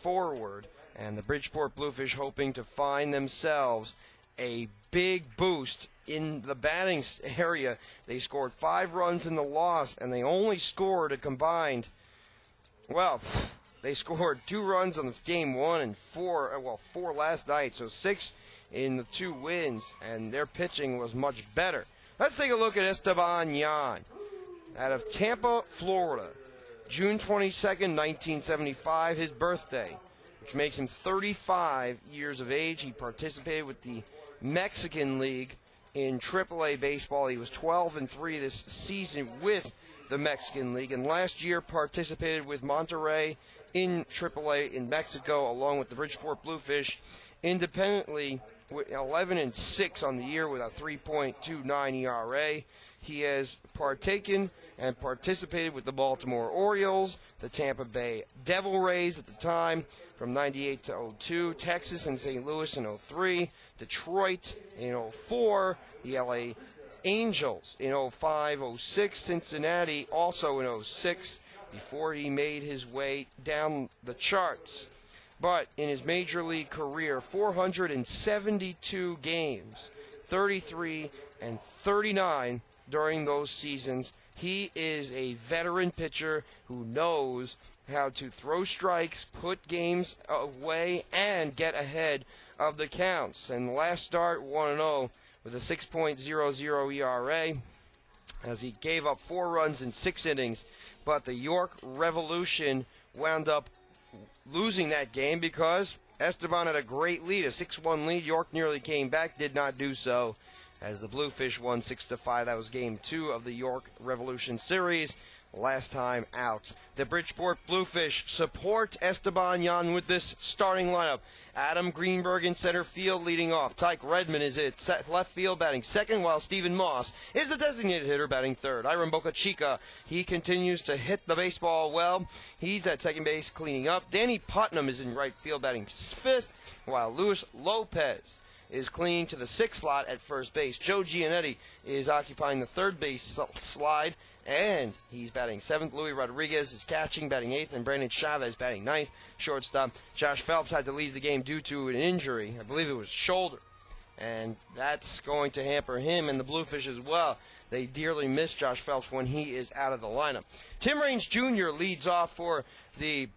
forward, and the Bridgeport Bluefish hoping to find themselves a big boost in the batting area. They scored 5 runs in the loss, and they only scored a combined, well, they scored 2 runs on the game 1 and 4 last night, so 6 in the 2 wins, and their pitching was much better. Let's take a look at Esteban Yan out of Tampa, Florida. June 22nd, 1975, his birthday, which makes him 35 years of age. He participated with the Mexican League in AAA baseball. He was 12-3 this season with the Mexican League, and last year participated with Monterrey in AAA in Mexico, along with the Bridgeport Bluefish independently, with 11-6 on the year with a 3.29 ERA. He has partaken and participated with the Baltimore Orioles, the Tampa Bay Devil Rays at the time from 98 to 02, Texas and St. Louis in 03, Detroit in 04, the LA Angels in 05, 06, Cincinnati also in 06, before he made his way down the charts. But in his major league career, 472 games, 33 and 39 during those seasons. He is a veteran pitcher who knows how to throw strikes, put games away, and get ahead of the counts. And last start, 1-0 with a 6.00 ERA, as he gave up 4 runs in 6 innings. But the York Revolution wound up losing that game because Esteban had a great lead, a 6-1 lead. York nearly came back, did not do so, as the Bluefish won 6-5. That was game 2 of the York Revolution series. Last time out. The Bridgeport Bluefish support Esteban Yan with this starting lineup. Adam Greenberg in center field leading off. Tyke Redmond is at left field batting second, while Stephen Moss is the designated hitter batting third. Iron Boca Chica, he continues to hit the baseball well. He's at second base cleaning up. Danny Putnam is in right field batting fifth, while Luis Lopez is clinging to the 6th slot at first base. Joe Giannetti is occupying the third base slide, and he's batting 7th. Louis Rodriguez is catching, batting 8th, and Brandon Chavez batting 9th. Shortstop Josh Phelps had to leave the game due to an injury. I believe it was shoulder, and that's going to hamper him and the Bluefish as well. They dearly miss Josh Phelps when he is out of the lineup. Tim Raines Jr. leads off for the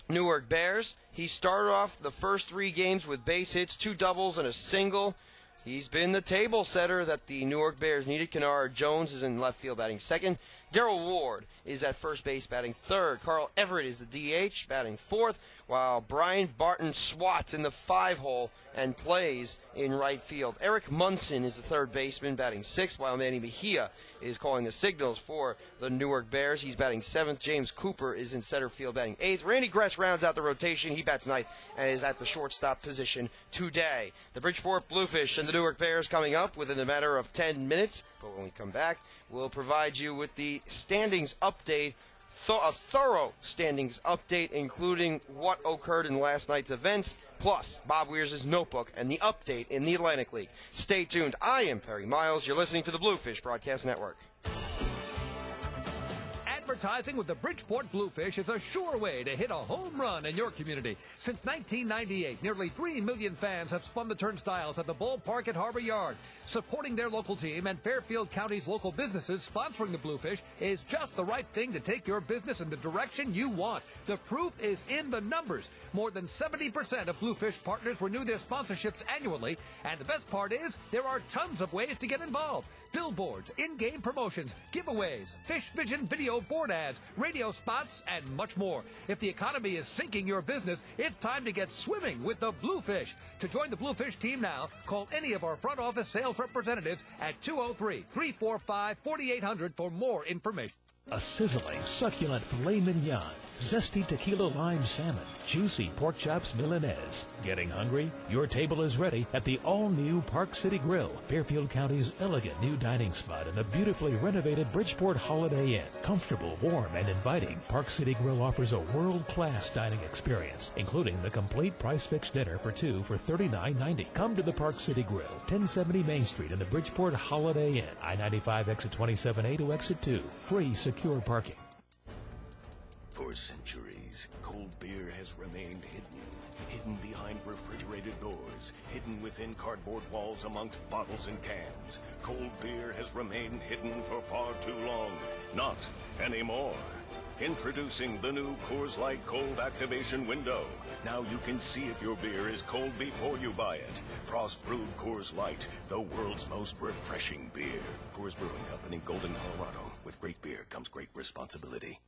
Newark Bears. He started off the first 3 games with base hits, 2 doubles, and a single. He's been the table setter that the Newark Bears needed. Kennard Jones is in left field batting second. Darrell Ward is at first base batting third. Carl Everett is the DH batting fourth, while Brian Barton swats in the 5-hole and plays in right field. Eric Munson is the third baseman batting sixth, while Manny Mejia is calling the signals for the Newark Bears. He's batting seventh. James Cooper is in center field batting eighth. Randy Gress rounds out the rotation. He bats ninth and is at the shortstop position today. The Bridgeport Bluefish and the Newark Bears coming up within a matter of 10 minutes. But when we come back, we'll provide you with the standings update, a thorough standings update, including what occurred in last night's events, plus Bob Weir's notebook and the update in the Atlantic League. Stay tuned. I am Perry Miles. You're listening to the Bluefish Broadcast Network. Advertising with the Bridgeport Bluefish is a sure way to hit a home run in your community. Since 1998, nearly 3 million fans have spun the turnstiles at the ballpark at Harbor Yard. Supporting their local team and Fairfield County's local businesses sponsoring the Bluefish is just the right thing to take your business in the direction you want. The proof is in the numbers. More than 70% of Bluefish partners renew their sponsorships annually, and the best part is there are tons of ways to get involved. Billboards, in-game promotions, giveaways, Fish Vision video board ads, radio spots, and much more. If the economy is sinking your business, it's time to get swimming with the Bluefish. To join the Bluefish team now, call any of our front office sales representatives at 203-345-4800 for more information. A sizzling, succulent filet mignon, zesty tequila lime salmon, juicy pork chops Milanese. Getting hungry? Your table is ready at the all-new Park City Grill, Fairfield County's elegant new dining spot in the beautifully renovated Bridgeport Holiday Inn. Comfortable, warm, and inviting, Park City Grill offers a world-class dining experience, including the complete price-fixed dinner for two for $39.90. Come to the Park City Grill, 1070 Main Street in the Bridgeport Holiday Inn, I-95 exit 27A to exit 2. Free secure parking. For centuries, centuries, cold beer has remained hidden behind refrigerated doors, hidden within cardboard walls amongst bottles and cans. Cold beer has remained hidden for far too long. Not anymore. Introducing the new Coors Light Cold Activation Window. Now you can see if your beer is cold before you buy it. Frost Brewed Coors Light, the world's most refreshing beer. Coors Brewing Company, Golden, Colorado. With great beer comes great responsibility.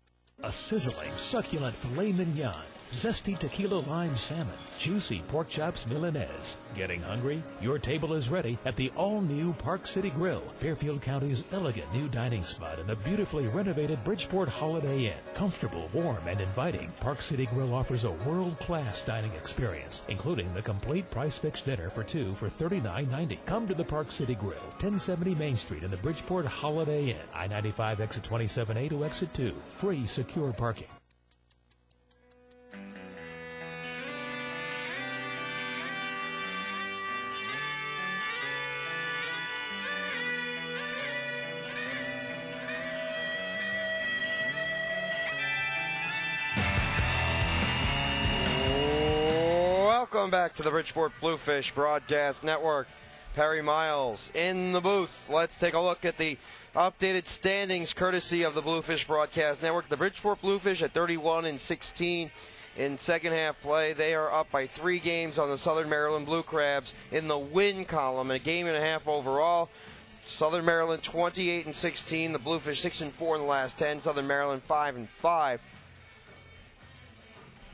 A sizzling, succulent filet mignon, zesty tequila lime salmon, juicy pork chops Milanese. Getting hungry? Your table is ready at the all-new Park City Grill, Fairfield County's elegant new dining spot in the beautifully renovated Bridgeport Holiday Inn. Comfortable, warm, and inviting, Park City Grill offers a world-class dining experience, including the complete price-fixed dinner for two for $39.90. Come to the Park City Grill, 1070 Main Street in the Bridgeport Holiday Inn, I-95 exit 27A to exit 2. Free secure parking. Welcome back to the Bridgeport Bluefish Broadcast Network. Perry Miles in the booth. Let's take a look at the updated standings courtesy of the Bluefish Broadcast Network. The Bridgeport Bluefish at 31-16 in second half play. They are up by 3 games on the Southern Maryland Blue Crabs in the win column, a game and a half overall. Southern Maryland 28-16, the Bluefish 6-4 in the last 10, Southern Maryland 5-5.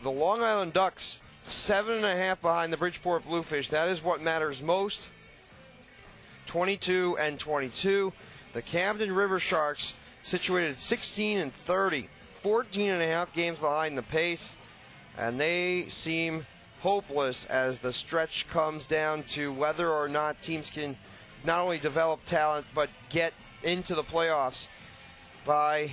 The Long Island Ducks 7.5 behind the Bridgeport Bluefish. That is what matters most. 22-22. The Camden River Sharks situated at 16-30, 14.5 games behind the pace, and they seem hopeless as the stretch comes down to whether or not teams can not only develop talent but get into the playoffs by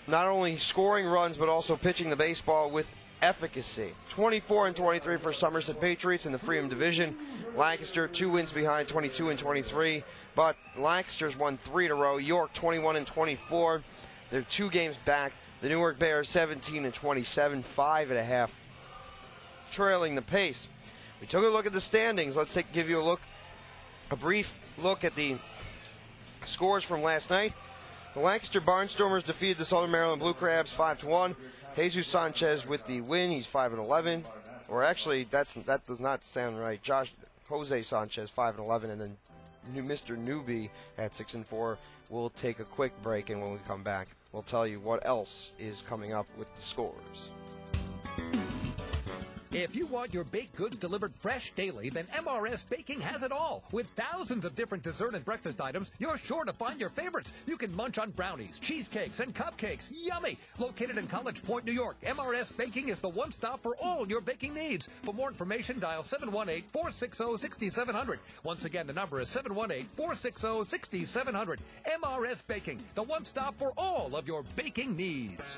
not only scoring runs but also pitching the baseball with efficacy. 24-23 for Somerset Patriots in the Freedom Division. Lancaster 2 wins behind, 22-23, but Lancaster's won 3 in a row. York 21-24. They're 2 games back. The Newark Bears 17-27, 5.5 trailing the pace. We took a look at the standings. Let's give you a brief look at the scores from last night. The Lancaster Barnstormers defeated the Southern Maryland Blue Crabs 5-1. Jesus Sanchez with the win. He's 5-11. Or actually, that does not sound right. Jose Sanchez 5-11, and then Mr. Newbie at 6-4. We'll take a quick break, and when we come back, we'll tell you what else is coming up with the scores. If you want your baked goods delivered fresh daily, then MRS Baking has it all. With thousands of different dessert and breakfast items, you're sure to find your favorites. You can munch on brownies, cheesecakes, and cupcakes. Yummy! Located in College Point, New York, MRS Baking is the one stop for all your baking needs. For more information, dial 718-460-6700. Once again, the number is 718-460-6700. MRS Baking, the one stop for all of your baking needs.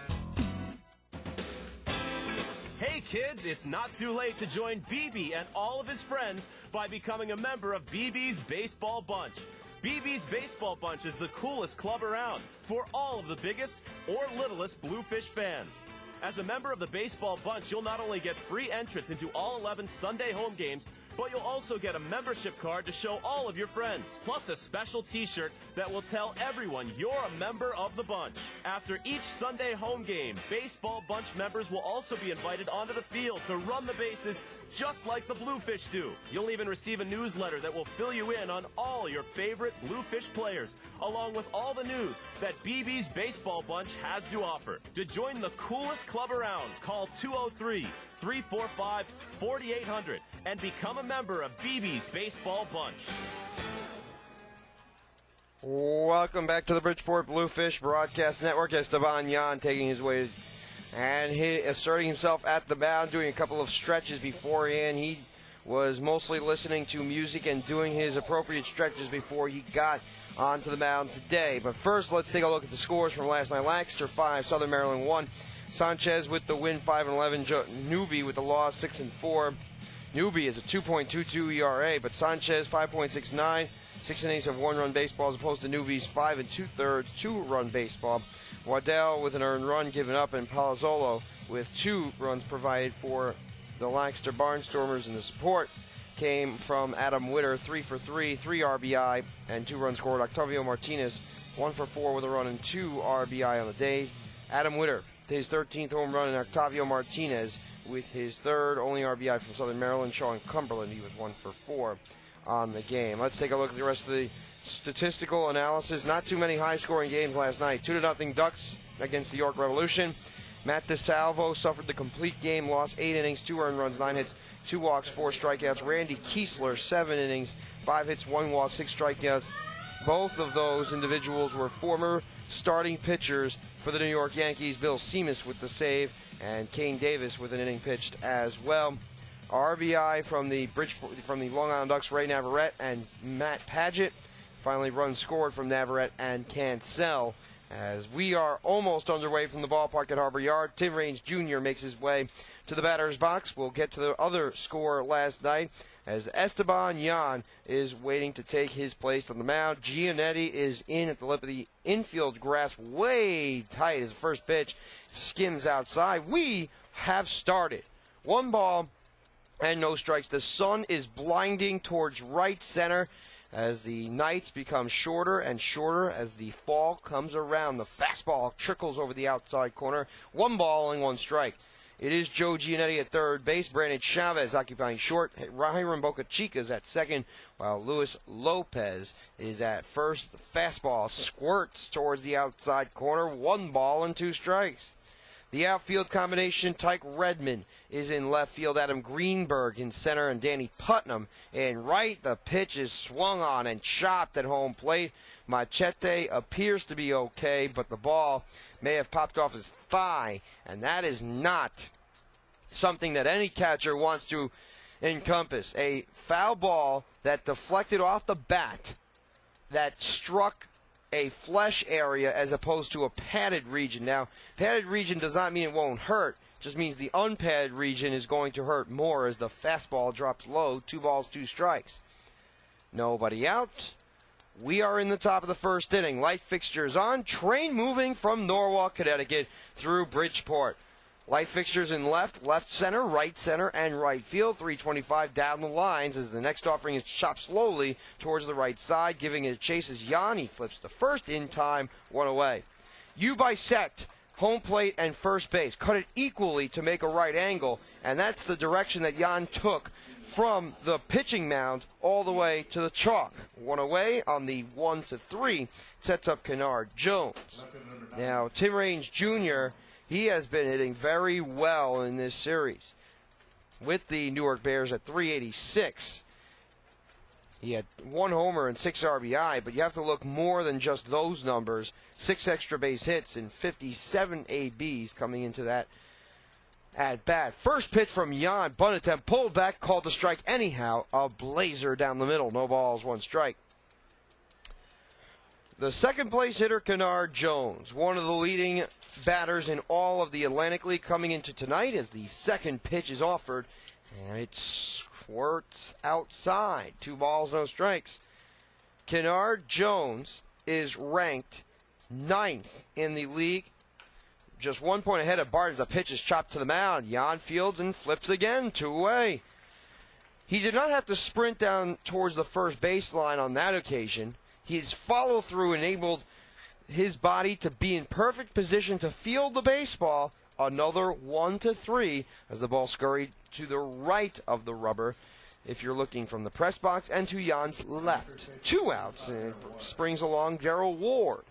Hey kids, it's not too late to join BB and all of his friends by becoming a member of BB's Baseball Bunch. BB's Baseball Bunch is the coolest club around for all of the biggest or littlest Bluefish fans. As a member of the Baseball Bunch, you'll not only get free entrance into all 11 Sunday home games, but you'll also get a membership card to show all of your friends, plus a special t-shirt that will tell everyone you're a member of the bunch. After each Sunday home game, Baseball Bunch members will also be invited onto the field to run the bases just like the Bluefish do. You'll even receive a newsletter that will fill you in on all your favorite Bluefish players, along with all the news that BB's Baseball Bunch has to offer. To join the coolest club around, call 203-345-4800 and become a member of BB's Baseball Bunch. Welcome back to the Bridgeport Bluefish Broadcast Network. Esteban Yan taking his way and asserting himself at the mound, doing a couple of stretches beforehand. He was mostly listening to music and doing his appropriate stretches before he got onto the mound today. But first, let's take a look at the scores from last night. Lancaster 5, Southern Maryland 1. Sanchez with the win, 5-11. Newby with the loss, 6-4. Newby is a 2.22 ERA, but Sanchez 5.69. 6 innings of 1-run baseball as opposed to Newby's 5 2/3 2-run baseball. Waddell with an earned run given up, and Palazzolo with 2 runs provided for the Lancaster Barnstormers, and the support came from Adam Witter, 3 for 3, 3 RBI, and 2 runs scored. Octavio Martinez, 1 for 4 with a run and 2 RBI on the day. Adam Witter, his 13th home run, and Octavio Martinez with his 3rd, only RBI from Southern Maryland. Sean Cumberland, he was 1 for 4 on the game. Let's take a look at the rest of the statistical analysis. Not too many high-scoring games last night. 2-0 Ducks against the York Revolution. Matt DeSalvo suffered the complete game, lost 8 innings, 2 earned runs, 9 hits, 2 walks, 4 strikeouts. Randy Kiesler, 7 innings, 5 hits, 1 walk, 6 strikeouts. Both of those individuals were former starting pitchers for the New York Yankees. Bill Seamus with the save, and Kane Davis with an inning pitched as well. RBI from the Long Island Ducks, Ray Navarrete and Matt Paget. Finally, runs scored from Navarrete and Cancel. As we are almost underway from the ballpark at Harbor Yard, Tim Raines Jr. makes his way to the batter's box. We'll get to the other score last night as Esteban Yan is waiting to take his place on the mound. Giannetti is in at the lip of the infield grass, way tight as the first pitch skims outside. We have started. 1 ball and no strikes. The sun is blinding towards right center as the nights become shorter and shorter as the fall comes around. The fastball trickles over the outside corner. 1 ball and 1 strike. It is Joe Giannetti at third base. Brandon Chavez occupying short. Hiram Bocachica's at second, while Luis Lopez is at first. The fastball squirts towards the outside corner. 1 ball and 2 strikes. The outfield combination, Tyke Redmond is in left field, Adam Greenberg in center, and Danny Putnam in right. The pitch is swung on and chopped at home plate. Machete appears to be okay, but the ball may have popped off his thigh, and that is not something that any catcher wants to encompass. A foul ball that deflected off the bat that struck a flesh area as opposed to a padded region. Now, padded region does not mean it won't hurt. It just means the unpadded region is going to hurt more as the fastball drops low. 2 balls, 2 strikes. Nobody out. We are in the top of the first inning. Light fixtures on. Train moving from Norwalk, Connecticut through Bridgeport. Light fixtures in left center, and right field. 325 down the lines as the next offering is chopped slowly towards the right side, giving it a chase as Yanni flips the first in time, 1 away. You bisect home plate and first base. Cut it equally to make a right angle, and that's the direction that Yan took from the pitching mound all the way to the chalk. 1 away on the 1-3 sets up Kennard Jones. Now, Tim Raines Jr., he has been hitting very well in this series with the Newark Bears at 386. He had 1 homer and 6 RBI, but you have to look more than just those numbers. 6 extra base hits and 57 ABs coming into that at bat. First pitch from Yan, bunt attempt, pulled back, called to strike anyhow. A blazer down the middle, no balls, 1 strike. The second place hitter, Kennard Jones, one of the leading batters in all of the Atlantic League coming into tonight as the second pitch is offered, and it squirts outside. 2 balls, no strikes. Kennard Jones is ranked 9th in the league, just 1 point ahead of Barnes. The pitch is chopped to the mound. Yan fields and flips again, 2 away. He did not have to sprint down towards the first baseline on that occasion. His follow-through enabled his body to be in perfect position to field the baseball. Another 1-3 as the ball scurried to the right of the rubber if you're looking from the press box, and to Jan's left. 2 outs, and it springs along Gerald Ward.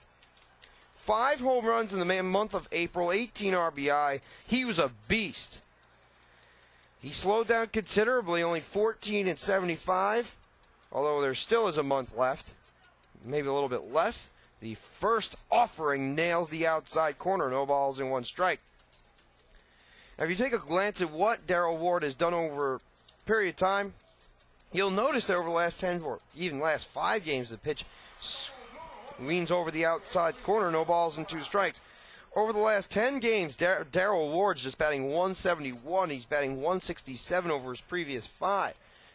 5 home runs in the month of April, 18 RBI. He was a beast. He slowed down considerably, only 14 and 75, although there still is a month left. Maybe a little bit less. The first offering nails the outside corner. No balls and 1 strike. Now, if you take a glance at what Darrell Ward has done over a period of time, you'll notice that over the last 10 or even last 5 games, the pitch leans over the outside corner. No balls and 2 strikes. Over the last 10 games, Darrell Ward's just batting 171. He's batting 167 over his previous 5.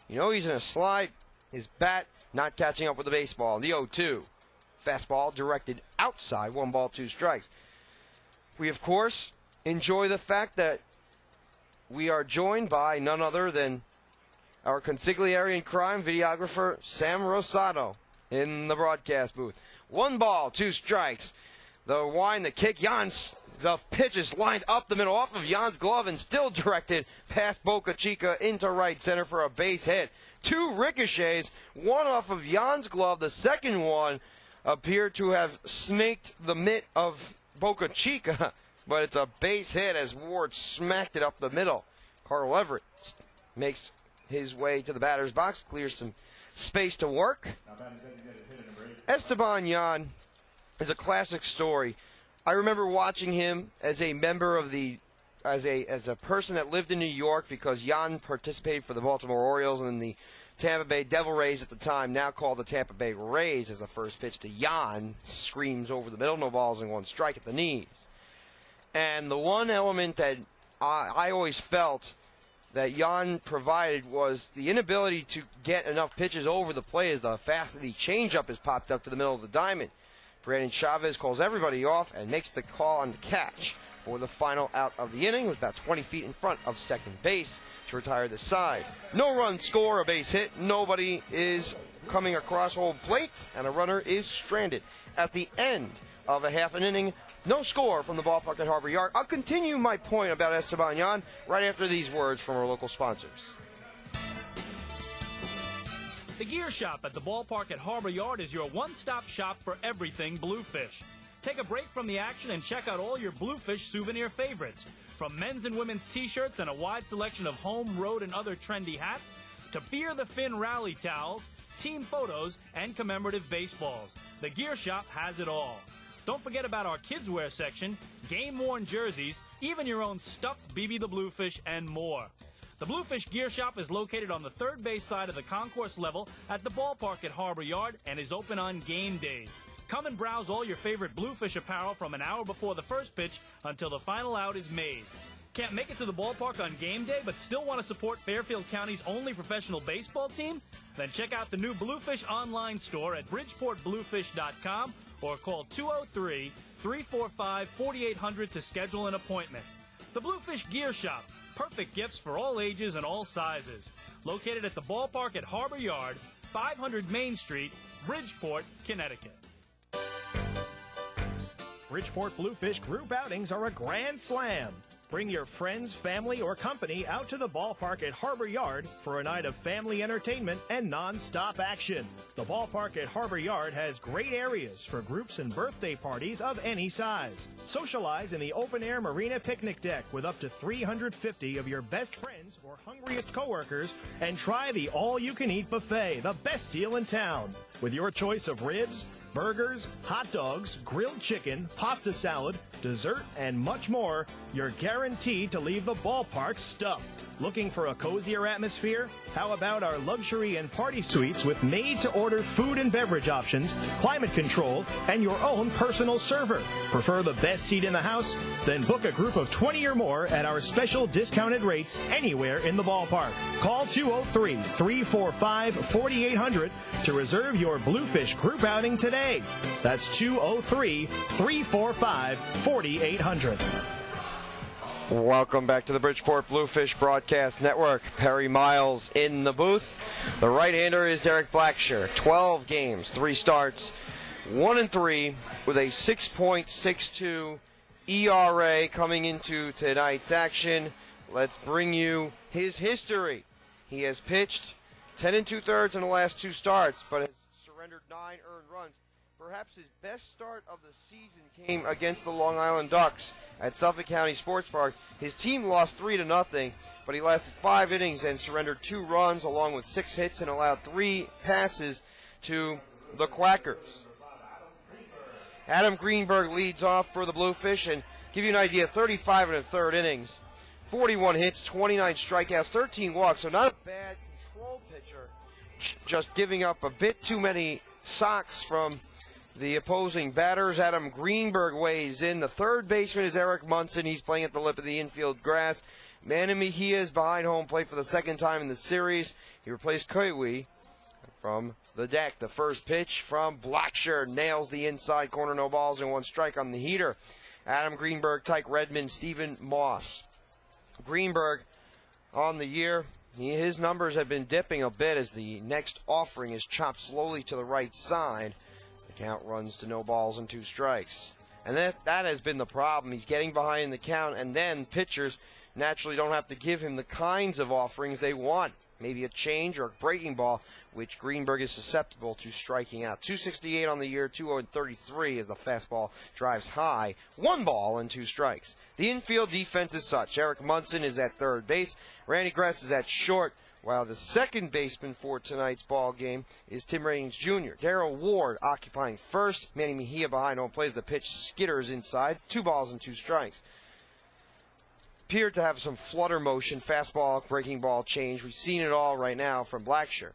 You know he's in a slide. His bat not catching up with the baseball. The 0-2. Fastball directed outside, 1 ball, 2 strikes. We, of course, enjoy the fact that we are joined by none other than our consigliere in crime, videographer Sam Rosado, in the broadcast booth. 1 ball, 2 strikes. The wind, the kick, the pitch is lined up the middle off of Jan's glove and still directed past Boca Chica into right center for a base hit. 2 ricochets, 1 off of Jan's glove. The second one appeared to have snaked the mitt of Boca Chica, but it's a base hit as Ward smacked it up the middle. Carl Everett makes his way to the batter's box, clears some space to work. Esteban Jan is a classic story. I remember watching him as a member of as a person that lived in New York, because Jan participated for the Baltimore Orioles and the Tampa Bay Devil Rays at the time, now called the Tampa Bay Rays, as the first pitch to Jan screams over the middle, no balls and 1 strike at the knees. And the one element that I always felt that Jan provided was the inability to get enough pitches over the plate as the fastest changeup is popped up to the middle of the diamond. Brandon Chavez calls everybody off and makes the call on the catch for the final out of the inning. It was about 20 feet in front of second base to retire the side. No run score, a base hit. Nobody is coming across home plate, and a runner is stranded. At the end of a half an inning, no score from the ballpark at Harbor Yard. I'll continue my point about Esteban Jan right after these words from our local sponsors. The Gear Shop at the ballpark at Harbor Yard is your one-stop shop for everything Bluefish. Take a break from the action and check out all your Bluefish souvenir favorites. From men's and women's t-shirts and a wide selection of home, road, and other trendy hats, to Fear the Fin rally towels, team photos, and commemorative baseballs. The Gear Shop has it all. Don't forget about our kids' wear section, game-worn jerseys, even your own stuffed BB the Bluefish, and more. The Bluefish Gear Shop is located on the third base side of the concourse level at the ballpark at Harbor Yard and is open on game days. Come and browse all your favorite Bluefish apparel from an hour before the first pitch until the final out is made. Can't make it to the ballpark on game day but still want to support Fairfield County's only professional baseball team? Then check out the new Bluefish online store at bridgeportbluefish.com or call 203-345-4800 to schedule an appointment. The Bluefish Gear Shop. Perfect gifts for all ages and all sizes. Located at the ballpark at Harbor Yard, 500 Main Street, Bridgeport, Connecticut. Bridgeport Bluefish group outings are a grand slam. Bring your friends, family, or company out to the ballpark at Harbor Yard for a night of family entertainment and non-stop action. The ballpark at Harbor Yard has great areas for groups and birthday parties of any size. Socialize in the open-air marina picnic deck with up to 350 of your best friends or hungriest coworkers, and try the all-you-can-eat buffet, the best deal in town. With your choice of ribs, burgers, hot dogs, grilled chicken, pasta salad, dessert, and much more, you're guaranteed to leave the ballpark stuffed. Looking for a cozier atmosphere? How about our luxury and party suites with made-to-order food and beverage options, climate control, and your own personal server? Prefer the best seat in the house? Then book a group of 20 or more at our special discounted rates anywhere in the ballpark. Call 203-345-4800 to reserve your Bluefish group outing today. That's 203-345-4800. Welcome back to the Bridgeport Bluefish Broadcast Network. Perry Miles in the booth. The right-hander is Derek Blackshear. 12 games, 3 starts, 1-3 with a 6.62 ERA coming into tonight's action. Let's bring you his history. He has pitched 10 2/3 in the last 2 starts, but has surrendered 9 earned runs. Perhaps his best start of the season came against the Long Island Ducks at Suffolk County Sports Park. His team lost 3-0, but he lasted 5 innings and surrendered 2 runs along with 6 hits and allowed 3 passes to the Quackers. Adam Greenberg leads off for the Bluefish, and give you an idea, 35 1/3 innings, 41 hits, 29 strikeouts, 13 walks, so not a bad control pitcher, just giving up a bit too many socks from the opposing batters. Adam Greenberg weighs in. The third baseman is Eric Munson. He's playing at the lip of the infield grass. Manny Mejia is behind home plate for the second time in the series. He replaced Koiwi from the deck. The first pitch from Blacksher nails the inside corner, no balls and 1 strike on the heater. Adam Greenberg, Tyke Redmond, Stephen Moss. Greenberg on the year, his numbers have been dipping a bit as the next offering is chopped slowly to the right side. The count runs to no balls and 2 strikes. And that has been the problem. He's getting behind the count, and then pitchers naturally don't have to give him the kinds of offerings they want. Maybe a change or a breaking ball, which Greenberg is susceptible to striking out. 268 on the year, 2-33 as the fastball drives high. 1 ball and 2 strikes. The infield defense is such. Eric Munson is at third base. Randy Gress is at short, while the second baseman for tonight's ball game is Tim Raines Jr. Darrell Ward occupying first. Manny Mejia behind home plays the pitch, skitters inside. 2 balls and 2 strikes. Appeared to have some flutter motion, fastball, breaking ball change. We've seen it all right now from Blacksher.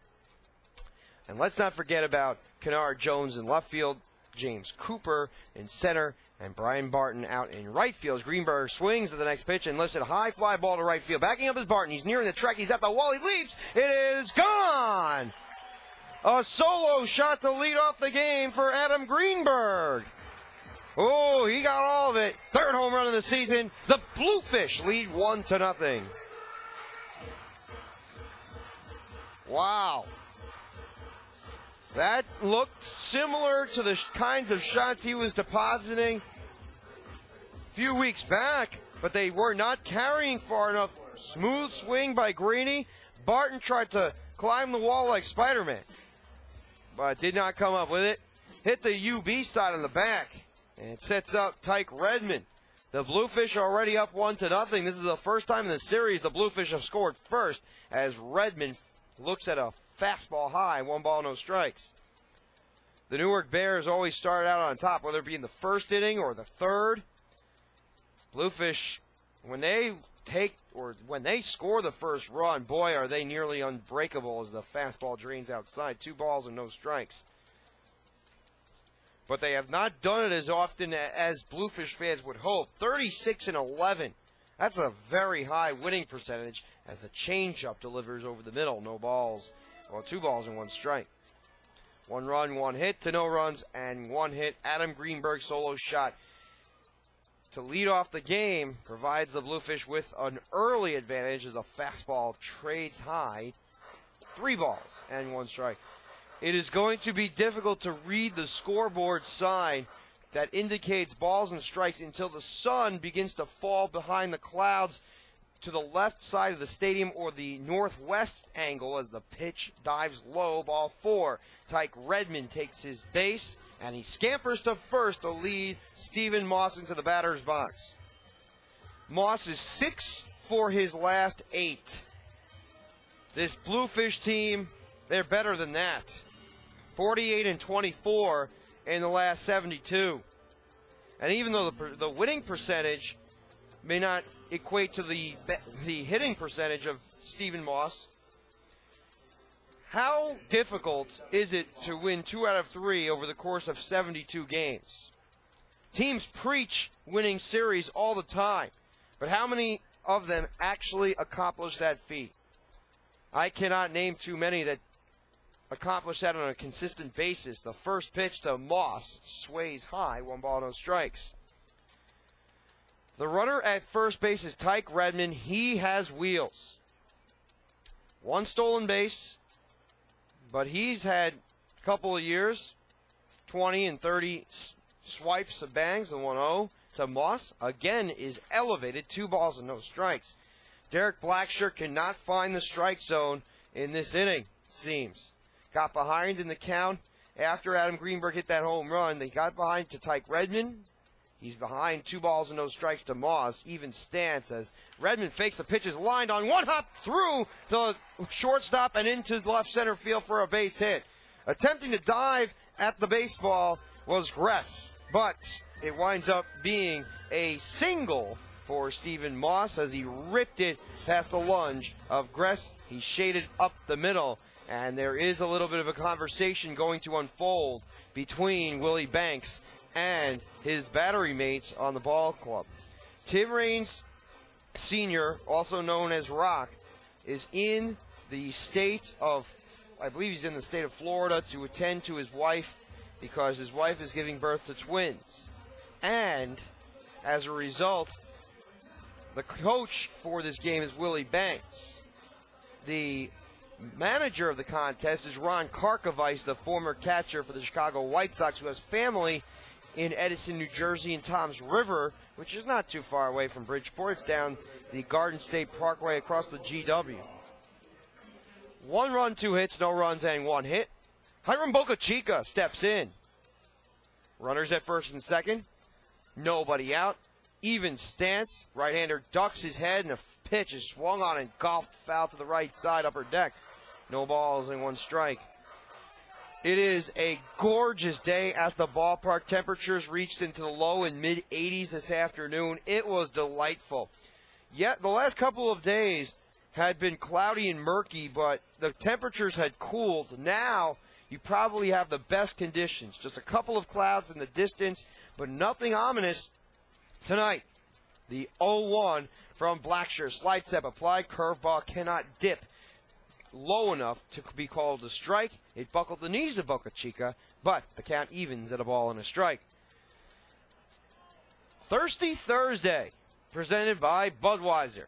And let's not forget about Kennard Jones in left field, James Cooper in center, and Brian Barton out in right field. Greenberg swings to the next pitch and lifts it high fly ball to right field. Backing up is Barton. He's nearing the track. He's at the wall. He leaps. It is gone. A solo shot to lead off the game for Adam Greenberg. Oh, he got all of it. 3rd home run of the season. The Bluefish lead 1-0. Wow. That looked similar to the kinds of shots he was depositing a few weeks back, but they were not carrying far enough. Smooth swing by Greeny. Barton tried to climb the wall like Spider-Man, but did not come up with it. Hit the UB side on the back, and it sets up Tyke Redmond. The Bluefish are already up 1-0. This is the first time in the series the Bluefish have scored first, as Redmond looks at a fastball high, 1 ball, no strikes. The Newark Bears always start out on top, whether it be in the first inning or the third. Bluefish, when they score the first run, boy, are they nearly unbreakable as the fastball drains outside. 2 balls and no strikes. But they have not done it as often as Bluefish fans would hope. 36-11. That's a very high winning percentage as the changeup delivers over the middle. No balls. Well, 2 balls and 1 strike. 1 run, 1 hit to no runs, and 1 hit. Adam Greenberg solo shot to lead off the game provides the Bluefish with an early advantage as a fastball trades high. 3 balls and 1 strike. It is going to be difficult to read the scoreboard sign that indicates balls and strikes until the sun begins to fall behind the clouds to the left side of the stadium or the northwest angle as the pitch dives low. Ball 4. Tyke Redmond takes his base, and he scampers to first to lead Stephen Moss into the batter's box. Moss is 6 for his last 8. This Bluefish team, they're better than that. 48-24 in the last 72. And even though the winning percentage may not equate to the hitting percentage of Stephen Moss, how difficult is it to win 2 out of 3 over the course of 72 games? Teams preach winning series all the time, but how many of them actually accomplish that feat? I cannot name too many that accomplish that on a consistent basis. The first pitch to Moss sways high, 1 ball, no strikes. The runner at first base is Tyke Redmond. He has wheels. 1 stolen base, but he's had a couple of years, 20 and 30 swipes of bangs. The 1-0 to Moss again is elevated, 2 balls and no strikes. Derek Blacksher cannot find the strike zone in this inning, it seems. Got behind in the count after Adam Greenberg hit that home run. They got behind to Tyke Redmond. He's behind, 2 balls and no strikes to Moss. Even stance as Redmond fakes the pitch, is lined on 1 hop through the shortstop and into left center field for a base hit. Attempting to dive at the baseball was Gress, but it winds up being a single for Stephen Moss as he ripped it past the lunge of Gress. He shaded up the middle, and there is a little bit of a conversation going to unfold between Willie Banks and his battery mates on the ball club. Tim Raines Sr., also known as Rock, is in the state of I believe he's in the state of Florida to attend to his wife because his wife is giving birth to twins. And as a result, the coach for this game is Willie Banks. The manager of the contest is Ron Karkovice, the former catcher for the Chicago White Sox, who has family in Edison, New Jersey, and Toms River, which is not too far away from Bridgeport. It's down the Garden State Parkway across the GW. 1 run, 2 hits, no runs, and 1 hit. Hiram Boca Chica steps in. Runners at first and second. Nobody out. Even stance. Right-hander ducks his head, and the pitch is swung on and golfed foul to the right side, upper deck. No balls and 1 strike. It is a gorgeous day at the ballpark. Temperatures reached into the low and mid-80s this afternoon. It was delightful. Yet the last couple of days had been cloudy and murky, but the temperatures had cooled. Now you probably have the best conditions. Just a couple of clouds in the distance, but nothing ominous tonight. The 0-1 from Blackshear. Slide step applied. Curveball cannot dip low enough to be called a strike. It buckled the knees of Boca Chica, but the count evens at a ball and a strike. Thirsty Thursday, presented by Budweiser.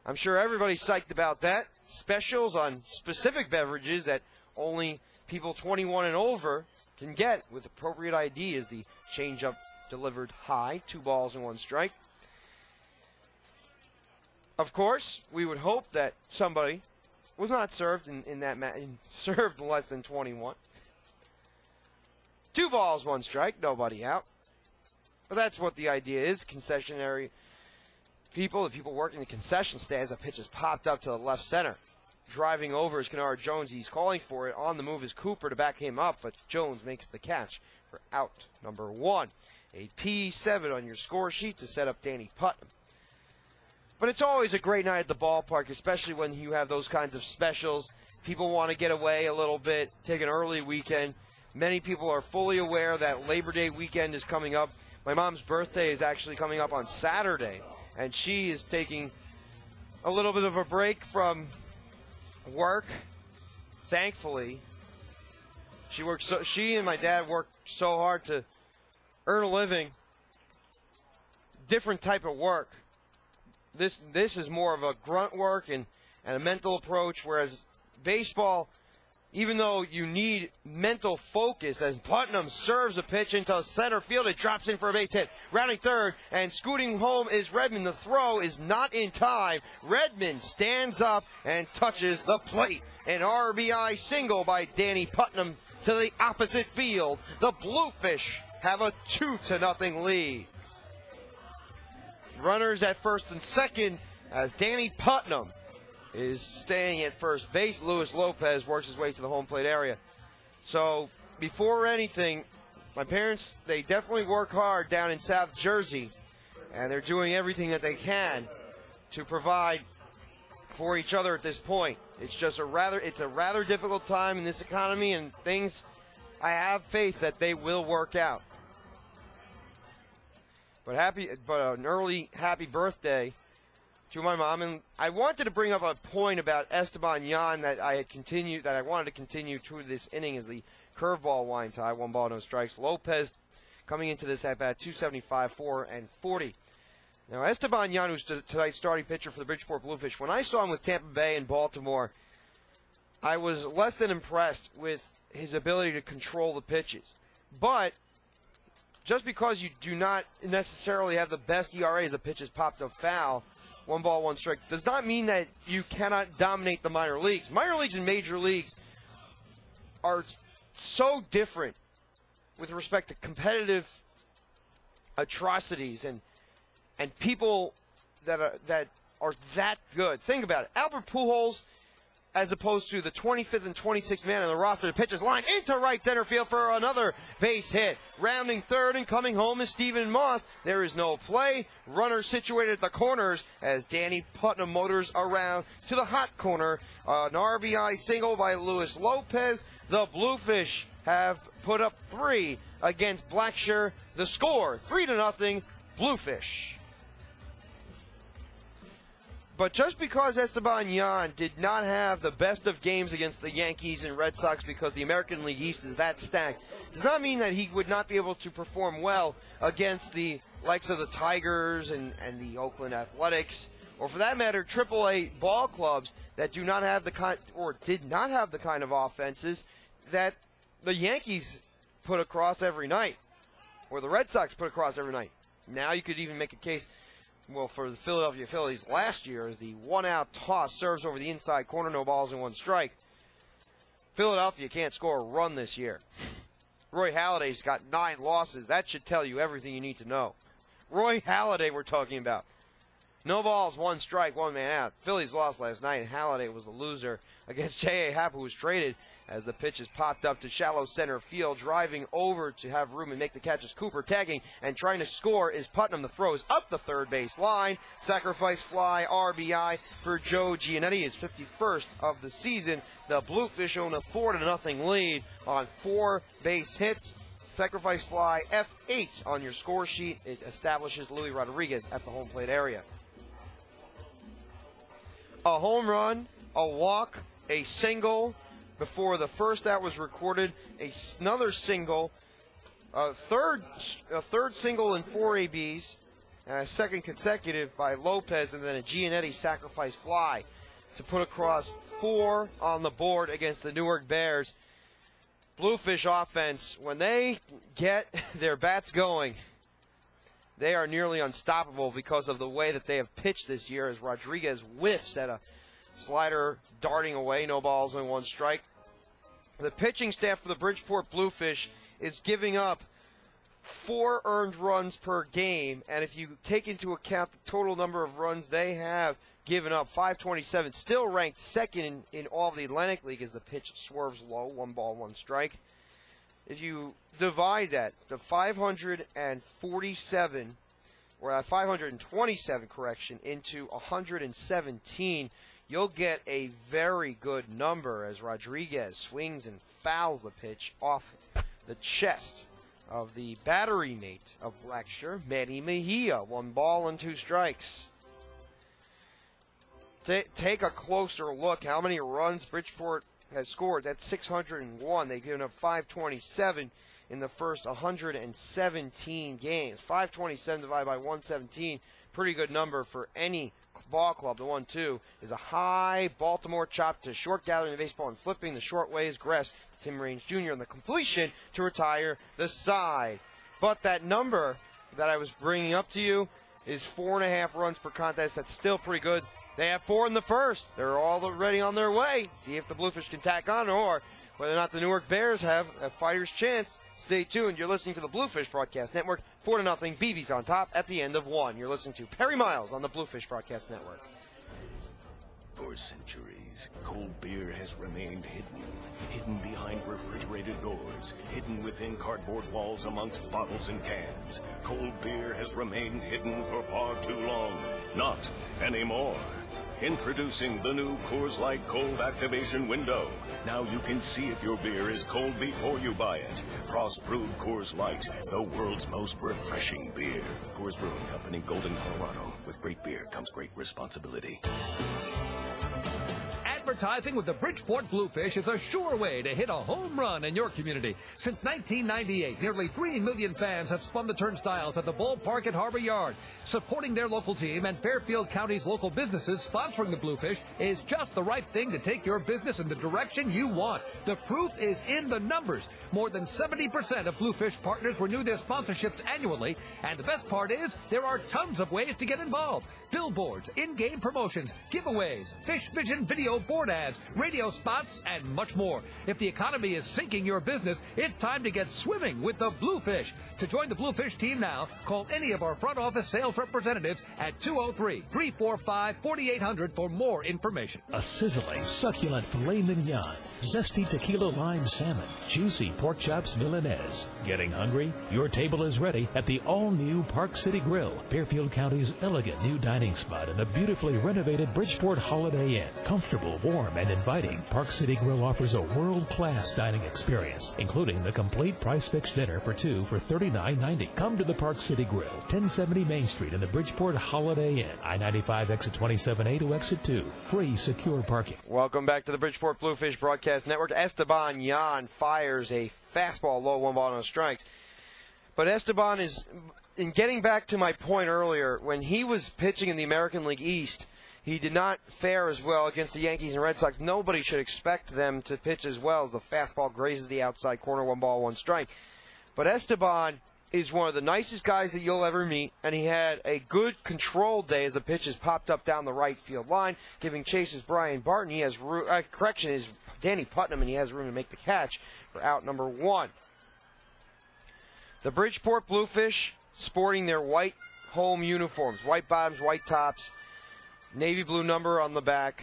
I'm sure everybody's psyched about that. Specials on specific beverages that only people 21 and over can get with appropriate ID is the changeup delivered high, 2 balls and 1 strike. Of course, we would hope that somebody was not served in that match, served less than 21. 2 balls, 1 strike, nobody out. But that's what the idea is. Concessionary people, the people working the concession stands, the pitch is popped up to the left center. Driving over is Kennard Jones. He's calling for it. On the move is Cooper to back him up, but Jones makes the catch for out number 1. A P7 on your score sheet to set up Danny Putnam. But it's always a great night at the ballpark, especially when you have those kinds of specials. People want to get away a little bit, take an early weekend. Many people are fully aware that Labor Day weekend is coming up. My mom's birthday is actually coming up on Saturday, and she is taking a little bit of a break from work. Thankfully, she and my dad worked so hard to earn a living. Different type of work. This is more of a grunt work and a mental approach, whereas baseball, even though you need mental focus, as Putnam serves a pitch into center field, it drops in for a base hit. Rounding third and scooting home is Redmond. The throw is not in time. Redmond stands up and touches the plate. An RBI single by Danny Putnam to the opposite field. The Bluefish have a 2-0 lead. Runners at first and second as Danny Putnam is staying at first base. Luis Lopez works his way to the home plate area. So before anything, my parents, they definitely work hard down in South Jersey, and they're doing everything that they can to provide for each other at this point. It's just a rather difficult time in this economy, and things, I have faith that they will work out. But an early happy birthday to my mom. And I wanted to bring up a point about Esteban Yan that I wanted to continue to this inning as the curveball winds high. 1 ball, no strikes. Lopez coming into this at bat, 275, 4 and 40. Now, Esteban Yan, who's tonight's starting pitcher for the Bridgeport Bluefish, when I saw him with Tampa Bay and Baltimore, I was less than impressed with his ability to control the pitches. But just because you do not necessarily have the best ERA as the pitch is popped up foul, 1 ball, 1 strike, does not mean that you cannot dominate the minor leagues. Minor leagues and major leagues are so different with respect to competitive atrocities and people that are that good. Think about it. Albert Pujols, as opposed to the 25th and 26th man on the roster, the pitcher's line into right center field for another base hit. Rounding third and coming home is Stephen Moss. There is no play. Runner situated at the corners as Danny Putnam motors around to the hot corner. An RBI single by Luis Lopez. The Bluefish have put up 3 against Blackshear. The score, 3-0, Bluefish. But just because Esteban Yan did not have the best of games against the Yankees and Red Sox because the American League East is that stacked, does not mean that he would not be able to perform well against the likes of the Tigers and the Oakland Athletics, or for that matter, AAA ball clubs that do not have the kind, or did not have the kind of offenses that the Yankees put across every night, or the Red Sox put across every night. Now you could even make a case, well, for the Philadelphia Phillies last year, as the one-out toss serves over the inside corner, no balls and one strike. Philadelphia can't score a run this year. Roy Halladay's got 9 losses. That should tell you everything you need to know. Roy Halladay we're talking about. No balls, 1 strike, 1 man out. Phillies lost last night, and Halladay was a loser against J.A. Happ, who was traded as the pitches popped up to shallow center field. Driving over to have room and make the catch is Cooper. Tagging and trying to score is Putnam. The throw is up the third base line. Sacrifice fly, RBI for Joe Giannetti. His 51st of the season. The Bluefish own a 4-0 lead on 4 base hits. Sacrifice fly, F8 on your score sheet. It establishes Luis Rodriguez at the home plate area. A home run, a walk, a single before the first out was recorded, another single, a third single and 4 ABs, and a second consecutive by Lopez, and then a Giannetti sacrifice fly to put across 4 on the board against the Newark Bears. Bluefish offense, when they get their bats going, they are nearly unstoppable because of the way that they have pitched this year, as Rodriguez whiffs at a slider darting away, no balls and 1 strike. The pitching staff for the Bridgeport Bluefish is giving up 4 earned runs per game, and if you take into account the total number of runs they have given up, 527, still ranked second in all of the Atlantic League as the pitch swerves low, 1 ball, 1 strike. If you divide that, the 547, or 527, correction, into 117, you'll get a very good number as Rodriguez swings and fouls the pitch off the chest of the battery mate of Blackshear, Manny Mejia. 1 ball and 2 strikes. Take a closer look how many runs Bridgeport has scored. That's 601. They've given up 527 in the first 117 games. 527 divided by 117, pretty good number for any ball club. The 1-2 is a high Baltimore chop to short, gathering the baseball and flipping the short way is Gress to Tim Raines Jr. and the completion to retire the side. But that number that I was bringing up to you is 4.5 runs per contest. That's still pretty good. They have 4 in the first. They're already on their way. See if the Bluefish can tack on, or whether or not the Newark Bears have a fighter's chance. Stay tuned. You're listening to the Bluefish Broadcast Network. 4-0. BB's on top at the end of 1. You're listening to Perry Miles on the Bluefish Broadcast Network. For centuries, cold beer has remained hidden behind refrigerated doors, hidden within cardboard walls amongst bottles and cans. Cold beer has remained hidden for far too long. Not anymore. Introducing the new Coors Light Cold Activation Window. Now you can see if your beer is cold before you buy it. Frost Brewed Coors Light, the world's most refreshing beer. Coors Brewing Company, Golden, Colorado. With great beer comes great responsibility. Advertising with the Bridgeport Bluefish is a sure way to hit a home run in your community. Since 1998, nearly 3 million fans have spun the turnstiles at the ballpark at Harbor Yard. Supporting their local team and Fairfield County's local businesses sponsoring the Bluefish is just the right thing to take your business in the direction you want. The proof is in the numbers. More than 70% of Bluefish partners renew their sponsorships annually, and the best part is there are tons of ways to get involved. Billboards, in-game promotions, giveaways, Fish Vision video board ads, radio spots, and much more. If the economy is sinking your business, it's time to get swimming with the Bluefish. To join the Bluefish team now, call any of our front office sales representatives at 203-345-4800 for more information. A sizzling, succulent filet mignon, zesty tequila lime salmon, juicy pork chops Milanese. Getting hungry? Your table is ready at the all-new Park City Grill, Fairfield County's elegant new dining dining spot in the beautifully renovated Bridgeport Holiday Inn. Comfortable, warm, and inviting, Park City Grill offers a world-class dining experience, including the complete price-fixed dinner for two for $39.90. Come to the Park City Grill, 1070 Main Street in the Bridgeport Holiday Inn. I-95 exit 27A to exit 2. Free, secure parking. Welcome back to the Bridgeport Bluefish Broadcast Network. Esteban Yan fires a fastball low, 1 ball, no strikes. But Esteban is, in getting back to my point earlier, when he was pitching in the American League East, he did not fare as well against the Yankees and Red Sox. Nobody should expect them to pitch as well as the fastball grazes the outside corner, 1 ball, 1 strike. But Esteban is one of the nicest guys that you'll ever meet, and he had a good controlled day as the pitches popped up down the right field line, giving chases Brian Barton. He has is Danny Putnam, and he has room to make the catch for out number 1. The Bridgeport Bluefish sporting their white home uniforms, white bottoms, white tops, navy blue number on the back,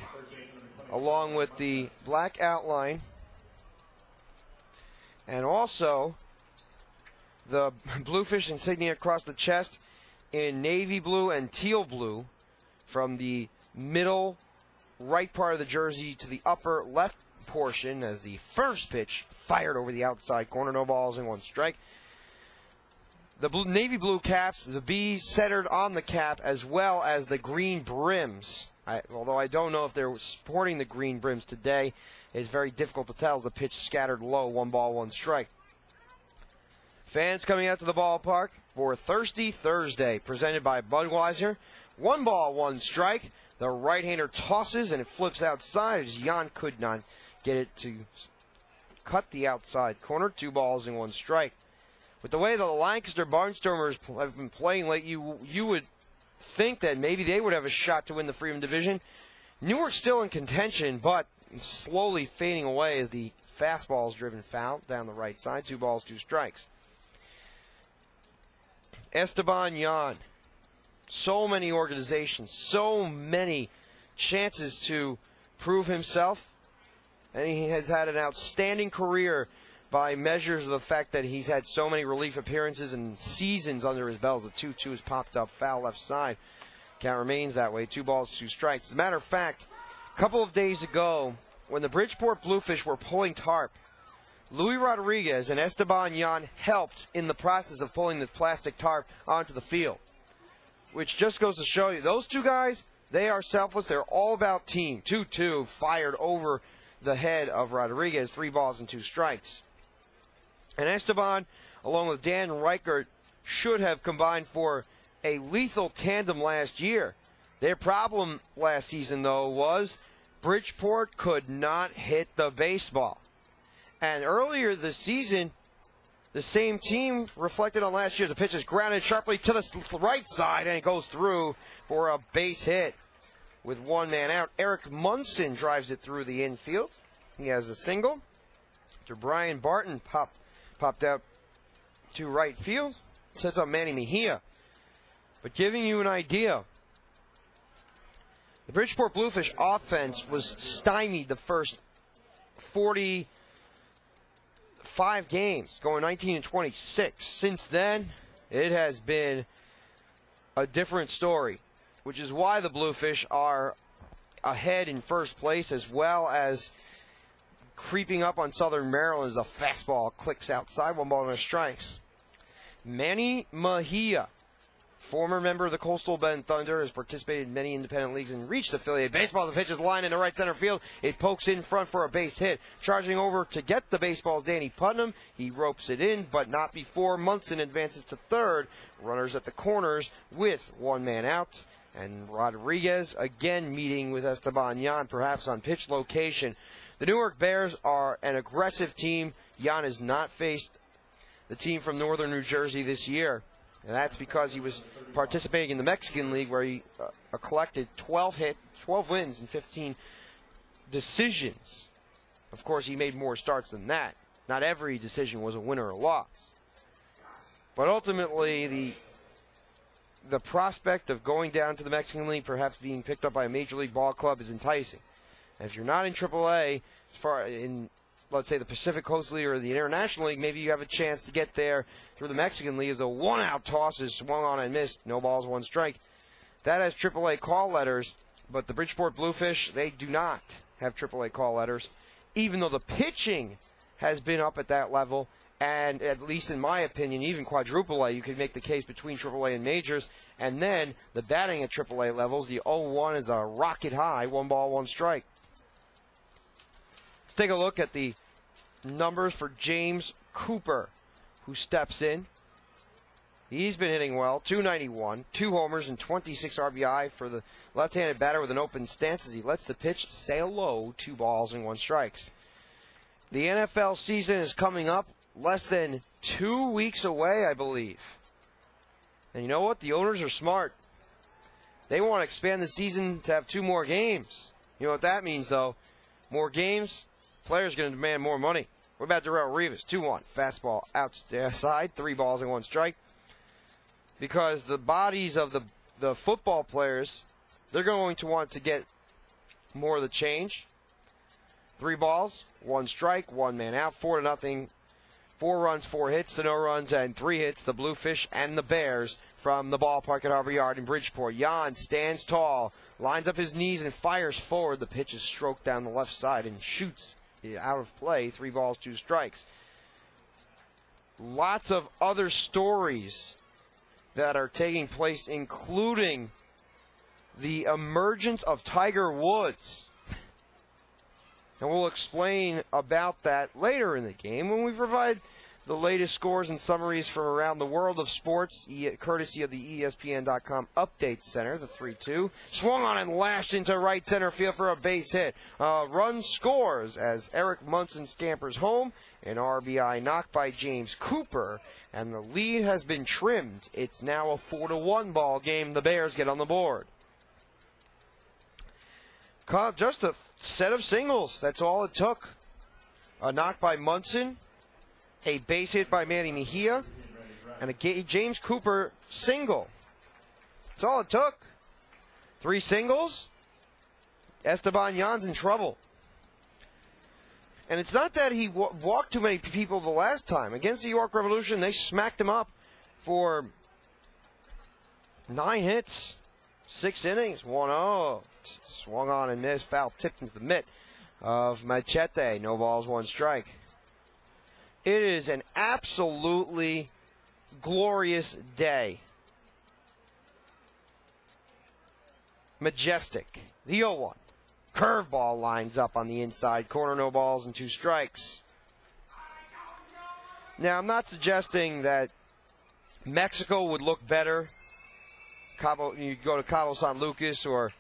along with the black outline, and also the Bluefish insignia across the chest in navy blue and teal blue from the middle right part of the jersey to the upper left portion as the first pitch fired over the outside corner. No balls and 1 strike. The navy blue caps, the B centered on the cap, as well as the green brims. Although I don't know if they're sporting the green brims today, it's very difficult to tell as the pitch scattered low, 1 ball, 1 strike. Fans coming out to the ballpark for Thirsty Thursday, presented by Budweiser. 1 ball, 1 strike. The right-hander tosses and it flips outside as Yan could not get it to cut the outside corner. 2 balls and 1 strike. With the way the Lancaster Barnstormers have been playing late, you would think that maybe they would have a shot to win the Freedom Division. Newark's still in contention, but slowly fading away as the fastball is driven foul down the right side. 2 balls, 2 strikes. Esteban Yan. So many organizations, so many chances to prove himself, and he has had an outstanding career by measures of the fact that he's had so many relief appearances and seasons under his belt. The 2-2 has popped up foul left side. Count remains that way. 2 balls, 2 strikes. As a matter of fact, a couple of days ago, when the Bridgeport Bluefish were pulling tarp, Luis Rodriguez and Esteban Yan helped in the process of pulling the plastic tarp onto the field, which just goes to show you, those 2 guys, they are selfless. They're all about team. 2-2 fired over the head of Rodriguez. 3 balls and 2 strikes. And Esteban, along with Dan Reichert, should have combined for a lethal tandem last year. Their problem last season, though, was Bridgeport could not hit the baseball. And earlier this season, the same team reflected on last year. The pitch is grounded sharply to the right side, and it goes through for a base hit with 1 man out. Eric Munson drives it through the infield. He has a single. After Brian Barton popped out to right field, sets up Manny Mejia. But giving you an idea, the Bridgeport Bluefish offense was stymied the first 45 games, going 19-26. Since then, it has been a different story, which is why the Bluefish are ahead in first place, as well as creeping up on Southern Maryland as the fastball clicks outside. 1 ball, no strikes. Manny Mejia, former member of the Coastal Bend Thunder, has participated in many independent leagues and reached affiliate baseball. The pitch is lined into right center field. It pokes in front for a base hit. Charging over to get the baseball is Danny Putnam. He ropes it in, but not before Munson advances to third. Runners at the corners with 1 man out. And Rodriguez again meeting with Esteban Yan, perhaps on pitch location. The Newark Bears are an aggressive team. Yan has not faced the team from northern New Jersey this year. And that's because he was participating in the Mexican League, where he collected 12 wins and 15 decisions. Of course, he made more starts than that. Not every decision was a win or a loss. But ultimately, the prospect of going down to the Mexican League, perhaps being picked up by a major league ball club, is enticing. And if you're not in AAA, as far in, let's say, the Pacific Coast League or the International League, maybe you have a chance to get there through the Mexican League. As a 1-out toss is swung on and missed. No balls, 1 strike. that has AAA call letters, but the Bridgeport Bluefish, they do not have AAA call letters, even though the pitching has been up at that level, and at least in my opinion, even quadruple A, you could make the case between AAA and majors, and then the batting at AAA levels, the 0-1 is a rocket high, 1 ball, 1 strike. Let's take a look at the numbers for James Cooper, who steps in. He's been hitting well, 291, 2 homers and 26 RBI for the left-handed batter with an open stance as he lets the pitch sail low, 2 balls and 1 strike. The NFL season is coming up, less than 2 weeks away, I believe. And you know what? The owners are smart. They want to expand the season to have 2 more games. You know what that means, though? More games, players are going to demand more money. What about Darrelle Revis? 2-1, fastball outside, 3 balls and 1 strike. Because the bodies of the football players, they're going to want to get more of the change. 3 balls, 1 strike, 1 man out, 4-0. 4 runs, 4 hits to no runs, and 3 hits, the Bluefish and the Bears from the ballpark at Harbor Yard in Bridgeport. Jan stands tall, lines up his knees, and fires forward. The pitch is stroked down the left side and shoots out of play. 3 balls, 2 strikes. Lots of other stories that are taking place, including the emergence of Tiger Woods. And we'll explain about that later in the game when we provide the latest scores and summaries from around the world of sports, courtesy of the ESPN.com Update Center. The 3-2 swung on and lashed into right center field for a base hit. Run scores as Eric Munson scampers home. An RBI knock by James Cooper, and the lead has been trimmed. It's now a 4-1 ball game. The Bears get on the board. Just a set of singles. That's all it took. A knock by Munson, a base hit by Manny Mejia, and a James Cooper single. That's all it took. 3 singles. Esteban Jan's in trouble. And it's not that he walked too many people the last time. Against the York Revolution, they smacked him up for 9 hits, 6 innings, 1-0. Swung on and missed, foul tipped into the mitt of Machete. No balls, 1 strike. It is an absolutely glorious day. Majestic. The 0-1. Curveball lines up on the inside corner, no balls and 2 strikes. Now, I'm not suggesting that Mexico would look better. You go to Cabo San Lucas or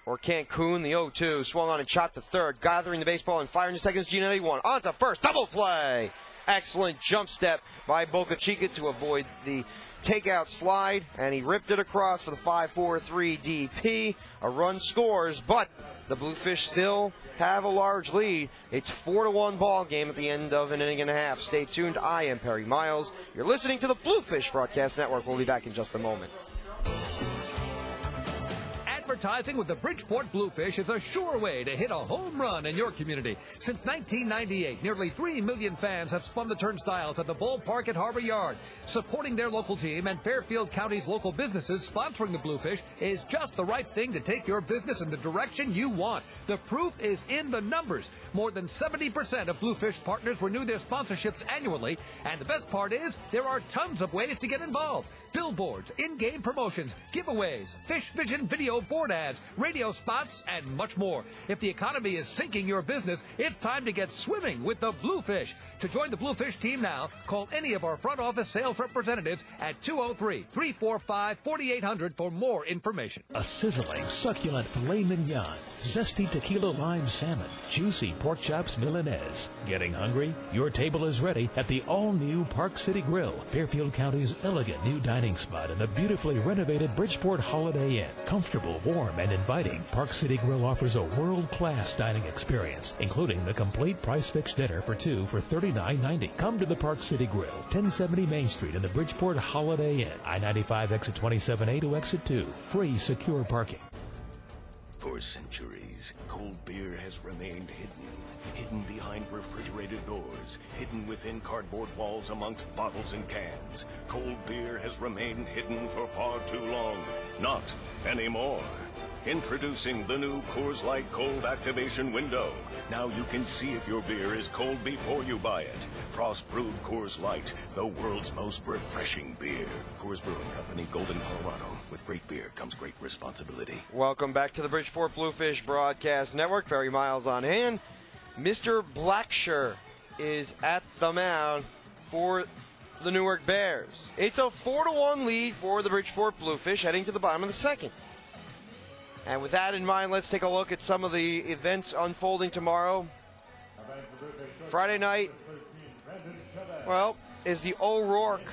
Cancun. The 0-2 swung on and chopped to third, gathering the baseball and firing to second. Giannetti one on to first, double play. Excellent jump step by Boca Chica to avoid the takeout slide, and he ripped it across for the 5-4-3 DP. A run scores, but the Bluefish still have a large lead. It's 4-1 ball game at the end of an inning and a half. Stay tuned. I am Perry Miles. You're listening to the Bluefish Broadcast Network. We'll be back in just a moment. Advertising with the Bridgeport Bluefish is a sure way to hit a home run in your community. Since 1998, nearly 3 million fans have spun the turnstiles at the ballpark at Harbor Yard. Supporting their local team and Fairfield County's local businesses sponsoring the Bluefish is just the right thing to take your business in the direction you want. The proof is in the numbers. More than 70% of Bluefish partners renew their sponsorships annually, and the best part is there are tons of ways to get involved. Billboards, in-game promotions, giveaways, Fish Vision video board ads, radio spots, and much more. If the economy is sinking your business, it's time to get swimming with the Bluefish. To join the Bluefish team now, call any of our front office sales representatives at 203-345-4800 for more information. A sizzling, succulent filet mignon, zesty tequila lime salmon, juicy pork chops Milanese. Getting hungry? Your table is ready at the all-new Park City Grill, Fairfield County's elegant new dining spot in the beautifully renovated Bridgeport Holiday Inn. Comfortable, warm, and inviting, Park City Grill offers a world-class dining experience, including the complete price-fixed dinner for 2 for $39.90. Come to the Park City Grill, 1070 Main Street in the Bridgeport Holiday Inn. I-95 exit 27A to exit 2. Free secure parking. For centuries, cold beer has remained hidden behind refrigerated doors, hidden within cardboard walls amongst bottles and cans. Cold beer has remained hidden for far too long. Not anymore. Introducing the new Coors Light Cold Activation Window. Now you can see if your beer is cold before you buy it. Frost brewed Coors Light, the world's most refreshing beer. Coors Brewing Company, Golden, Colorado. With great beer comes great responsibility. Welcome back to the Bridgeport Bluefish Broadcast Network. Barry Miles on hand. Mr. Blacksher is at the mound for the Newark Bears. It's a 4-1 lead for the Bridgeport Bluefish heading to the bottom of the second. And with that in mind, let's take a look at some of the events unfolding tomorrow. Friday night, well, is the O'Rourke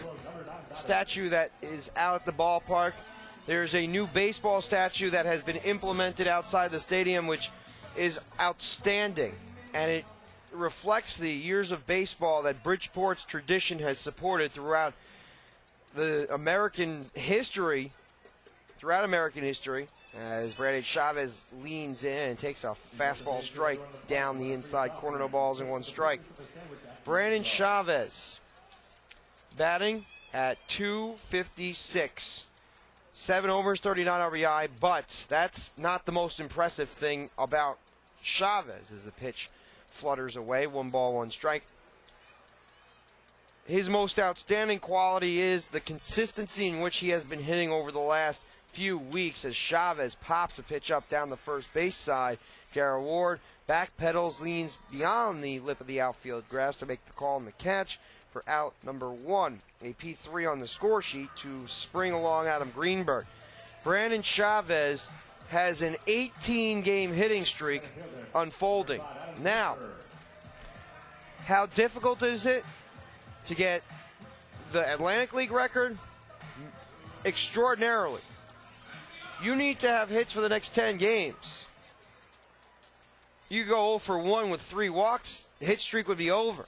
statue that is out at the ballpark. There's a new baseball statue that has been implemented outside the stadium, which is outstanding. And it reflects the years of baseball that Bridgeport's tradition has supported throughout American history. As Brandon Chavez leans in and takes a fastball strike down the inside corner, no balls and one strike. Brandon Chavez batting at .256. 7 homers, 39 RBI, but that's not the most impressive thing about Chavez as the pitch flutters away. 1 ball, 1 strike. His most outstanding quality is the consistency in which he has been hitting over the last few weeks as Chavez pops a pitch up down the first base side. Garrett Ward backpedals, leans beyond the lip of the outfield grass to make the call and the catch for out number 1. A P3 on the score sheet to spring along Adam Greenberg. Brandon Chavez has an 18-game hitting streak unfolding. Now, how difficult is it to get the Atlantic League record? Extraordinarily. You need to have hits for the next 10 games. You go 0 for 1 with 3 walks, the hit streak would be over.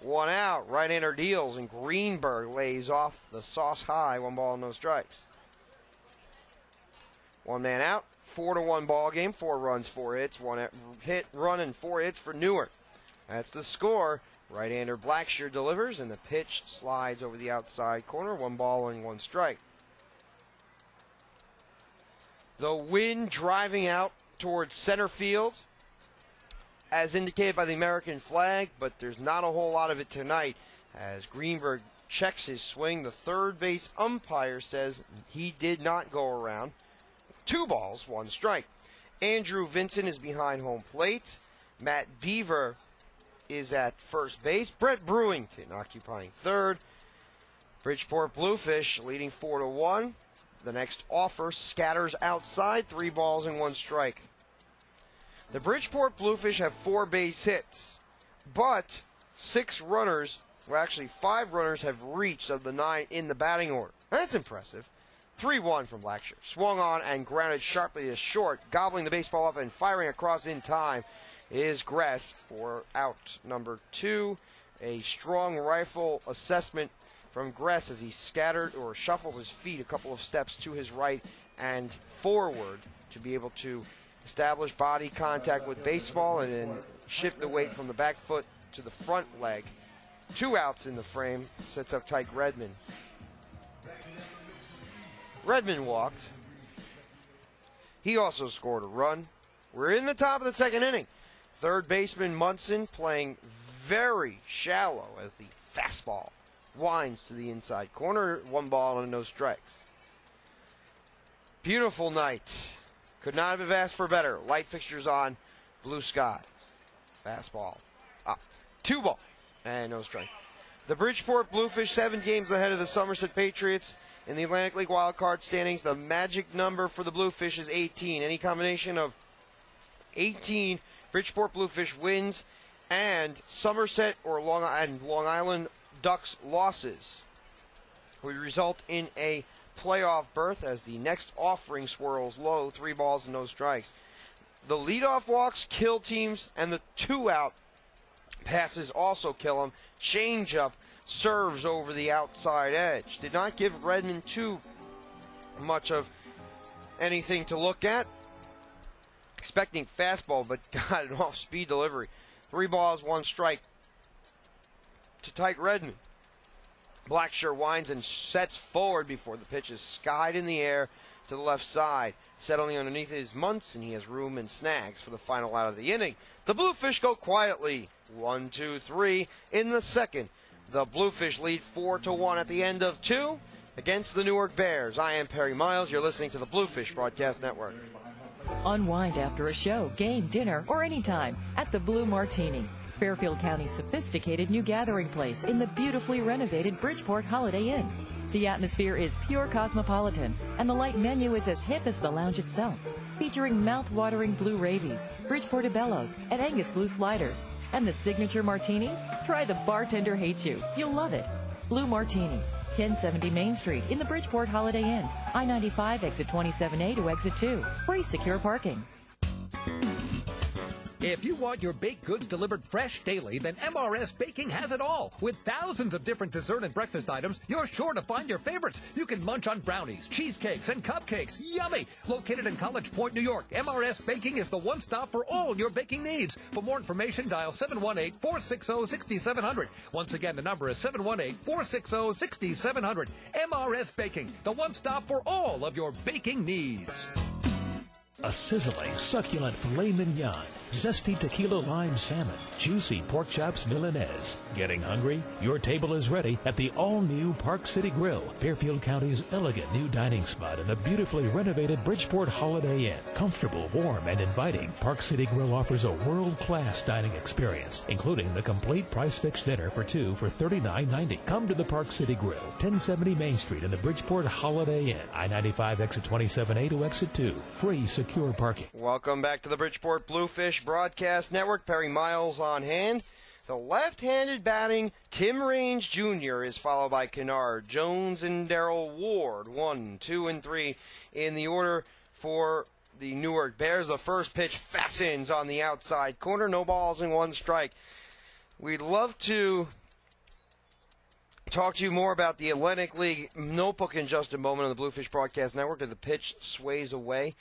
1 out, right-hander deals, and Greenberg lays off the sauce high. 1 ball, no strikes. 1 man out, 4-1 ball game, 4 runs, 4 hits, 1 hit, run, and 4 hits for Newark. That's the score. Right-hander Blacksher delivers, and the pitch slides over the outside corner. 1 ball and 1 strike. The wind driving out towards center field, as indicated by the American flag, but there's not a whole lot of it tonight. As Greenberg checks his swing, the third base umpire says he did not go around. 2 balls, 1 strike. Andrew Vincent is behind home plate. Matt Beaver is at first base. Brett Brewington occupying third. Bridgeport Bluefish leading 4-1. The next offer scatters outside, 3 balls and 1 strike. The Bridgeport Bluefish have 4 base hits, but 6 runners, well actually 5 runners have reached of the 9 in the batting order. That's impressive. 3-1 from Blacksher. Swung on and grounded sharply to short, gobbling the baseball up and firing across in time is Gress for out number 2. A strong rifle assessment from Gress as he scattered or shuffled his feet a couple of steps to his right and forward to be able to establish body contact with baseball and then shift the weight from the back foot to the front leg. 2 outs in the frame, sets up Tyke Redmond. Redmond walked. He also scored a run. We're in the top of the second inning. Third baseman Munson playing very shallow as the fastball winds to the inside corner. 1 ball and no strikes. Beautiful night. Could not have asked for better. Light fixtures on, blue skies. Fastball up. 2 balls and no strike. The Bridgeport Bluefish 7 games ahead of the Somerset Patriots in the Atlantic League wildcard standings. The magic number for the Bluefish is 18. Any combination of 18 Bridgeport Bluefish wins and Somerset or Long Island Ducks losses would result in a playoff berth as the next offering swirls low, 3 balls and no strikes. The leadoff walks kill teams, and the 2-out passes also kill them. Changeup serves over the outside edge. Did not give Redmond too much of anything to look at. expecting fastball, but got an off-speed delivery. 3 balls, 1 strike to Tyke Redmond. Blackshear winds and sets forward before the pitch is skied in the air to the left side. Settling underneath his Munts, and he has room and snags for the final out of the inning. The Bluefish go quietly. 1-2-3 in the second. The Bluefish lead 4-1 at the end of 2 against the Newark Bears. I am Perry Miles. You're listening to the Bluefish Broadcast Network. Unwind after a show, game, dinner, or anytime at the Blue Martini, Fairfield County's sophisticated new gathering place in the beautifully renovated Bridgeport Holiday Inn. The atmosphere is pure cosmopolitan, and the light menu is as hip as the lounge itself, featuring mouth-watering blue ravies, Bridgeport Bellows, and Angus Blue sliders. And the signature martinis? Try the Bartender Hates You. You'll love it. Blue Martini, 1070 Main Street in the Bridgeport Holiday Inn. I-95 exit 27A to exit 2. Free secure parking. If you want your baked goods delivered fresh daily, then MRS Baking has it all. With thousands of different dessert and breakfast items, you're sure to find your favorites. You can munch on brownies, cheesecakes, and cupcakes. Yummy! Located in College Point, New York, MRS Baking is the one stop for all your baking needs. For more information, dial 718-460-6700. Once again, the number is 718-460-6700. MRS Baking, the one stop for all of your baking needs. A sizzling, succulent filet mignon, zesty tequila lime salmon, juicy pork chops Milanese. Getting hungry? Your table is ready at the all-new Park City Grill, Fairfield County's elegant new dining spot in the beautifully renovated Bridgeport Holiday Inn. Comfortable, warm, and inviting, Park City Grill offers a world-class dining experience, including the complete price-fixed dinner for 2 for $39.90. Come to the Park City Grill, 1070 Main Street in the Bridgeport Holiday Inn, I-95 exit 27A to exit 2. Free secure parking. Welcome back to the Bridgeport Bluefish Broadcast Network. Perry Miles on hand. The left-handed batting Tim Raines Jr. is followed by Kennard Jones and Darrell Ward. 1, 2, and 3 in the order for the Newark Bears. The first pitch fastens on the outside corner. No balls and 1 strike. We'd love to talk to you more about the Atlantic League notebook in just a moment on the Bluefish Broadcast Network as the pitch sways away.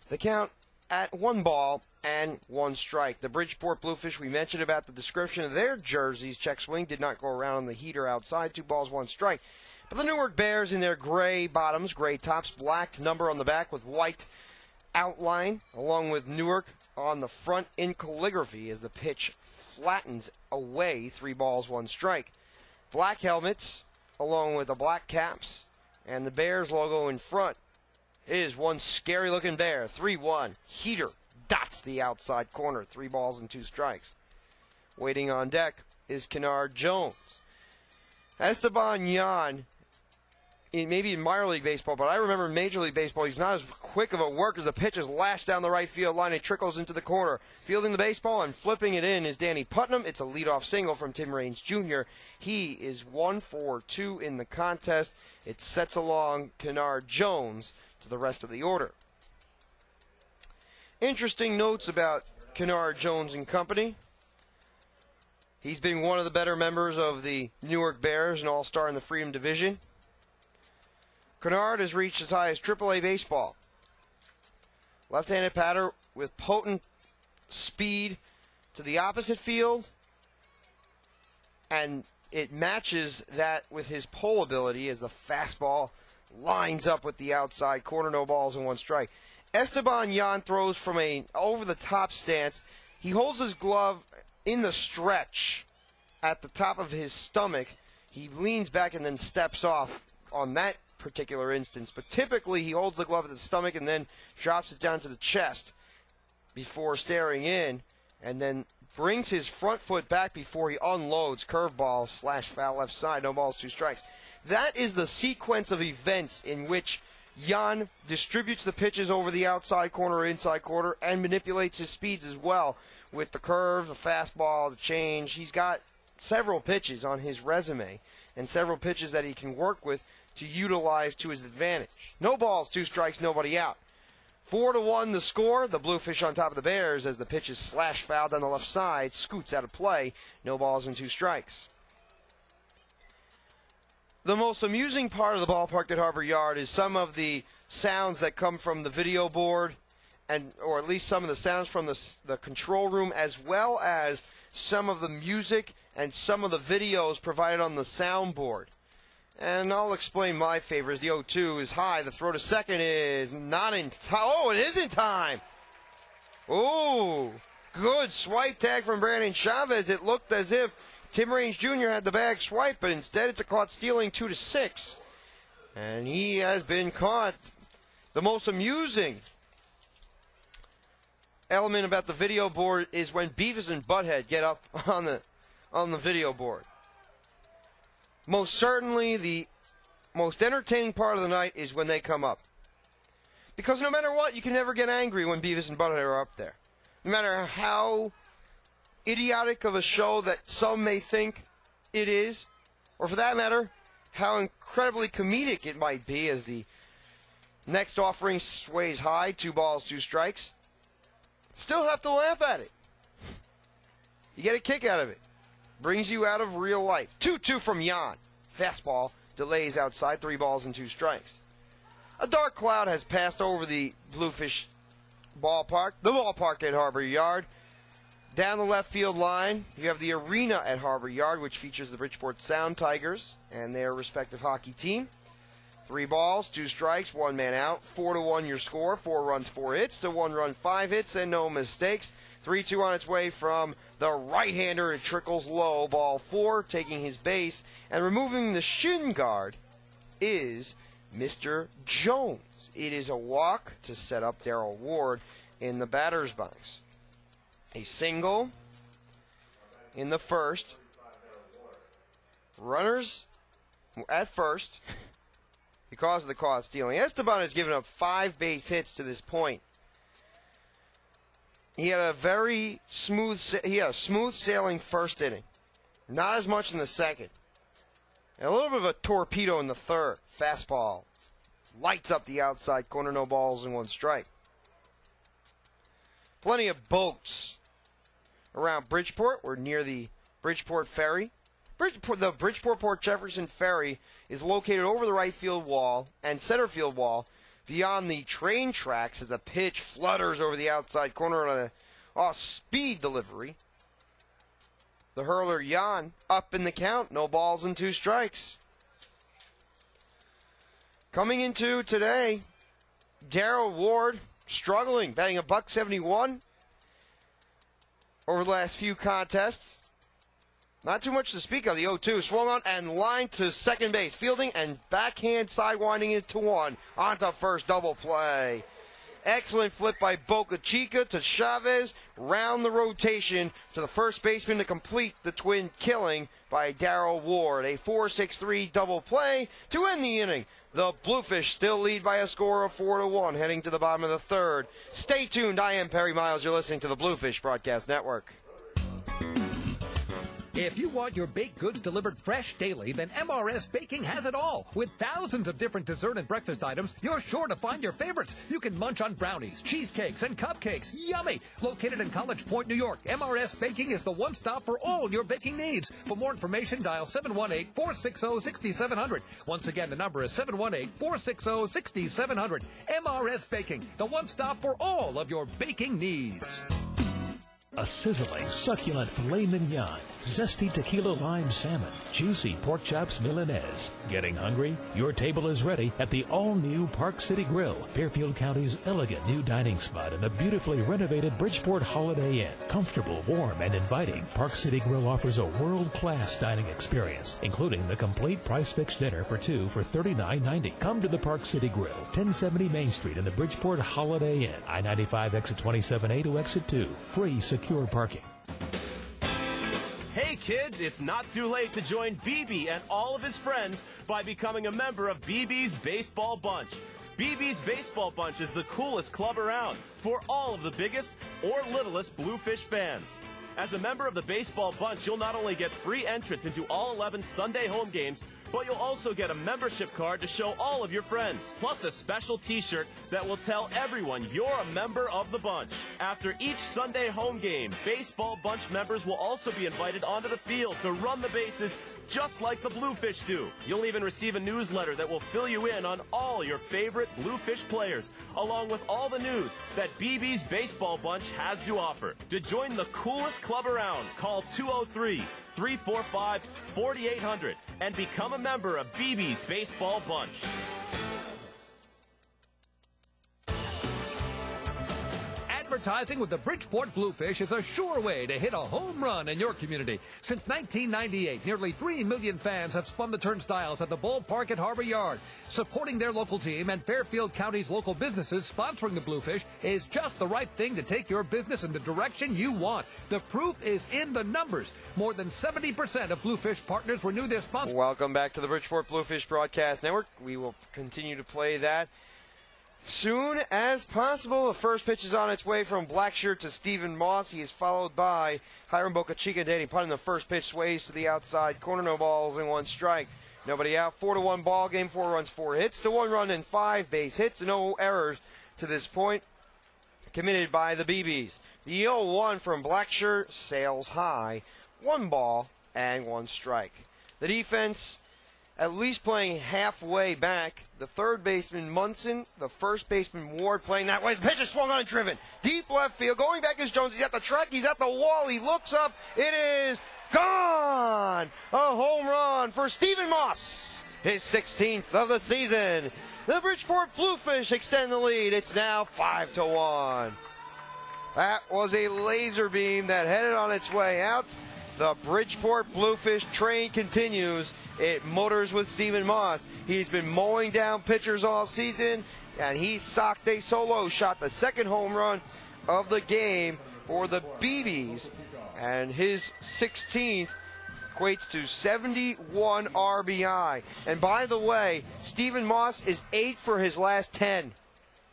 The count at 1 ball and 1 strike. The Bridgeport Bluefish, we mentioned about the description of their jerseys. Check swing did not go around on the heater outside. 2 balls, 1 strike. But the Newark Bears in their gray bottoms, gray tops, black number on the back with white outline, along with Newark on the front in calligraphy as the pitch flattens away. 3 balls, 1 strike. Black helmets, along with the black caps, and the Bears logo in front. It is one scary-looking bear. 3-1. Heater dots the outside corner. 3 balls and 2 strikes. Waiting on deck is Kennard Jones. Esteban Yan, maybe in minor league baseball, but I remember in Major League Baseball, he's not as quick of a work as the pitch is lashed down the right field line. It trickles into the corner. Fielding the baseball and flipping it in is Danny Putnam. It's a leadoff single from Tim Raines Jr. He is 1 for 2 in the contest. It sets along Kennard Jones to the rest of the order. Interesting notes about Kennard Jones and company. He's been one of the better members of the Newark Bears, an all-star in the Freedom Division. Kennard has reached as high as AAA baseball. Left-handed batter with potent speed to the opposite field, and it matches that with his pull ability as the fastball lines up with the outside corner. No balls and 1 strike. Esteban Yan throws from a over-the-top stance. He holds his glove in the stretch at the top of his stomach. He leans back and then steps off on that particular instance. But typically he holds the glove at the stomach and then drops it down to the chest before staring in, and then brings his front foot back before he unloads. Curveball / foul left side. No balls, 2 strikes. That is the sequence of events in which Yan distributes the pitches over the outside corner or inside corner and manipulates his speeds as well with the curve, the fastball, the change. He's got several pitches on his resume and several pitches that he can work with to utilize to his advantage. No balls, 2 strikes, nobody out. 4-1 the score. The Bluefish on top of the Bears as the pitch is fouled down the left side, scoots out of play. No balls and 2 strikes. The most amusing part of the ballpark at Harbor Yard is some of the sounds that come from the video board or at least some of the sounds from the control room, as well as some of the music and some of the videos provided on the soundboard. And I'll explain my favors. The 0-2 is high. The throw to second is not in time. Oh, it is in time. Oh, good swipe tag from Brandon Chavez. It looked as if Tim Raines Jr. had the bag swipe, but instead it's a caught stealing 2-6. And he has been caught. The most amusing element about the video board is when Beavis and Butthead get up on the video board. Most certainly, the most entertaining part of the night is when they come up. Because no matter what, you can never get angry when Beavis and Butthead are up there. No matter how idiotic of a show that some may think it is, or for that matter, how incredibly comedic it might be as the next offering sways high, 2 balls, 2 strikes. Still have to laugh at it. You get a kick out of it. Brings you out of real life. 2-2 from Jan. Fastball delays outside, 3 balls and 2 strikes. A dark cloud has passed over the Bluefish ballpark, the ballpark at Harbor Yard. Down the left field line, you have the arena at Harbor Yard, which features the Bridgeport Sound Tigers and their respective hockey team. 3 balls, 2 strikes, 1 man out. 4-1 your score. 4 runs, 4 hits to 1 run, 5 hits, and no mistakes. 3-2 on its way from the right-hander. It trickles low. Ball 4, taking his base. And removing the shin guard is Mr. Jones. It is a walk to set up Darrell Ward in the batter's box. A single in the first. Runners at first because of the caught stealing. Esteban has given up 5 base hits to this point. He had a smooth sailing first inning. Not as much in the second. And a little bit of a torpedo in the third. Fastball lights up the outside corner. No balls and 1 strike. Plenty of boats around Bridgeport. We're near the Bridgeport Ferry. The Bridgeport-Port Jefferson Ferry is located over the right field wall and center field wall beyond the train tracks as the pitch flutters over the outside corner on a speed delivery. The hurler Jan up in the count. No balls and 2 strikes. Coming into today, Darrell Ward struggling, batting a .171 over the last few contests. Not too much to speak of. The 0-2 swung on and lined to second base. Fielding and backhand sidewinding it to 1. Onto first, double play. Excellent flip by Boca Chica to Chavez. Round the rotation to the first baseman to complete the twin killing by Darrell Ward. A 4-6-3 double play to end the inning. The Bluefish still lead by a score of 4-1 heading to the bottom of the third. Stay tuned. I am Perry Miles. You're listening to the Bluefish Broadcast Network. If you want your baked goods delivered fresh daily, then MRS Baking has it all. With thousands of different dessert and breakfast items, you're sure to find your favorites. You can munch on brownies, cheesecakes, and cupcakes. Yummy! Located in College Point, New York, MRS Baking is the one stop for all your baking needs. For more information, dial 718-460-6700. Once again, the number is 718-460-6700. MRS Baking, the one stop for all of your baking needs. A sizzling, succulent filet mignon, zesty tequila lime salmon, juicy pork chops Milanese. Getting hungry? Your table is ready at the all-new Park City Grill, Fairfield County's elegant new dining spot in the beautifully renovated Bridgeport Holiday Inn. Comfortable, warm, and inviting, Park City Grill offers a world-class dining experience, including the complete price-fixed dinner for 2 for $39.90. Come to the Park City Grill, 1070 Main Street in the Bridgeport Holiday Inn, I-95 exit 27A to exit 2. Free, secure parking. Hey kids, it's not too late to join BB and all of his friends by becoming a member of BB's Baseball Bunch. BB's Baseball Bunch is the coolest club around for all of the biggest or littlest Bluefish fans. As a member of the Baseball Bunch, you'll not only get free entrance into all 11 Sunday home games, but you'll also get a membership card to show all of your friends, plus a special t-shirt that will tell everyone you're a member of the bunch. After each Sunday home game, Baseball Bunch members will also be invited onto the field to run the bases, just like the Bluefish do. You'll even receive a newsletter that will fill you in on all your favorite Bluefish players, along with all the news that BB's Baseball Bunch has to offer. To join the coolest club around, call 203-345-4800 and become a member of BB's Baseball Bunch. Advertising with the Bridgeport Bluefish is a sure way to hit a home run in your community. Since 1998, nearly 3 million fans have spun the turnstiles at the ballpark at Harbor Yard. Supporting their local team and Fairfield County's local businesses sponsoring the Bluefish is just the right thing to take your business in the direction you want. The proof is in the numbers. More than 70% of Bluefish partners renew their sponsorship. Welcome back to the Bridgeport Bluefish Broadcast Network. We will continue to play that soon as possible. The first pitch is on its way from Blackshirt to Stephen Moss. He is followed by Hiram Boca Chica and Danny Putnam. The first pitch sways to the outside corner. No balls and 1 strike. Nobody out. 4-1 ball game. 4 runs, 4 hits to 1 run and 5 base hits. No errors to this point committed by the BBs. The 0-1 from Blackshirt sails high. 1 ball and 1 strike. The defense at least playing halfway back. The third baseman Munson, the first baseman Ward playing that way. The pitch is swung on and driven. Deep left field. Going back is Jones. He's at the track. He's at the wall. He looks up. It is gone. A home run for Stephen Moss. His 16th of the season. The Bridgeport Bluefish extend the lead. It's now 5-1. That was a laser beam that headed on its way out. The Bridgeport Bluefish train continues. It motors with Stephen Moss. He's been mowing down pitchers all season, and he socked a solo shot, the second home run of the game for the BBs, and his 16th equates to 71 RBI. And by the way, Stephen Moss is 8 for his last 10.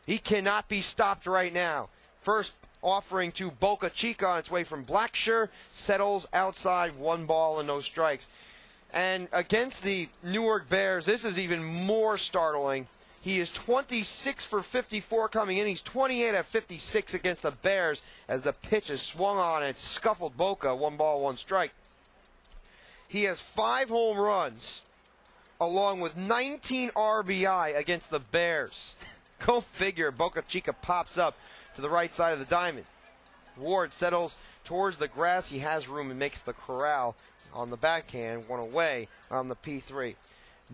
He cannot be stopped right now. First offering to Boca Chica on its way from Blackshirt, settles outside, 1 ball and no strikes. And against the Newark Bears, this is even more startling. He is 26 for 54 coming in. He's 28 at 56 against the Bears as the pitch is swung on and scuffled Boca, 1 ball, 1 strike. He has 5 home runs along with 19 RBI against the Bears. Go figure, Boca Chica pops up to the right side of the diamond. Ward settles towards the grass. He has room and makes the corral on the backhand, 1 away on the P3.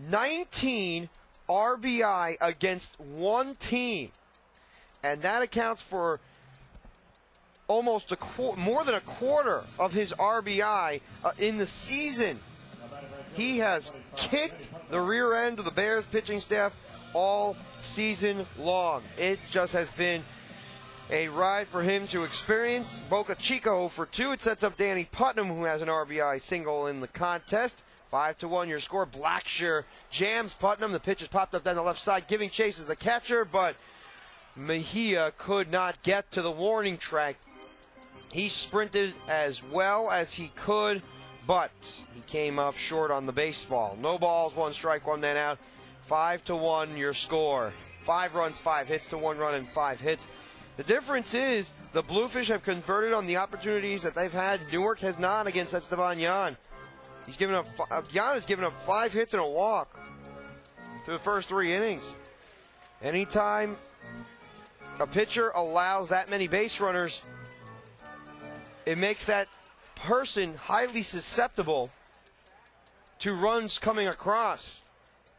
19 RBI against 1 team. And that accounts for almost more than a quarter of his RBI in the season. He has kicked the rear end of the Bears pitching staff all season long. It just has been a ride for him to experience. Boca Chica 0 for 2. It sets up Danny Putnam, who has an RBI single in the contest. 5-1 your score. Blackshirt jams Putnam. The pitch is popped up down the left side, giving chase as the catcher, but Mejia could not get to the warning track. He sprinted as well as he could, but he came up short on the baseball. No balls, 1 strike, 1 man out. 5-1 your score. 5 runs, 5 hits to 1 run and 5 hits. The difference is the Bluefish have converted on the opportunities that they've had. Newark has not against Esteban Yan. Yan has given up 5 hits and a walk through the first 3 innings. Anytime a pitcher allows that many base runners, it makes that person highly susceptible to runs coming across.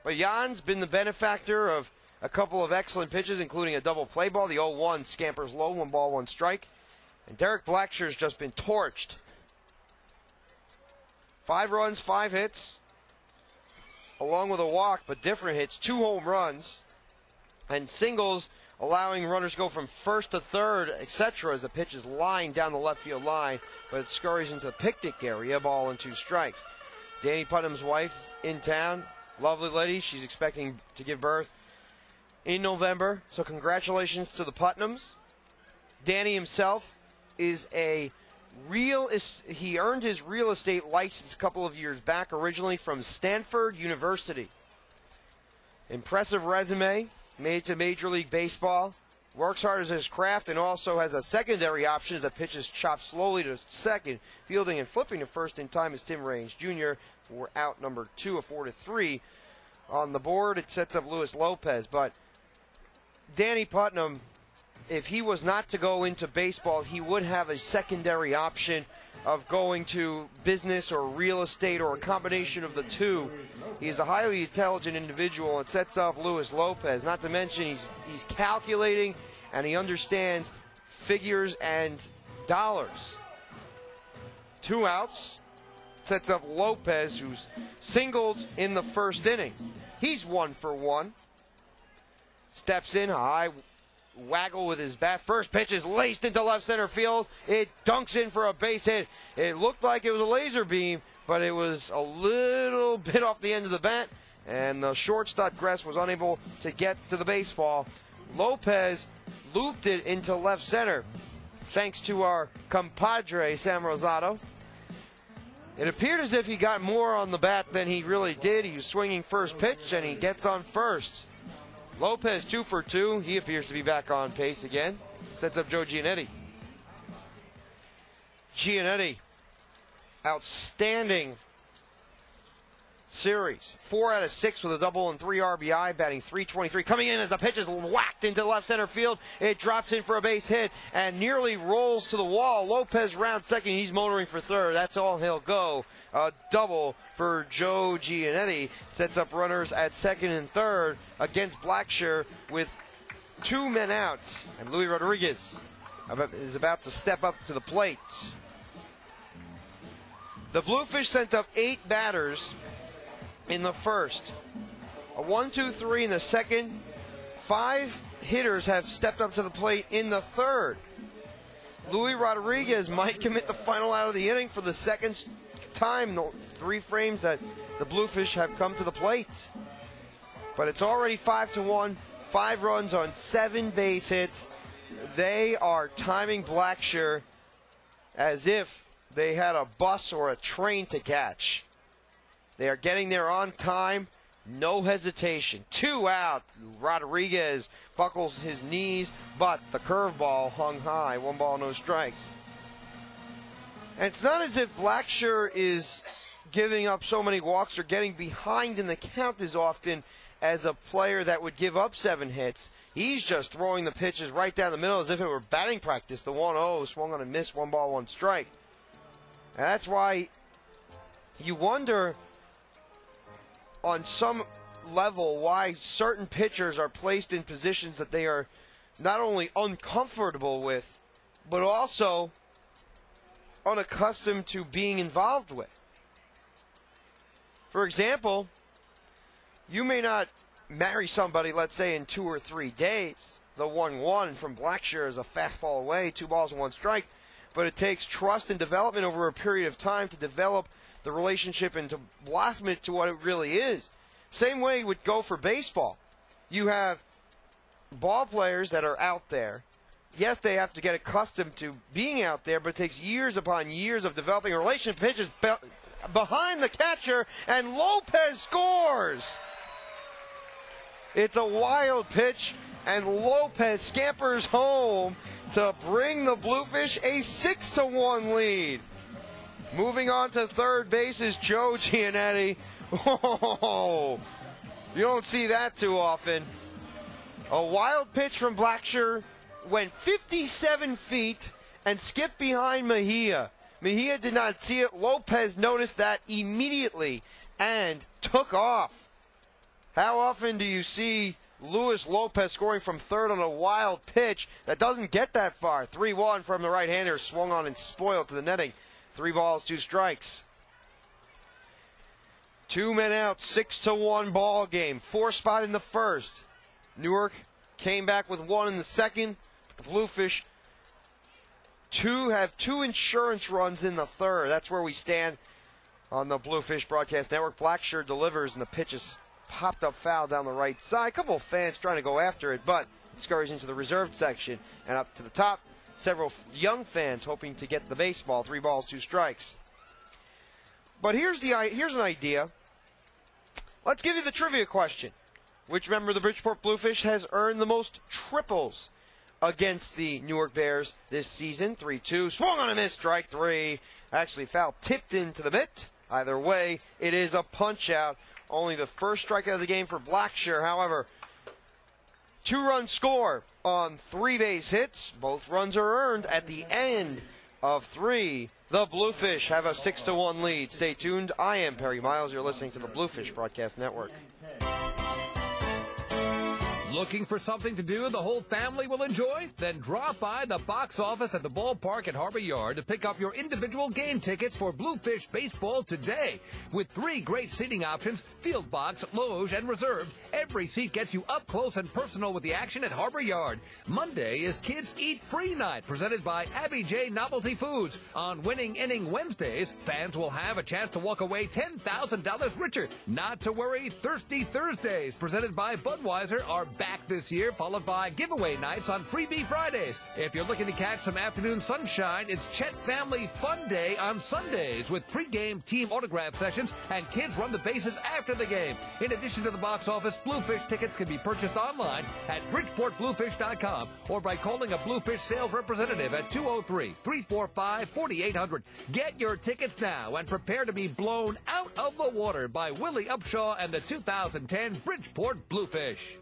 But Jan's been the benefactor of a couple of excellent pitches, including a double play ball. The 0-1 scampers low, 1 ball, 1 strike. And Derek Blackshirt's just been torched. 5 runs, 5 hits, along with a walk, but different hits. 2 home runs and singles, allowing runners to go from first to third, etc. as the pitch is lined down the left field line, but it scurries into the picnic area, 1 and 2 strikes. Danny Putnam's wife in town, lovely lady. She's expecting to give birth in November, so congratulations to the Putnams. Danny himself is he earned his real estate license a couple of years back, originally from Stanford University. Impressive resume, made it to Major League Baseball. Works hard as his craft and also has a secondary option as the pitch is chopped slowly to second. Fielding and flipping to first in time is Tim Raines Jr. for out number 2, a 4-3 on the board. It sets up Luis Lopez, but Danny Putnam, if he was not to go into baseball, he would have a secondary option of going to business or real estate or a combination of the two. He's a highly intelligent individual and sets up Luis Lopez. Not to mention he's calculating and he understands figures and dollars. 2 outs. Sets up Lopez, who's singled in the first inning. He's 1 for 1. Steps in high. Waggle with his bat. First pitch is laced into left center field. It dunks in for a base hit. It looked like it was a laser beam, but it was a little bit off the end of the bat, and the shortstop Gress was unable to get to the baseball. Lopez looped it into left center, thanks to our compadre Sam Rosado. It appeared as if he got more on the bat than he really did. He was swinging first pitch, and he gets on first. Lopez 2 for 2. He appears to be back on pace again. Sets up Joe Giannetti. Giannetti, outstanding series. 4 out of 6 with a double and 3 RBI, batting .323. Coming in as the pitch is whacked into left center field. It drops in for a base hit and nearly rolls to the wall. Lopez rounds second. He's motoring for third. That's all he'll go. A double for Joe Giannetti. Sets up runners at second and third against Blackshear with 2 men out. And Luis Rodriguez is about to step up to the plate. The Bluefish sent up 8 batters in the first. A 1-2-3 in the second. 5 hitters have stepped up to the plate in the third. Luis Rodriguez might commit the final out of the inning for the second time in the 3 frames that the Bluefish have come to the plate. But it's already 5-1, 5 runs on 7 base hits. They are timing Blackshear as if they had a bus or a train to catch. They are getting there on time, no hesitation. 2 out. Rodriguez buckles his knees, but the curveball hung high. 1 ball, no strikes. And it's not as if Blackshear is giving up so many walks or getting behind in the count as often as a player that would give up 7 hits. He's just throwing the pitches right down the middle as if it were batting practice. The 1-0 swung on a miss, 1 ball, 1 strike. And that's why you wonder on some level why certain pitchers are placed in positions that they are not only uncomfortable with, but also unaccustomed to being involved with. For example, you may not marry somebody, let's say, in 2 or 3 days. The 1-1 from Blackshear is a fastball away, 2 balls and 1 strike. But it takes trust and development over a period of time to develop the relationship and to blossom it to what it really is. Same way would go for baseball. You have ball players that are out there. Yes, they have to get accustomed to being out there, but it takes years upon years of developing a relationship. Pitches behind the catcher, and Lopez scores. It's a wild pitch, and Lopez scampers home to bring the Bluefish a 6-1 lead. Moving on to third base is Joe Giannetti. Oh, you don't see that too often. A wild pitch from Blackshear went 57 feet and skipped behind Mejia. Mejia did not see it. Lopez noticed that immediately and took off. How often do you see Luis Lopez scoring from third on a wild pitch that doesn't get that far? 3-1 from the right-hander, swung on and spoiled to the netting. 3 balls, 2 strikes. 2 men out, 6-1 ball game. 4 spot in the first. Newark came back with 1 in the second. The Bluefish have 2 insurance runs in the third. That's where we stand on the Bluefish Broadcast Network. Blackshear delivers, and the pitch is popped up foul down the right side. A couple of fans trying to go after it, but it scurries into the reserved section and up to the top. Several young fans hoping to get the baseball. 3 balls, 2 strikes. But here's an idea. Let's give you the trivia question. Which member of the Bridgeport Bluefish has earned the most triples against the Newark Bears this season? 3-2. Swung on a miss. Strike 3. Actually, foul tipped into the mitt. Either way, it is a punch-out. Only the first strikeout of the game for Blackshear. However, 2-run score on 3 base hits. Both runs are earned at the end of 3. The Bluefish have a 6-1 lead. Stay tuned. I am Perry Miles. You're listening to the Bluefish Broadcast Network. Looking for something to do the whole family will enjoy? Then drop by the box office at the ballpark at Harbor Yard to pick up your individual game tickets for Bluefish baseball today. With 3 great seating options, field box, loge, and reserved, every seat gets you up close and personal with the action at Harbor Yard. Monday is Kids Eat Free Night, presented by Abby J. Novelty Foods. On Winning Inning Wednesdays, fans will have a chance to walk away $10,000 richer. Not to worry, Thirsty Thursdays, presented by Budweiser, are back this year, followed by giveaway nights on Freebie Fridays. If you're looking to catch some afternoon sunshine, it's Chet Family Fun Day on Sundays with pregame team autograph sessions and kids run the bases after the game. In addition to the box office, Bluefish tickets can be purchased online at BridgeportBluefish.com or by calling a Bluefish sales representative at 203-345-4800. Get your tickets now and prepare to be blown out of the water by Willie Upshaw and the 2010 Bridgeport Bluefish.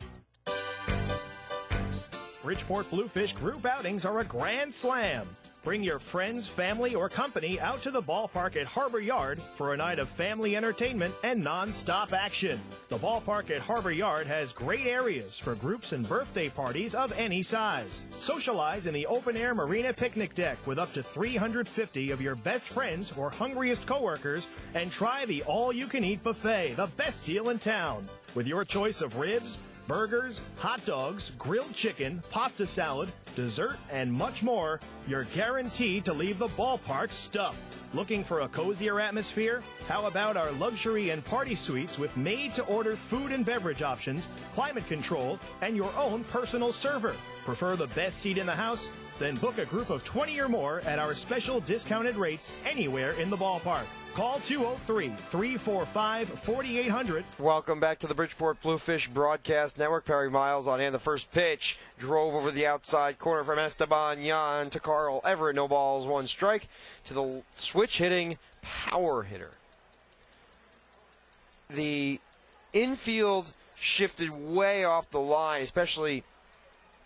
Bridgeport Bluefish group outings are a grand slam. Bring your friends, family, or company out to the ballpark at Harbor Yard for a night of family entertainment and non-stop action. The ballpark at Harbor Yard has great areas for groups and birthday parties of any size. Socialize in the open-air marina picnic deck with up to 350 of your best friends or hungriest coworkers and try the all-you-can-eat buffet, the best deal in town. With your choice of ribs, burgers, hot dogs, grilled chicken, pasta salad, dessert, and much more, you're guaranteed to leave the ballpark stuffed. Looking for a cozier atmosphere? How about our luxury and party suites with made-to-order food and beverage options, climate control, and your own personal server? Prefer the best seat in the house? Then book a group of 20 or more at our special discounted rates anywhere in the ballpark. Call 203-345-4800. Welcome back to the Bridgeport Bluefish Broadcast Network. Perry Miles on hand. The first pitch drove over the outside corner from Esteban Yan to Carl Everett. No balls, 1 strike to the switch-hitting power hitter. The infield shifted way off the line, especially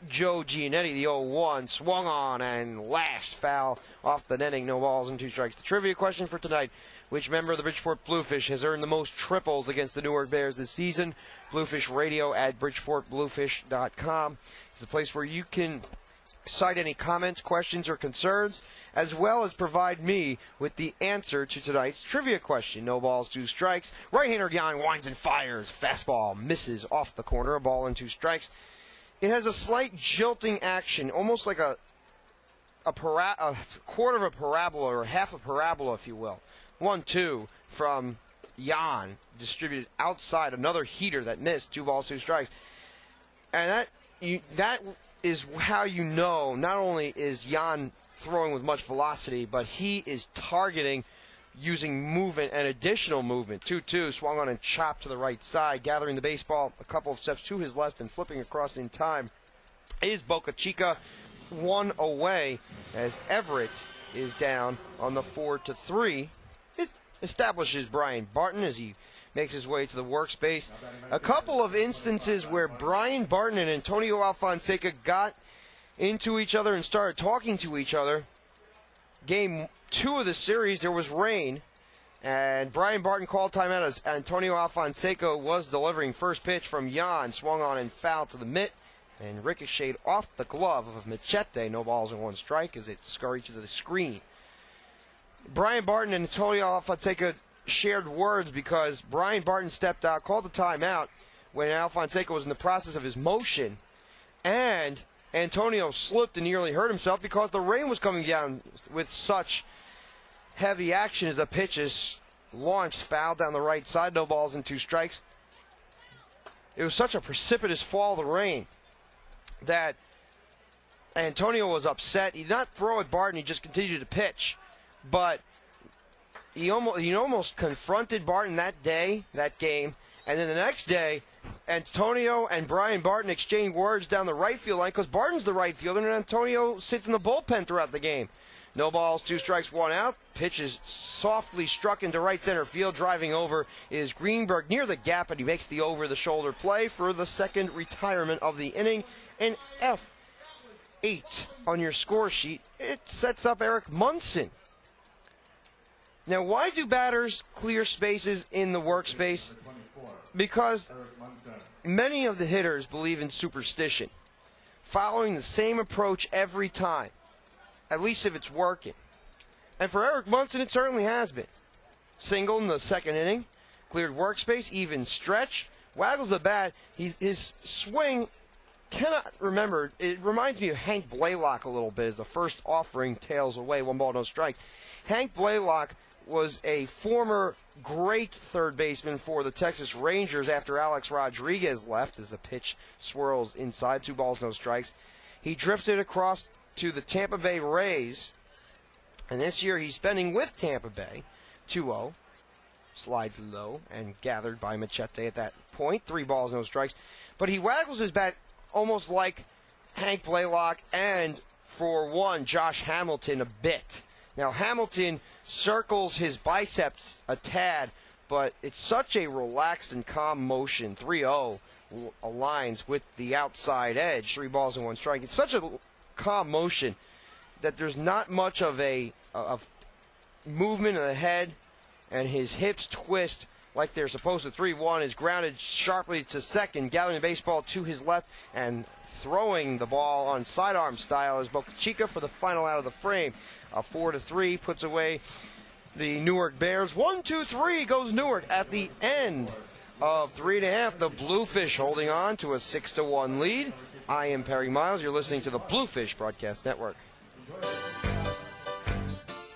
Joe Giannetti, the 0-1, swung on and lashed foul off the netting. No balls and 2 strikes. The trivia question for tonight: which member of the Bridgeport Bluefish has earned the most triples against the Newark Bears this season? Bluefish Radio at BridgeportBluefish.com is the place where you can cite any comments, questions, or concerns, as well as provide me with the answer to tonight's trivia question. No balls, 2 strikes. Right-hander Yan winds and fires. Fastball misses off the corner. A ball and 2 strikes. It has a slight jolting action, almost like a quarter of a parabola, or half a parabola, if you will. 1-2 from Yan, distributed outside. Another heater that missed. 2 balls, 2 strikes. And that is how you know not only is Yan throwing with much velocity, but he is targeting using movement and additional movement. 2-2, swung on and chopped to the right side, gathering the baseball a couple of steps to his left and flipping across in time is Boca Chica. 1 away as Everett is down on the 4-3. It establishes Brian Barton as he makes his way to the workspace. A couple of instances where Brian Barton and Antonio Alfonseca got into each other and started talking to each other. Game 2 of the series, there was rain, and Brian Barton called timeout as Antonio Alfonseca was delivering first pitch from Yan, swung on and fouled to the mitt, and ricocheted off the glove of Machete. No balls and 1 strike as it scurried to the screen. Brian Barton and Antonio Alfonseca shared words because Brian Barton stepped out, called the timeout when Alfonseca was in the process of his motion, and Antonio slipped and nearly hurt himself because the rain was coming down with such heavy action as the pitch is launched, foul down the right side. No balls and 2 strikes. It was such a precipitous fall of the rain that Antonio was upset. He did not throw at Barton, he just continued to pitch. But he almost confronted Barton that day, that game, and then the next day, Antonio and Brian Barton exchanged words down the right field line because Barton's the right fielder and Antonio sits in the bullpen throughout the game. No balls, 2 strikes, 1 out. Pitch is softly struck into right center field. Driving over is Greenberg near the gap, and he makes the over-the-shoulder play for the second retirement of the inning. And F8 on your score sheet, it sets up Eric Munson. Now, why do batters clear spaces in the workspace? Because many of the hitters believe in superstition, following the same approach every time, at least if it's working. And for Eric Munson, it certainly has been. Single in the second inning, cleared workspace, even stretch, waggles the bat. His swing, cannot remember, it reminds me of Hank Blaylock a little bit as the first offering tails away, 1 ball, no strike. Hank Blaylock was a former great third baseman for the Texas Rangers after Alex Rodriguez left as the pitch swirls inside, 2 balls, no strikes. He drifted across to the Tampa Bay Rays, and this year he's spending with Tampa Bay. 2-0, slides low and gathered by Machete at that point, 3 balls, no strikes. But he waggles his bat almost like Hank Blaylock and, for one, Josh Hamilton a bit. Now, Hamilton circles his biceps a tad, but it's such a relaxed and calm motion. 3-0 aligns with the outside edge, 3 balls and 1 strike. It's such a calm motion that there's not much of a movement of the head, and his hips twist like they're supposed to. 3-1 is grounded sharply to second, gathering the baseball to his left and throwing the ball on sidearm style is Boca Chica for the final out of the frame. A 4-3 puts away the Newark Bears. 1-2-3 goes Newark at the end of 3.5. The Bluefish holding on to a 6-1 lead. I am Perry Miles. You're listening to the Bluefish Broadcast Network.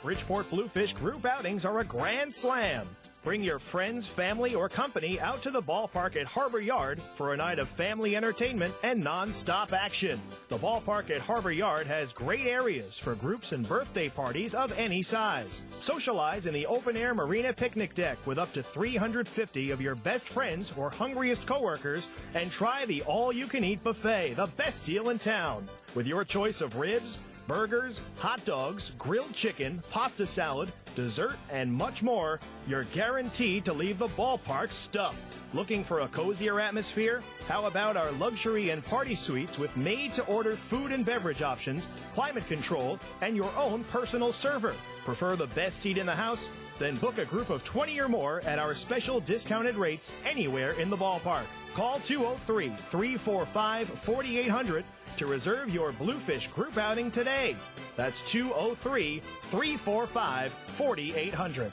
Bridgeport Bluefish group outings are a grand slam. Bring your friends, family, or company out to the ballpark at Harbor Yard for a night of family entertainment and non-stop action. The ballpark at Harbor Yard has great areas for groups and birthday parties of any size. Socialize in the open-air marina picnic deck with up to 350 of your best friends or hungriest coworkers, and try the all-you-can-eat buffet, the best deal in town. With your choice of ribs, burgers, hot dogs, grilled chicken, pasta salad, dessert, and much more, you're guaranteed to leave the ballpark stuffed. Looking for a cozier atmosphere? How about our luxury and party suites with made-to-order food and beverage options, climate control, and your own personal server? Prefer the best seat in the house? Then book a group of 20 or more at our special discounted rates anywhere in the ballpark. Call 203-345-4800 to reserve your Bluefish group outing today. That's 203-345-4800.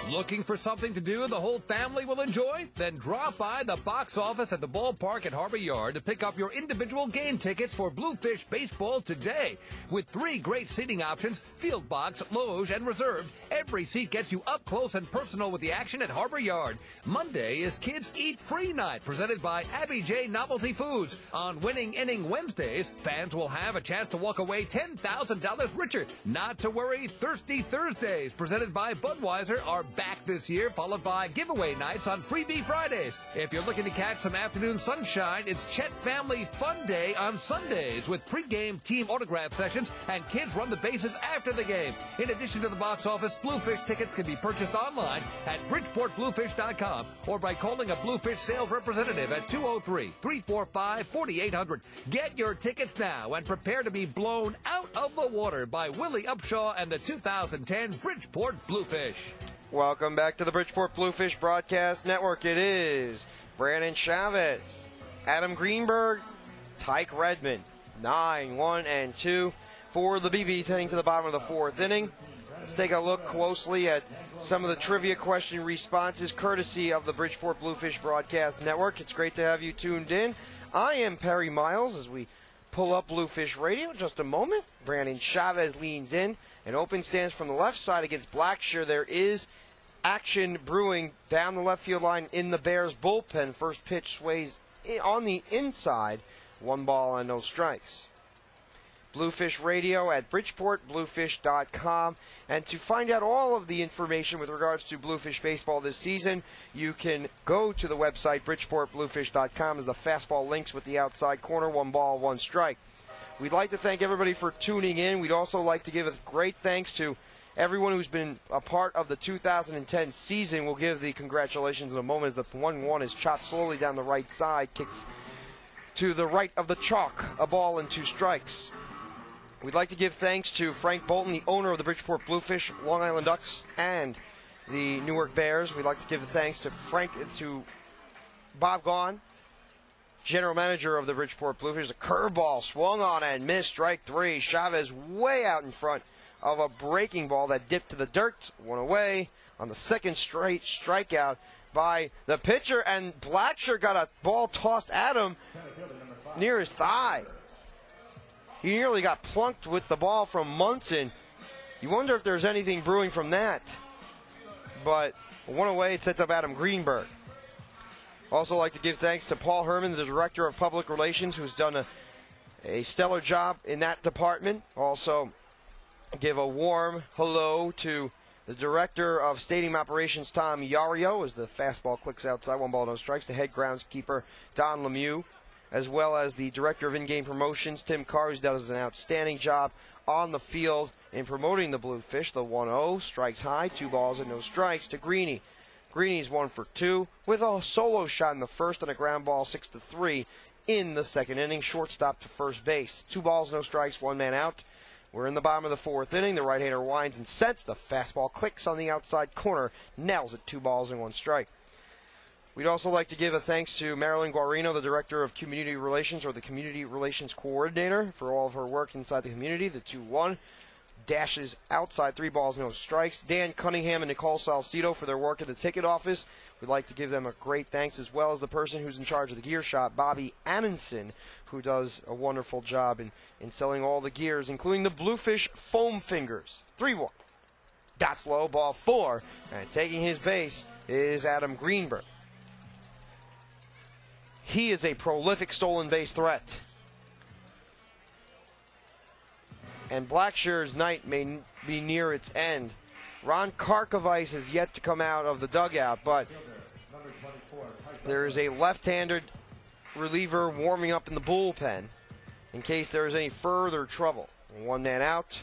Looking for something to do the whole family will enjoy? Then drop by the box office at the ballpark at Harbor Yard to pick up your individual game tickets for Bluefish baseball today. With 3 great seating options, field box, loge, and reserved, every seat gets you up close and personal with the action at Harbor Yard. Monday is Kids Eat Free Night, presented by Abby J. Novelty Foods. On Winning Inning Wednesdays, fans will have a chance to walk away $10,000 richer. Not to worry, Thirsty Thursdays, presented by Budweiser, are back this year, followed by giveaway nights on Freebie Fridays. If you're looking to catch some afternoon sunshine, it's Chet Family Fun Day on Sundays with pregame team autograph sessions, and kids run the bases after the game. In addition to the box office, Bluefish tickets can be purchased online at BridgeportBluefish.com or by calling a Bluefish sales representative at 203-345-4800. Get your tickets now and prepare to be blown out of the water by Willie Upshaw and the 2010 Bridgeport Bluefish. Welcome back to the Bridgeport Bluefish Broadcast Network. It is Brandon Chavez, Adam Greenberg, Tyke Redmond, 9-1-2 for the BBs heading to the bottom of the 4th inning. Let's take a look closely at some of the trivia question responses courtesy of the Bridgeport Bluefish Broadcast Network. It's great to have you tuned in. I am Perry Miles as we pull up Bluefish Radio. Just a moment. Brandon Chavez leans in. An open stance from the left side against Blackshear. There is action brewing down the left field line in the Bears bullpen. First pitch sways on the inside. 1 ball and no strikes. Bluefish Radio at bridgeportbluefish.com. And to find out all of the information with regards to Bluefish baseball this season, you can go to the website bridgeportbluefish.com as the fastball links with the outside corner, 1 ball, 1 strike. We'd like to thank everybody for tuning in. We'd also like to give a great thanks to everyone who's been a part of the 2010 season. We'll give the congratulations in a moment as the 1-1 is chopped slowly down the right side, kicks to the right of the chalk, a ball and 2 strikes. We'd like to give thanks to Frank Bolton, the owner of the Bridgeport Bluefish, Long Island Ducks, and the Newark Bears. We'd like to give thanks to Bob Gaughan, general manager of the Bridgeport Bluefish. A curveball swung on and missed, strike 3. Chavez way out in front of a breaking ball that dipped to the dirt, 1 away on the second straight strikeout by the pitcher, and Blacksher got a ball tossed at him near his thigh. He nearly got plunked with the ball from Munson. You wonder if there's anything brewing from that. But 1 away, it sets up Adam Greenberg. Also like to give thanks to Paul Herman, the Director of Public Relations, who's done a stellar job in that department. Also give a warm hello to the Director of Stadium Operations, Tom Yario, as the fastball clicks outside, 1 ball, no strikes. The head groundskeeper, Don Lemieux, as well as the Director of In-Game Promotions, Tim Carr, who does an outstanding job on the field in promoting the Bluefish. The 1-0, strikes high, 2 balls and no strikes to Greeny. Greeny's 1 for 2 with a solo shot in the first and a ground ball, 6-3 in the second inning. Shortstop to first base. 2 balls, no strikes, 1 man out. We're in the bottom of the 4th inning. The right-hander winds and sets. The fastball clicks on the outside corner, nails it, 2 balls and 1 strike. We'd also like to give a thanks to Marilyn Guarino, the Director of Community Relations, or the Community Relations Coordinator, for all of her work inside the community. The 2-1 dashes outside, 3 balls, no strikes. Dan Cunningham and Nicole Salcido for their work at the ticket office. We'd like to give them a great thanks, as well as the person who's in charge of the gear shop, Bobby Annenson, who does a wonderful job in selling all the gears, including the Bluefish foam fingers. 3-1. That's low, ball 4. And taking his base is Adam Greenberg. He is a prolific stolen base threat. And Blackshear's night may be near its end. Ron Karkovice has yet to come out of the dugout, but there is a left-handed reliever warming up in the bullpen in case there is any further trouble. 1 man out.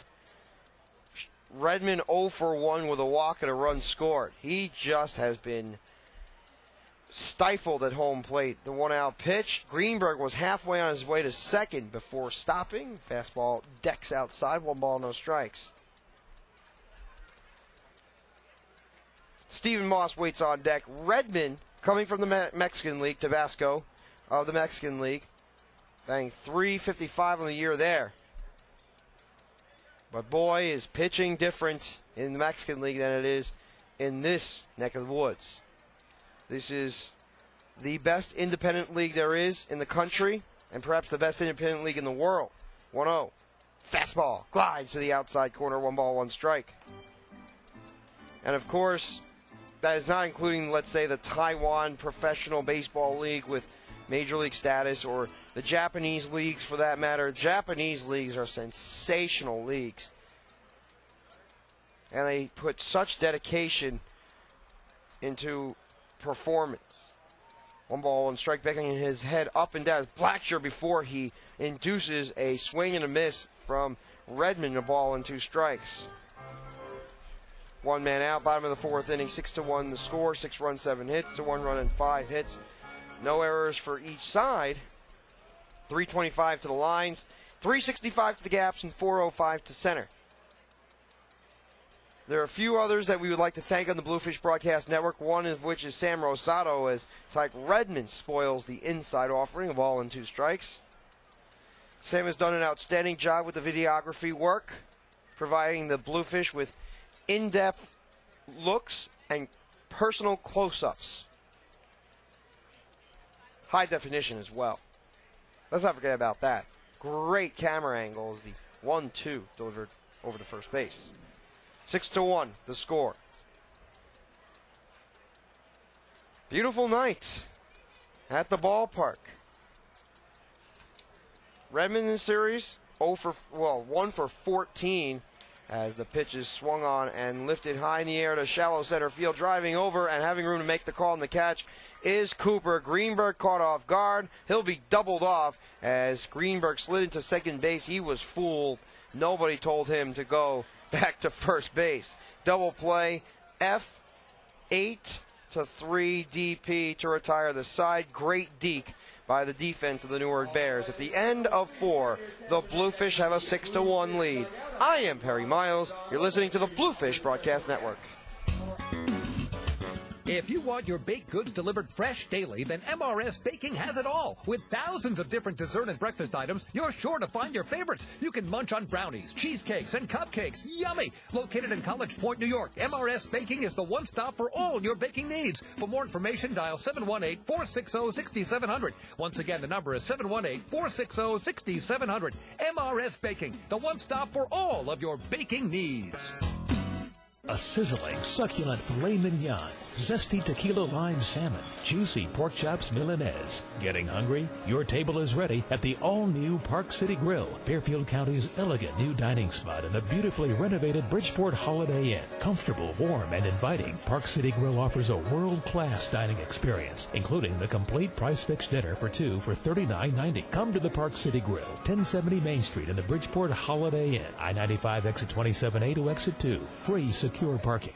Redmond 0 for 1 with a walk and a run scored. He just has been stifled at home plate. The 1-out pitch. Greenberg was halfway on his way to second before stopping. Fastball decks outside. 1 ball, no strikes. Stephen Moss waits on deck. Redmond, coming from the Mexican League, Tabasco of the Mexican League, batting .355 on the year there. But boy, is pitching different in the Mexican League than it is in this neck of the woods. This is the best independent league there is in the country, and perhaps the best independent league in the world. 1-0. Fastball glides to the outside corner, 1 ball, 1 strike. And of course, that is not including, let's say, the Taiwan Professional Baseball League with major league status, or the Japanese leagues for that matter. Japanese leagues are sensational leagues. And they put such dedication into performance. 1 ball, 1 strike, backing his head up and down. Blacksher before he induces a swing and a miss from Redmond, 1 ball and 2 strikes. 1 man out, bottom of the 4th inning, 6-1 the score, 6 runs, 7 hits, to 1 run and 5 hits. No errors for each side. 325 to the lines, 365 to the gaps, and 405 to center. There are a few others that we would like to thank on the Bluefish Broadcast Network, one of which is Sam Rosado, as Tyke Redmond spoils the inside offering, 1 ball and 2 strikes. Sam has done an outstanding job with the videography work, providing the Bluefish with in-depth looks and personal close-ups. High definition as well. Let's not forget about that. Great camera angles, the 1-2 delivered over to first base. 6-1 the score. Beautiful night at the ballpark. Redmond in the series, 1 for 14 as the pitch is swung on and lifted high in the air to shallow center field. Driving over and having room to make the call on the catch is Cooper. Greenberg caught off guard. He'll be doubled off as Greenberg slid into second base. He was fooled. Nobody told him to go back to first base. Double play. F 8-3 DP to retire the side. Great deke by the defense of the Newark Bears. At the end of 4, the Bluefish have a 6-1 lead. I am Perry Miles. You're listening to the Bluefish Broadcast Network. If you want your baked goods delivered fresh daily, then MRS Baking has it all. With thousands of different dessert and breakfast items, you're sure to find your favorites. You can munch on brownies, cheesecakes, and cupcakes. Yummy! Located in College Point, New York, MRS Baking is the one stop for all your baking needs. For more information, dial 718-460-6700. Once again, the number is 718-460-6700. MRS Baking, the one stop for all of your baking needs. A sizzling, succulent filet mignon, zesty tequila lime salmon, juicy pork chops Milanese. Getting hungry? Your table is ready at the all-new Park City Grill, Fairfield County's elegant new dining spot in the beautifully renovated Bridgeport Holiday Inn. Comfortable, warm, and inviting, Park City Grill offers a world-class dining experience, including the complete price-fixed dinner for two for $39.90. Come to the Park City Grill, 1070 Main Street in the Bridgeport Holiday Inn, I-95 exit 27A to exit 2. Free secure parking.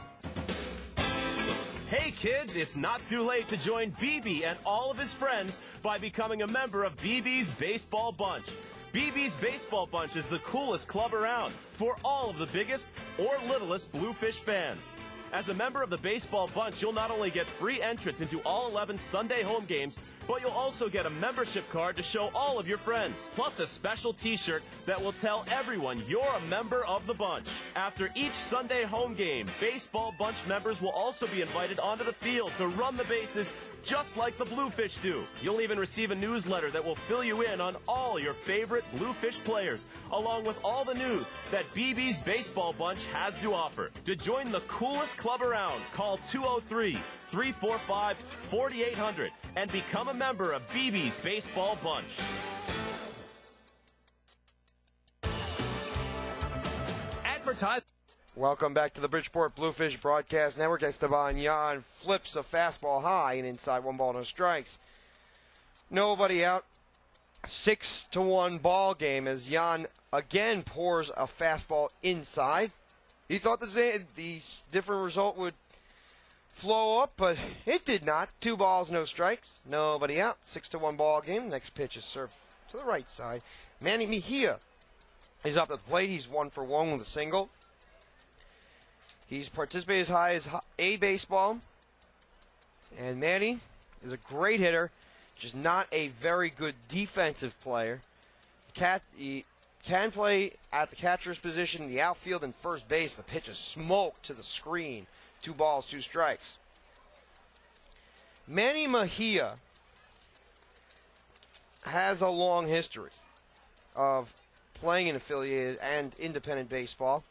Hey kids, it's not too late to join BB and all of his friends by becoming a member of BB's Baseball Bunch. BB's Baseball Bunch is the coolest club around for all of the biggest or littlest Bluefish fans. As a member of the Baseball Bunch, you'll not only get free entrance into all 11 Sunday home games, but you'll also get a membership card to show all of your friends, plus a special t-shirt that will tell everyone you're a member of the bunch. After each Sunday home game, Baseball Bunch members will also be invited onto the field to run the bases just like the Bluefish do. You'll even receive a newsletter that will fill you in on all your favorite Bluefish players, along with all the news that BB's Baseball Bunch has to offer. To join the coolest club around, call 203-345-4800 and become a member of BB's Baseball Bunch. Advertise. Welcome back to the Bridgeport Bluefish Broadcast Network. Esteban Yan flips a fastball high and inside, 1 ball, no strikes. Nobody out. 6-1 ball game as Yan again pours a fastball inside. He thought the different result would flow up, but it did not. 2 balls, no strikes. Nobody out. 6-1 ball game. Next pitch is served to the right side. Manny Mejia is up at the plate. He's 1 for 1 with a single. He's participated as high as A baseball. And Manny is a great hitter, just not a very good defensive player. He can play at the catcher's position, in the outfield, and first base. The pitch is smoked to the screen. 2 balls, 2 strikes. Manny Mejia has a long history of playing in affiliated and independent baseball.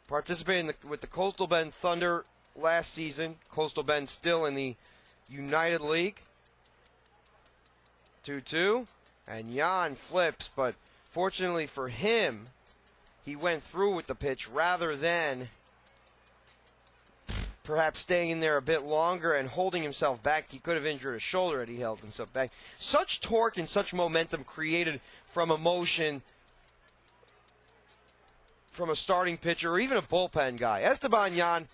Participating with the Coastal Bend Thunder last season. Coastal Bend still in the United League. 2-2. And Yan flips, but fortunately for him, he went through with the pitch rather than perhaps staying in there a bit longer and holding himself back. He could have injured a shoulder had he held himself back. Such torque and such momentum created from a motion from a starting pitcher or even a bullpen guy. Esteban Yan,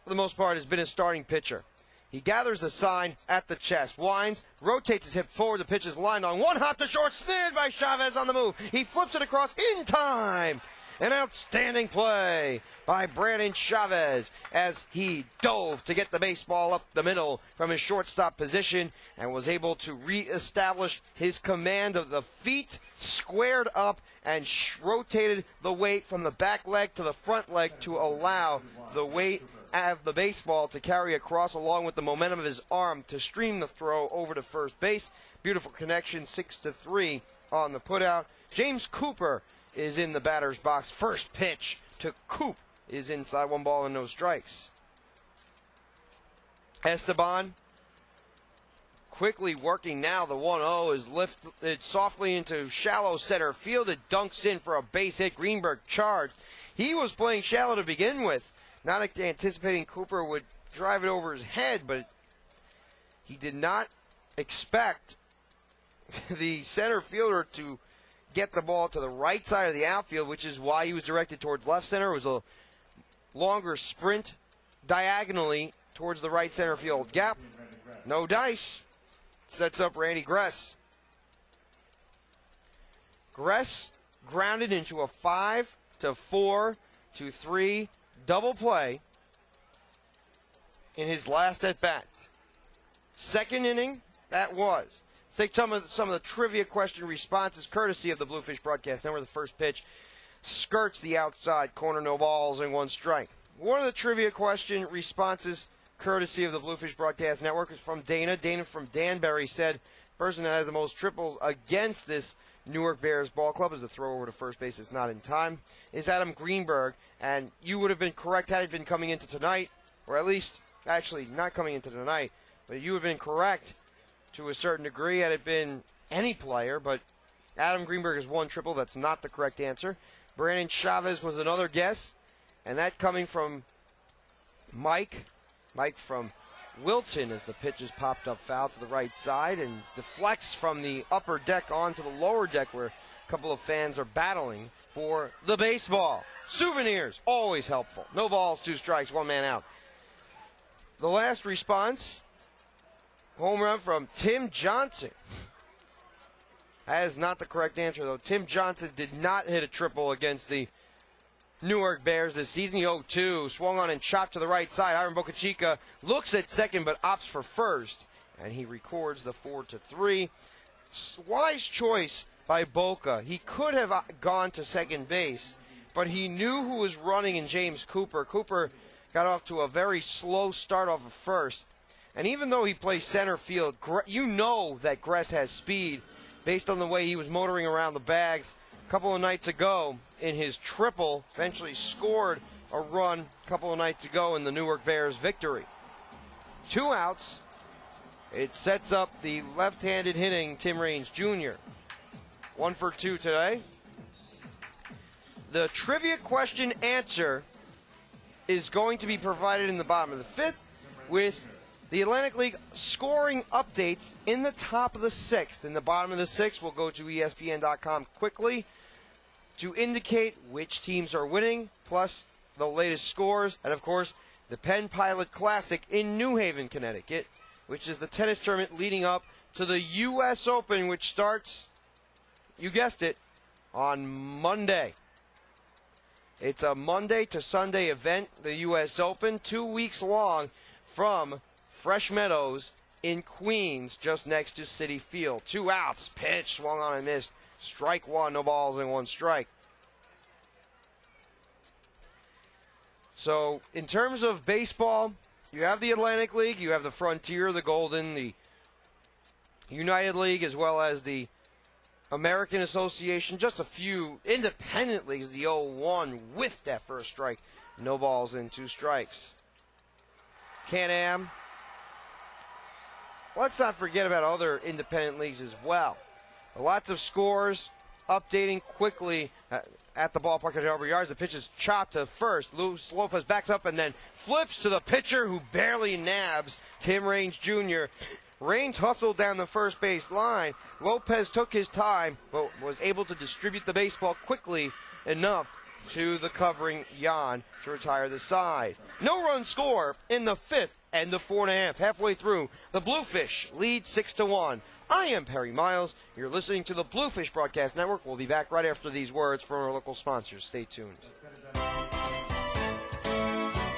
for the most part, has been a starting pitcher. He gathers the sign at the chest, winds, rotates his hip forward. The pitch is lined on 1 hop to short, snared by Chavez on the move. He flips it across in time. An outstanding play by Brandon Chavez as he dove to get the baseball up the middle from his shortstop position and was able to reestablish his command of the feet, squared up, and rotated the weight from the back leg to the front leg to allow the weight of the baseball to carry across along with the momentum of his arm to stream the throw over to first base. Beautiful connection, 6-3 on the putout. James Cooper is in the batter's box. First pitch to Coop is inside, 1 ball and no strikes. Esteban quickly working now. The 1-0 is lifted softly into shallow center field. It dunks in for a base hit. Greenberg charged. He was playing shallow to begin with, not anticipating Cooper would drive it over his head, but he did not expect the center fielder to get the ball to the right side of the outfield, which is why he was directed towards left center. It was a longer sprint diagonally towards the right center field gap. No dice. Sets up Randy Gress. Gress grounded into a 5-4-3 double play in his last at bat. Second inning, that was. Let's take some of the trivia question responses courtesy of the Bluefish Broadcast Network. The first pitch skirts the outside corner, no balls and 1 strike. One of the trivia question responses courtesy of the Bluefish Broadcast Network is from Dana. Dana from Danbury said, person that has the most triples against this Newark Bears ball club is a throw over to first base. It's not in time. Is Adam Greenberg, and you would have been correct had it been coming into tonight, or at least actually not coming into tonight, but you would have been correct to a certain degree had it been any player, but Adam Greenberg is 1 triple. That's not the correct answer. Brandon Chavez was another guess, and that coming from Mike. Mike from Wilton as the pitch is popped up foul to the right side and deflects from the upper deck onto the lower deck where a couple of fans are battling for the baseball. Souvenirs, always helpful. No balls, 2 strikes, 1 man out. The last response, home run from Tim Johnson. That is not the correct answer, though. Tim Johnson did not hit a triple against the Newark Bears this season. He 0-2, swung on and chopped to the right side. Hiram Bocachica looks at second but opts for first, and he records the 4-3. Wise choice by Boca. He could have gone to second base, but he knew who was running in James Cooper. Cooper got off to a very slow start off of first, and even though he plays center field, you know that Gress has speed based on the way he was motoring around the bags a couple of nights ago in his triple. Eventually scored a run a couple of nights ago in the Newark Bears victory. 2 outs. It sets up the left-handed hitting Tim Raines Jr. 1 for 2 today. The trivia question answer is going to be provided in the bottom of the 5th with the Atlantic League scoring updates in the top of the 6th. In the bottom of the 6th, we'll go to ESPN.com quickly to indicate which teams are winning, plus the latest scores, and of course, the Penn Pilot Classic in New Haven, Connecticut, which is the tennis tournament leading up to the U.S. Open, which starts, you guessed it, on Monday. It's a Monday to Sunday event, the U.S. Open, 2 weeks long from Fresh Meadows in Queens, just next to Citi Field. 2 outs, pitch, swung on and missed. Strike 1, no balls and 1 strike. So, in terms of baseball, you have the Atlantic League, you have the Frontier, the Golden, the United League, as well as the American Association. Just a few independent leagues, the 0-1 with that first strike. No balls and 2 strikes. Can-Am. Let's not forget about other independent leagues as well. Lots of scores updating quickly at the ballpark at Harbor Yards. The pitch is chopped to first. Luis Lopez backs up and then flips to the pitcher who barely nabs Tim Raines Jr. Raines hustled down the first base line. Lopez took his time but was able to distribute the baseball quickly enough to the covering Jan to retire the side. No run score in the 5th and the 4.5. Halfway through, the Bluefish lead 6-1. I am Perry Miles. You're listening to the Bluefish Broadcast Network. We'll be back right after these words from our local sponsors. Stay tuned.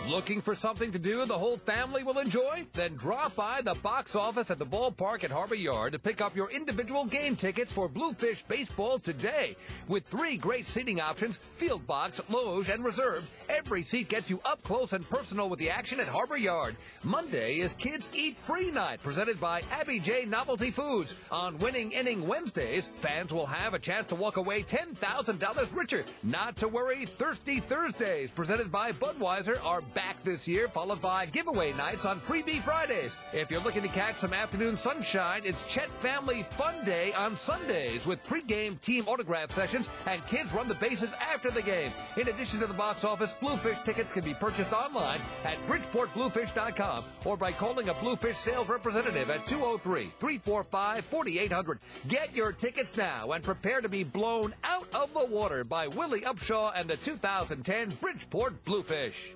Looking for something to do the whole family will enjoy? Then drop by the box office at the ballpark at Harbor Yard to pick up your individual game tickets for Bluefish Baseball today. With 3 great seating options, field box, loge, and reserve, every seat gets you up close and personal with the action at Harbor Yard. Monday is Kids Eat Free Night, presented by Abby J. Novelty Foods. On Winning Inning Wednesdays, fans will have a chance to walk away $10,000 richer. Not to worry, Thirsty Thursdays, presented by Budweiser, are back this year, followed by giveaway nights on Freebie Fridays. If you're looking to catch some afternoon sunshine, it's Chet Family Fun Day on Sundays with pregame team autograph sessions and kids run the bases after the game. In addition to the box office, Bluefish tickets can be purchased online at BridgeportBluefish.com or by calling a Bluefish sales representative at 203-345-4800. Get your tickets now and prepare to be blown out of the water by Willie Upshaw and the 2010 Bridgeport Bluefish.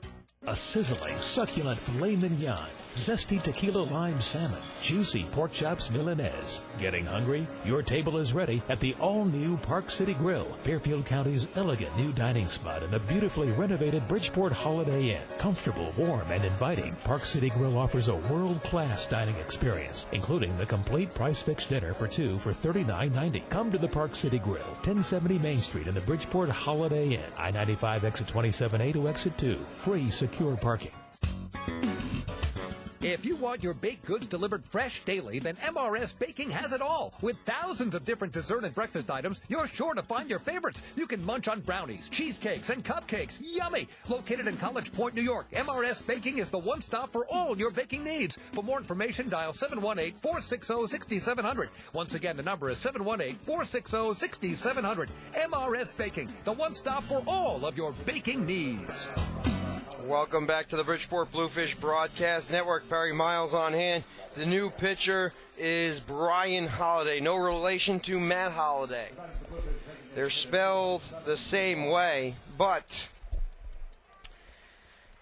A sizzling, succulent filet mignon, zesty tequila lime salmon, juicy pork chops Milanese. Getting hungry? Your table is ready at the all-new Park City Grill, Fairfield County's elegant new dining spot in the beautifully renovated Bridgeport Holiday Inn. Comfortable, warm, and inviting, Park City Grill offers a world-class dining experience, including the complete price-fixed dinner for two for $39.90. Come to the Park City Grill, 1070 Main Street in the Bridgeport Holiday Inn, I-95 exit 27A to exit 2. Free secure parking. If you want your baked goods delivered fresh daily, then MRS Baking has it all. With thousands of different dessert and breakfast items, you're sure to find your favorites. You can munch on brownies, cheesecakes, and cupcakes. Yummy! Located in College Point, New York, MRS Baking is the one stop for all your baking needs. For more information, dial 718-460-6700. Once again, the number is 718-460-6700. MRS Baking, the one stop for all of your baking needs. Welcome back to the Bridgeport Bluefish Broadcast Network. Perry Miles on hand. The new pitcher is Brian Holiday. No relation to Matt Holiday. They're spelled the same way, but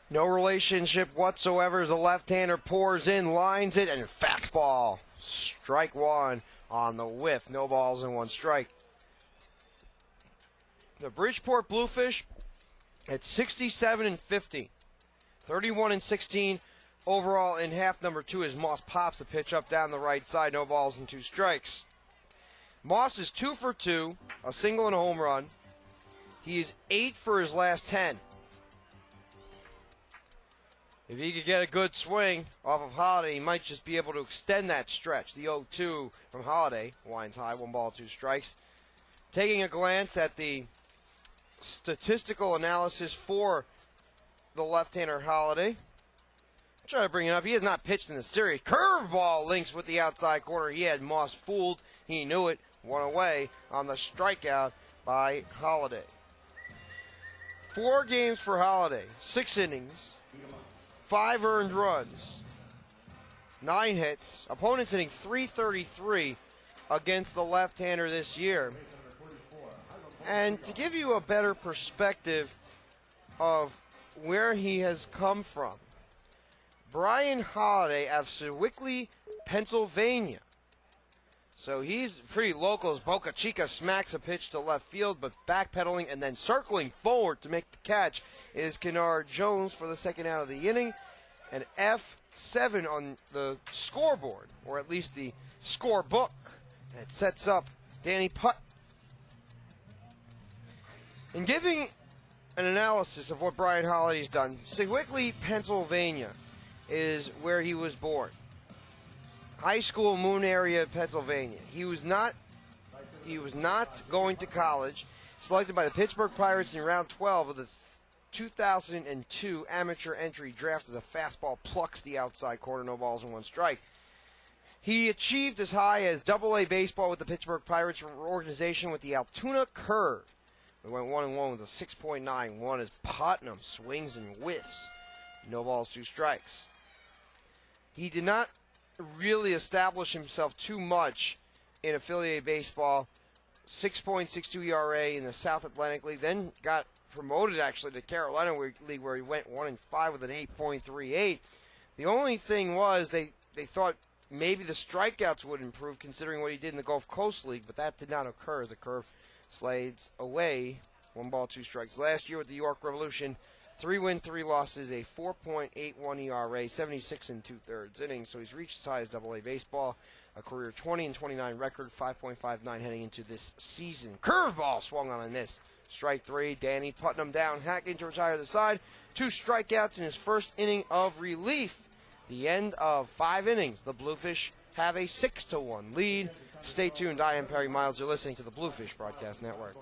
no relationship whatsoever as the left-hander pours in, lines it, and fastball. Strike one on the whiff. No balls and one strike. The Bridgeport Bluefish at 67-50, 31-16 overall in half number two as Moss pops the pitch up down the right side. No balls and two strikes. Moss is 2 for 2, a single and a home run. He is 8 for his last 10. If he could get a good swing off of Holiday, he might just be able to extend that stretch. The 0-2 from Holiday winds high, 1 ball, 2 strikes. Taking a glance at the statistical analysis for the left-hander Holiday. I'll try to bring it up. He has not pitched in the series. Curveball links with the outside corner. He had Moss fooled. He knew it. 1 away on the strikeout by Holiday. 4 games for Holiday. 6 innings. 5 earned runs. 9 hits. Opponents hitting .333 against the left-hander this year. And to give you a better perspective of where he has come from, Brian Holiday of Sewickley, Pennsylvania. So he's pretty local as Boca Chica smacks a pitch to left field, but backpedaling and then circling forward to make the catch is Kennard Jones for the second out of the inning. And F7 on the scoreboard, or at least the scorebook, that sets up Danny Putt. In giving an analysis of what Brian Holiday's done, Sewickley, Pennsylvania is where he was born. High school, Moon area, Pennsylvania. He was not going to college. Selected by the Pittsburgh Pirates in round 12 of the 2002 amateur entry draft as a fastball plucks the outside corner, no balls and one strike. He achieved as high as AA baseball with the Pittsburgh Pirates organization with the Altoona Curve. We went 1-1 with a 6.91 as Putnam swings and whiffs. No balls, 2 strikes. He did not really establish himself too much in affiliated baseball. 6.62 ERA in the South Atlantic League, then got promoted actually to Carolina League where he went 1-5 with an 8.38. The only thing was they thought maybe the strikeouts would improve considering what he did in the Gulf Coast League, but that did not occur as the curve slides away. 1 ball, 2 strikes. Last year with the York Revolution, 3 wins, 3 losses, a 4.81 ERA, 76 2/3 innings. So he's reached as high as AA baseball, a career 20-29 record, 5.59 heading into this season. Curveball swung on this. Strike 3. Danny Putnam down, hacking to retire the side. 2 strikeouts in his first inning of relief. The end of 5 innings. The Bluefish have a 6-1 lead. Stay tuned. I am Perry Miles. You're listening to the Bluefish Broadcast Network.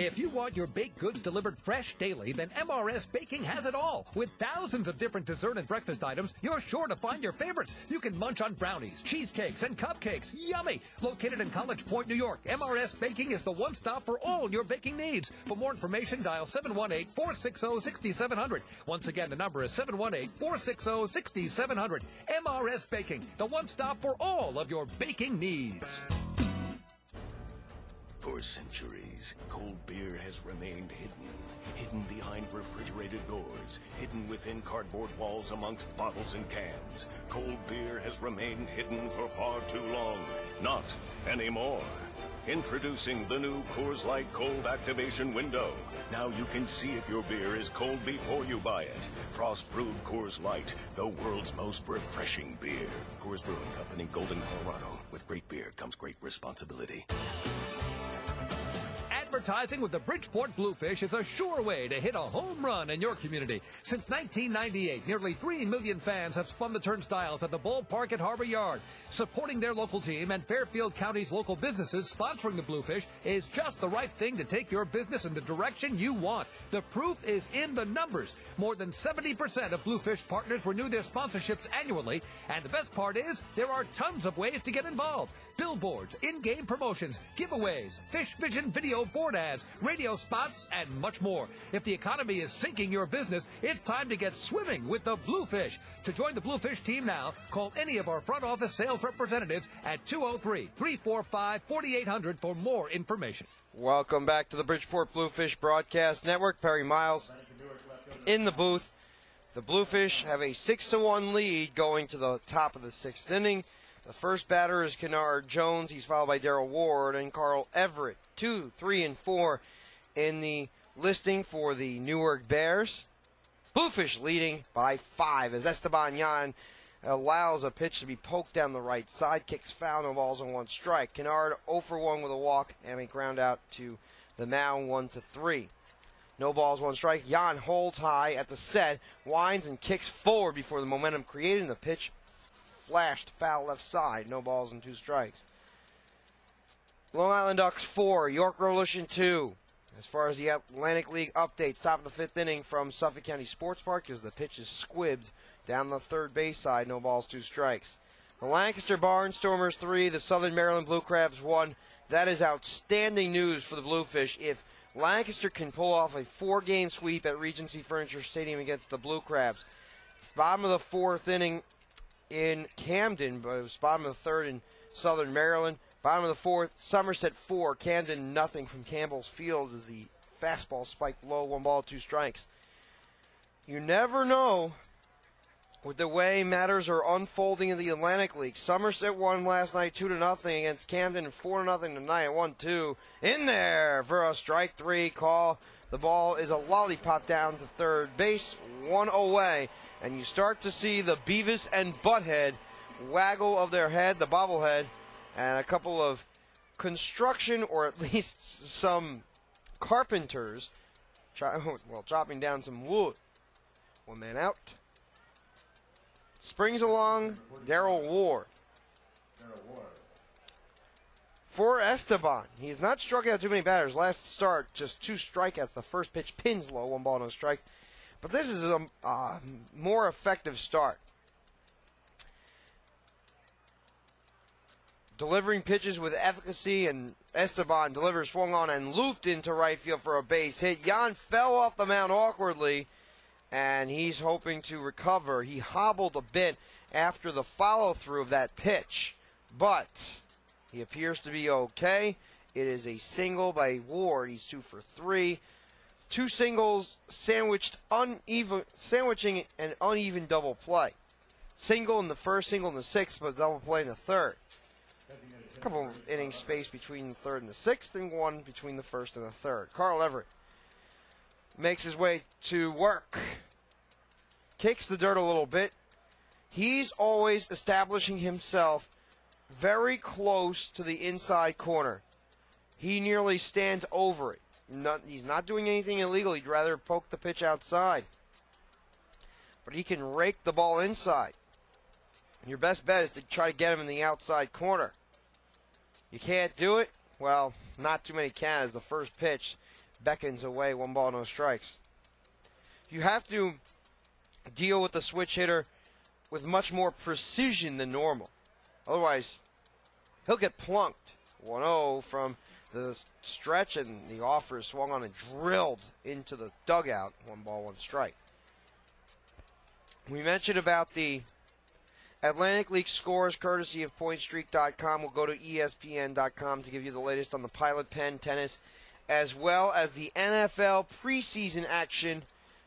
If you want your baked goods delivered fresh daily, then MRS Baking has it all. With thousands of different dessert and breakfast items, you're sure to find your favorites. You can munch on brownies, cheesecakes, and cupcakes. Yummy! Located in College Point, New York, MRS Baking is the one stop for all your baking needs. For more information, dial 718-460-6700. Once again, the number is 718-460-6700. MRS Baking, the one stop for all of your baking needs. For centuries, cold beer has remained hidden behind refrigerated doors, hidden within cardboard walls amongst bottles and cans. Cold beer has remained hidden for far too long. Not anymore. Introducing the new Coors Light Cold Activation Window. Now you can see if your beer is cold before you buy it. Frost brewed Coors Light, the world's most refreshing beer. Coors Brewing Company, Golden, Colorado. With great beer comes great responsibility. Advertising with the Bridgeport Bluefish is a sure way to hit a home run in your community. Since 1998, nearly 3 million fans have spun the turnstiles at the ballpark at Harbor Yard. Supporting their local team and Fairfield County's local businesses sponsoring the Bluefish is just the right thing to take your business in the direction you want. The proof is in the numbers. More than 70% of Bluefish partners renew their sponsorships annually, and the best part is there are tons of ways to get involved. Billboards, in-game promotions, giveaways, Fish Vision video board ads, radio spots, and much more. If the economy is sinking your business, it's time to get swimming with the Bluefish. To join the Bluefish team now, call any of our front office sales representatives at 203-345-4800 for more information. Welcome back to the Bridgeport Bluefish Broadcast Network. Perry Miles in the booth. The Bluefish have a 6-1 lead going to the top of the sixth inning. The first batter is Kennard Jones. He's followed by Darrell Ward and Carl Everett. 2, 3, and 4 in the listing for the Newark Bears. Bluefish leading by 5 as Esteban Yan allows a pitch to be poked down the right side. Kicks foul, no balls and 1 strike. Kennard 0 for 1 with a walk and a ground out to the mound, 1-3. No balls, 1 strike. Yan holds high at the set, winds and kicks forward before the momentum created in the pitch flashed foul left side. No balls and 2 strikes. Long Island Ducks 4, York Revolution 2. As far as the Atlantic League updates, top of the 5th inning from Suffolk County Sports Park as the pitch is squibbed down the third base side. No balls, 2 strikes. The Lancaster Barnstormers 3, the Southern Maryland Blue Crabs 1. That is outstanding news for the Bluefish. If Lancaster can pull off a 4-game sweep at Regency Furniture Stadium against the Blue Crabs. It's bottom of the 4th inning in Camden, but it was bottom of the 3rd in Southern Maryland. Bottom of the 4th, Somerset 4, Camden nothing from Campbell's Field as the fastball spiked low, 1 ball, 2 strikes. You never know with the way matters are unfolding in the Atlantic League. Somerset won last night 2-0 against Camden, 4-0 tonight, 1-2. In there for a strike 3 call. The ball is a lollipop down to third base, 1 away. And you start to see the Beavis and Butthead waggle of their head, the bobblehead, and a couple of construction, or at least some carpenters, chopping down some wood. 1 man out. Springs along Darrell Ward. For Esteban, he's not struck out too many batters. Last start, just 2 strikeouts. The first pitch pins low, 1 ball, no strikes. But this is a more effective start. Delivering pitches with efficacy, and Esteban delivers, swung on and looped into right field for a base hit. Yan fell off the mound awkwardly, and he's hoping to recover. He hobbled a bit after the follow-through of that pitch, but he appears to be okay. It is a single by Ward. He's 2 for 3. 2 singles sandwiched sandwiching an uneven double play. Single in the first, single in the 6th, but double play in the 3rd. A couple of innings space between the 3rd and the 6th, and 1 between the 1st and the 3rd. Carl Everett makes his way to work. Kicks the dirt a little bit. He's always establishing himself very close to the inside corner. He nearly stands over it. He's not doing anything illegal. He'd rather poke the pitch outside. But he can rake the ball inside. And your best bet is to try to get him in the outside corner. You can't do it? Well, not too many can, as the first pitch beckons away, 1 ball, no strikes. You have to deal with the switch hitter with much more precision than normal. Otherwise, he'll get plunked. 1-0 from the stretch, and the offer is swung on and drilled into the dugout. 1 ball, 1 strike. We mentioned about the Atlantic League scores courtesy of PointStreak.com. We'll go to ESPN.com to give you the latest on the Pilot Pen tennis, as well as the NFL preseason action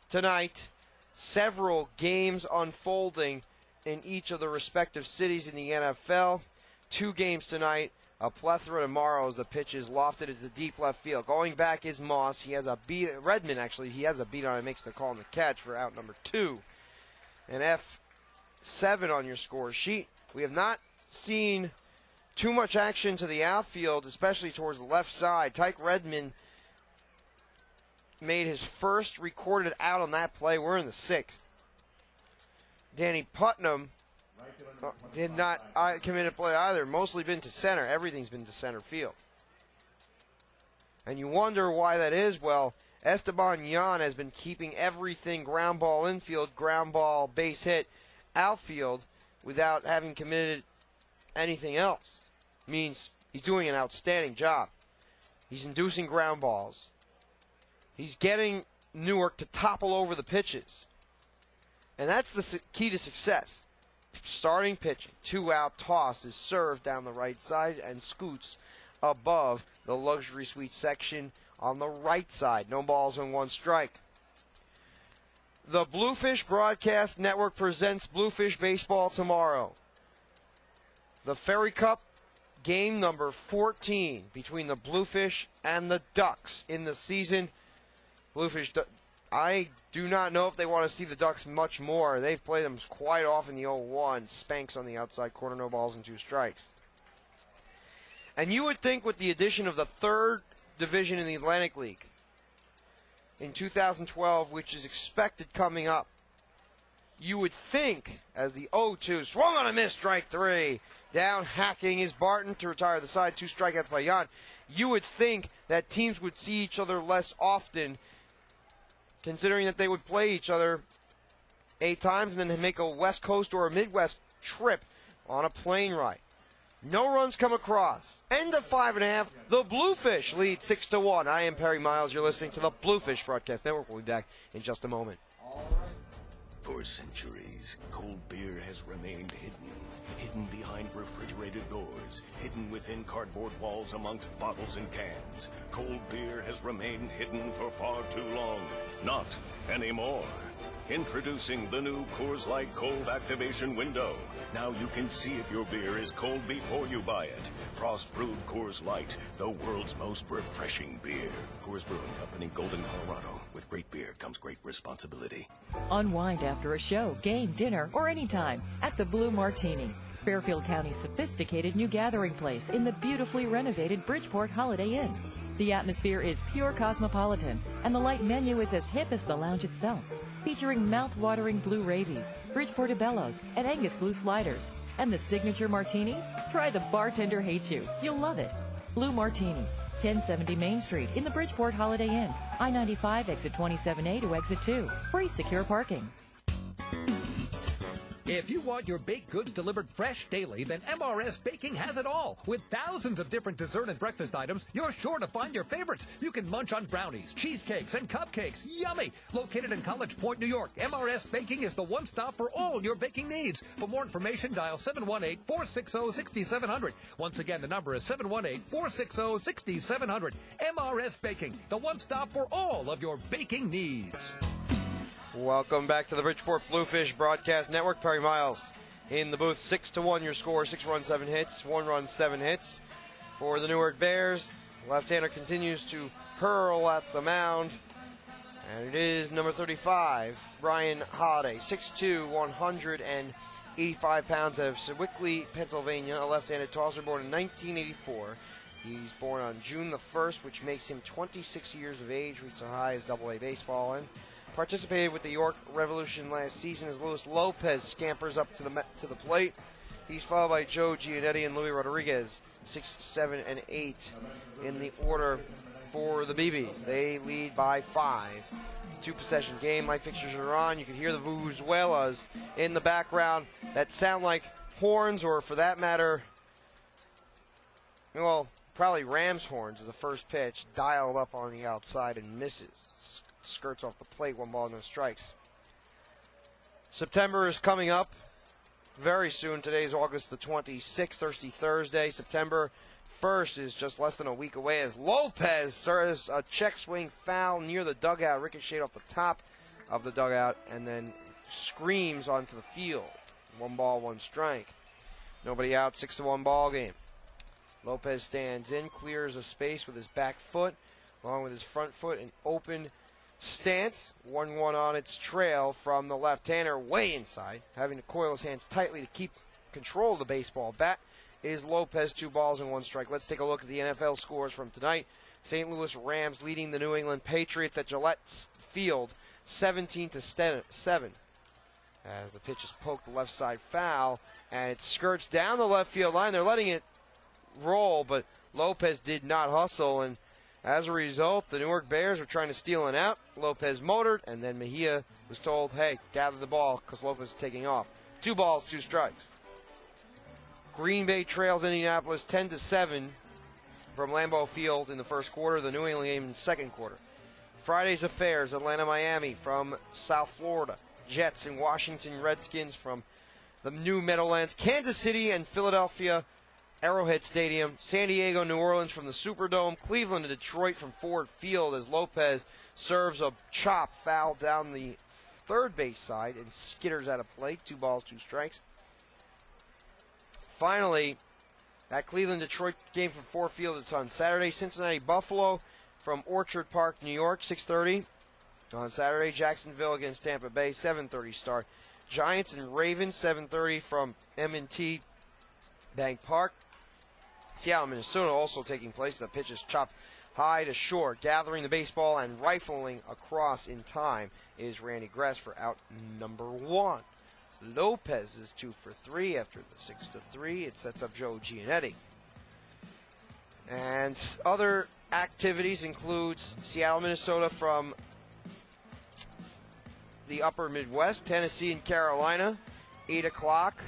tonight. Several games unfolding in each of the respective cities in the NFL. 2 games tonight, a plethora tomorrow as the pitch is lofted into deep left field. Going back is Moss. He has a beat. Redmond, actually, he has a beat on it, makes the call on the catch for out number 2. And F7 on your score sheet. We have not seen too much action to the outfield, especially towards the left side. Tyke Redmond made his first recorded out on that play. We're in the 6th. Danny Putnam did not commit a play either. Mostly been to center. Everything's been to center field. And you wonder why that is. Well, Esteban Yan has been keeping everything ground ball infield, ground ball base hit outfield without having committed anything else. Means he's doing an outstanding job. He's inducing ground balls. He's getting Newark to topple over the pitches. And that's the key to success. Starting pitching, 2-out toss is served down the right side and scoots above the luxury suite section on the right side. No balls and 1 strike. The Bluefish Broadcast Network presents Bluefish Baseball tomorrow. The Ferry Cup, game number 14 between the Bluefish and the Ducks in the season. Bluefish, I do not know if they want to see the Ducks much more. They've played them quite often. The 0-1 spanks on the outside corner, no balls and 2 strikes. And you would think with the addition of the 3rd division in the Atlantic League in 2012, which is expected coming up, you would think, as the 0-2 swung on a miss, strike 3, down hacking is Barton to retire the side, 2 strikeouts by Yan. You would think that teams would see each other less often, considering that they would play each other 8 times and then make a West Coast or a Midwest trip on a plane ride. No runs come across. End of 5.5. The Bluefish lead 6-1. I am Perry Miles. You're listening to the Bluefish Broadcast Network. We'll be back in just a moment. For centuries, cold beer has remained hidden behind refrigerated doors, hidden within cardboard walls amongst bottles and cans. Cold beer has remained hidden for far too long. Not anymore. Introducing the new Coors Light Cold Activation Window. Now you can see if your beer is cold before you buy it. Frost brewed Coors Light, the world's most refreshing beer. Coors Brewing Company, Golden, Colorado. With great beer comes great responsibility. Unwind after a show, game, dinner, or anytime at the Blue Martini, Fairfield County's sophisticated new gathering place in the beautifully renovated Bridgeport Holiday Inn. The atmosphere is pure cosmopolitan, and the light menu is as hip as the lounge itself, featuring mouth-watering blue rabies, Bridgeport Bellows, and Angus Blue sliders. And the signature martinis? Try the Bartender Hates You. You'll love it. Blue Martini, 1070 Main Street in the Bridgeport Holiday Inn. I-95 exit 27A to exit 2. Free secure parking. If you want your baked goods delivered fresh daily, then MRS Baking has it all. With thousands of different dessert and breakfast items, you're sure to find your favorites. You can munch on brownies, cheesecakes, and cupcakes. Yummy! Located in College Point, New York, MRS Baking is the one stop for all your baking needs. For more information, dial 718-460-6700. Once again, the number is 718-460-6700. MRS Baking, the one stop for all of your baking needs. Welcome back to the Bridgeport Bluefish Broadcast Network. Perry Miles in the booth. 6-1 your score. 6 runs, 7 hits. 1 run, 7 hits for the Newark Bears. Left-hander continues to hurl at the mound. And it is number 35, Brian Holiday. 6'2", 185 pounds, out of Sewickley, Pennsylvania. A left-handed tosser, born in 1984. He's born on June the 1st, which makes him 26 years of age. Reached a high as Double-A baseball and participated with the York Revolution last season as Luis Lopez scampers up to the plate. He's followed by Joe Giannetti and Louis Rodriguez, 6, 7, and 8 in the order for the BBs. They lead by 5. It's a 2-possession game. Light fixtures are on. You can hear the vuvuzelas in the background that sound like horns, or for that matter, well, probably Rams horns as the first pitch, dialed up on the outside and misses. Skirts off the plate, 1 ball, no strikes. September is coming up very soon. Today is August the 26th, Thursday. September 1st is just less than a week away as Lopez serves a check swing foul near the dugout, ricocheted off the top of the dugout, and then screams onto the field. 1 ball, 1 strike. Nobody out, 6-1 ball game. Lopez stands in, clears a space with his back foot, along with his front foot, an open stance. 1-1 on its trail from the left-hander, way inside, having to coil his hands tightly to keep control of the baseball bat. Is Lopez, 2 balls and 1 strike. Let's take a look at the NFL scores from tonight. St. Louis Rams leading the New England Patriots at Gillette Field, 17-7. As the pitch is poked the left side foul, and it skirts down the left field line. They're letting it roll, but Lopez did not hustle, and as a result, the Newark Bears were trying to steal an out. Lopez motored, and then Mejia was told, hey, gather the ball because Lopez is taking off. 2 balls, 2 strikes. Green Bay trails Indianapolis 10-7 from Lambeau Field in the first quarter. The New England game in the second quarter. Friday's affairs, Atlanta, Miami from South Florida. Jets and Washington Redskins from the new Meadowlands. Kansas City and Philadelphia, Arrowhead Stadium. San Diego, New Orleans from the Superdome. Cleveland and Detroit from Ford Field as Lopez serves a chop foul down the third base side and skitters out of play. 2 balls, 2 strikes. Finally, that Cleveland-Detroit game from Ford Field, it's on Saturday. Cincinnati-Buffalo from Orchard Park, New York, 6:30. On Saturday, Jacksonville against Tampa Bay, 7:30 start. Giants and Ravens, 7:30 from M&T Bank Park. Seattle, Minnesota also taking place. The pitch is chopped high to short. Gathering the baseball and rifling across in time is Randy Gress for out number 1. Lopez is 2 for 3 after the 6-3. It sets up Joe Giannetti. And other activities includes Seattle, Minnesota from the upper Midwest, Tennessee and Carolina, 8 o'clock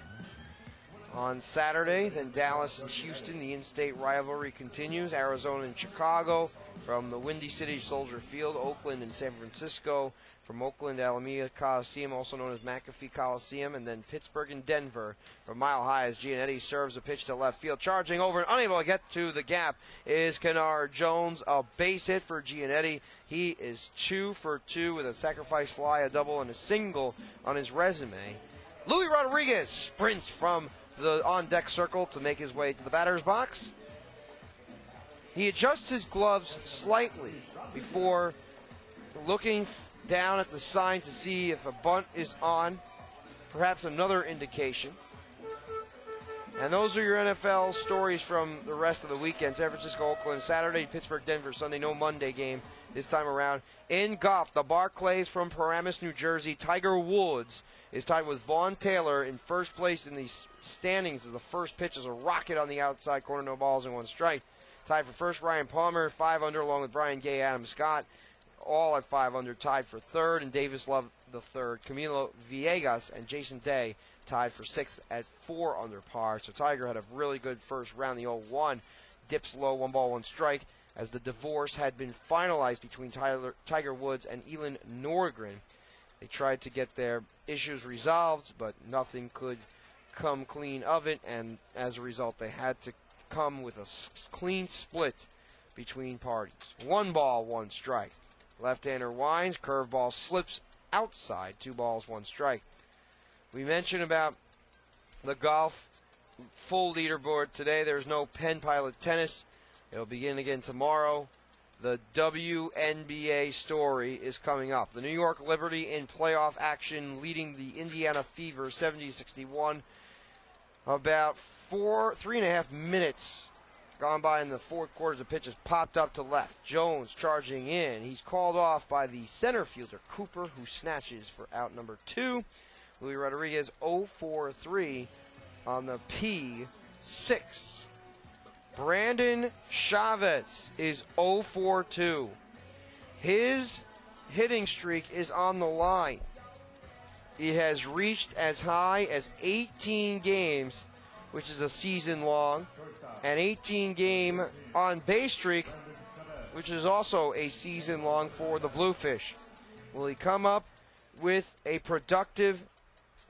on Saturday. Then Dallas and Houston, the in-state rivalry continues. Arizona and Chicago from the Windy City Soldier Field. Oakland and San Francisco from Oakland Alameda Coliseum, also known as McAfee Coliseum. And then Pittsburgh and Denver from Mile High as Giannetti serves a pitch to left field. Charging over and unable to get to the gap is Kennard Jones. A base hit for Giannetti. He is 2 for 2 with a sacrifice fly, a double, and a single on his resume. Louis Rodriguez sprints from the on-deck circle to make his way to the batter's box. He adjusts his gloves slightly before looking down at the sign to see if a bunt is on, perhaps another indication. And those are your NFL stories from the rest of the weekend. San Francisco, Oakland, Saturday, Pittsburgh, Denver, Sunday, no Monday game this time around. In golf, the Barclays from Paramus, New Jersey. Tiger Woods is tied with Vaughn Taylor in first place in the standings as the first pitch is a rocket on the outside corner, no balls and 1 strike. Tied for first, Ryan Palmer, 5 under, along with Brian Gay, Adam Scott, all at 5 under. Tied for third, and Davis Love the third. Camilo Villegas and Jason Day tied for 6th at 4 under par. So Tiger had a really good first round. The 0-1 dips low, 1 ball, 1 strike, as the divorce had been finalized between Tiger Woods and Elin Nordgren. They tried to get their issues resolved, but nothing could come clean of it, and as a result, they had to come with a clean split between parties. 1 ball, 1 strike. Left-hander winds, curveball slips outside, 2 balls, 1 strike. We mentioned about the golf full leaderboard today. There's no Penn Pilot tennis. It'll begin again tomorrow. The WNBA story is coming up. The New York Liberty in playoff action, leading the Indiana Fever 70-61. About 3.5 minutes gone by in the fourth quarter. The pitch has popped up to left. Jones charging in. He's called off by the center fielder, Cooper, who snatches for out number 2. Louis Rodriguez 0 for 3 on the P6. Brandon Chavez is 0-for-2. His hitting streak is on the line. It has reached as high as 18 games, which is a season long, and 18-game on-base streak, which is also a season long for the Bluefish. Will he come up with a productive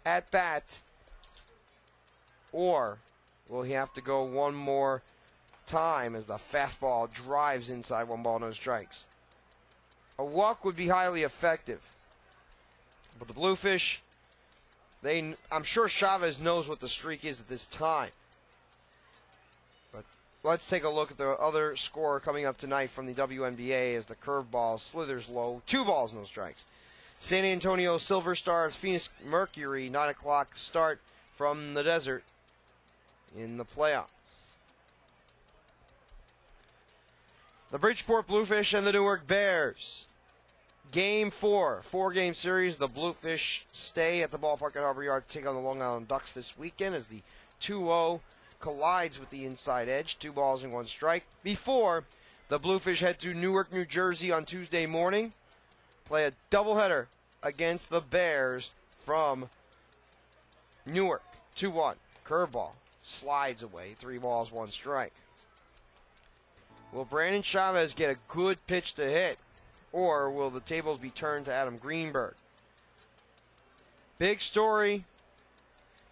at-bat, or will he have to go one more time as the fastball drives inside 1 ball, no strikes? A walk would be highly effective. But the Bluefish, I'm sure Chavez knows what the streak is at this time. But let's take a look at the other score coming up tonight from the WNBA as the curveball slithers low. 2 balls, no strikes. San Antonio Silver Stars, Phoenix Mercury, 9 o'clock start from the desert in the playoffs. The Bridgeport Bluefish and the Newark Bears. Game 4, 4-game series. The Bluefish stay at the ballpark at Harbor Yard to take on the Long Island Ducks this weekend as the 2-0 collides with the inside edge. 2 balls and 1 strike. Before the Bluefish head to Newark, New Jersey on Tuesday morning, play a doubleheader against the Bears from Newark. 2-1. Curveball. Slides away. 3 balls, 1 strike. Will Brandon Chavez get a good pitch to hit, or will the tables be turned to Adam Greenberg? Big story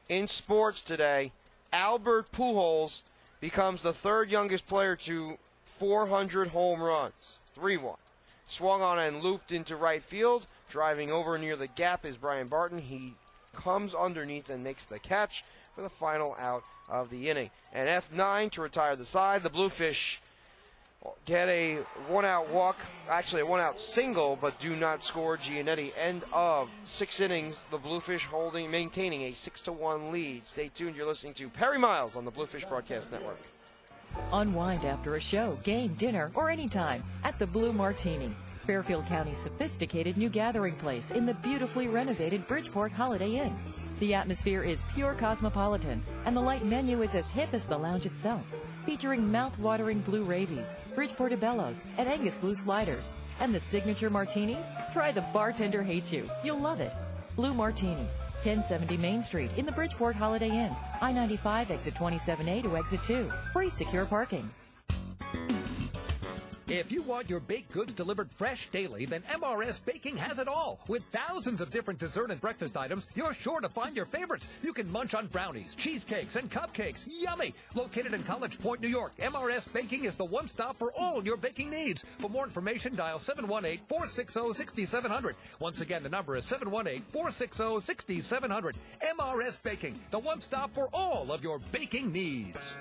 in sports today. Albert Pujols becomes the 3rd youngest player to 400 home runs. 3-1. Swung on and looped into right field. Driving over near the gap is Brian Barton. He comes underneath and makes the catch for the final out of the inning. And F9 to retire the side. The Bluefish get a 1-out walk, actually a 1-out single, but do not score. Giannetti, end of 6 innings. The Bluefish maintaining a 6-1 lead. Stay tuned. You're listening to Perry Miles on the Bluefish Broadcast Network. Unwind after a show, game, dinner, or anytime at the Blue Martini, Fairfield County's sophisticated new gathering place in the beautifully renovated Bridgeport Holiday Inn. The atmosphere is pure cosmopolitan, and the light menu is as hip as the lounge itself, featuring mouth-watering blue ravies, Bridgeport Bellows, and Angus Blue sliders. And the signature martinis? Try the Bartender Hates You. You'll love it. Blue Martini, 1070 Main Street in the Bridgeport Holiday Inn. I-95 exit 27A to exit 2. Free secure parking. If you want your baked goods delivered fresh daily, then MRS Baking has it all. With thousands of different dessert and breakfast items, you're sure to find your favorites. You can munch on brownies, cheesecakes, and cupcakes. Yummy! Located in College Point, New York, MRS Baking is the one stop for all your baking needs. For more information, dial 718-460-6700. Once again, the number is 718-460-6700. MRS Baking, the one stop for all of your baking needs.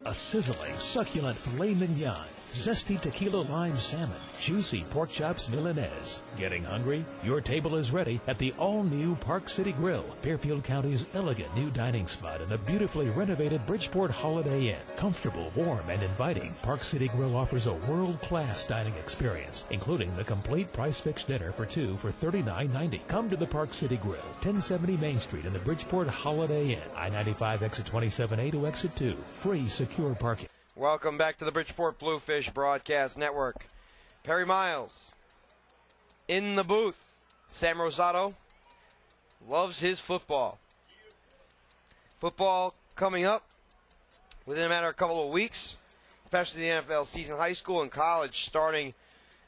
A sizzling, succulent filet mignon, zesty tequila lime salmon, juicy pork chops Milanese. Getting hungry? Your table is ready at the all-new Park City Grill, Fairfield County's elegant new dining spot in the beautifully renovated Bridgeport Holiday Inn. Comfortable, warm, and inviting, Park City Grill offers a world-class dining experience, including the complete price-fixed dinner for 2 for $39.90. Come to the Park City Grill, 1070 Main Street in the Bridgeport Holiday Inn. I-95 exit 27A to exit 2. Free secure parking. Welcome back to the Bridgeport Bluefish Broadcast Network. Perry Miles in the booth. Sam Rosato loves his football. Football coming up within a matter of a couple of weeks, especially the NFL season. High school and college starting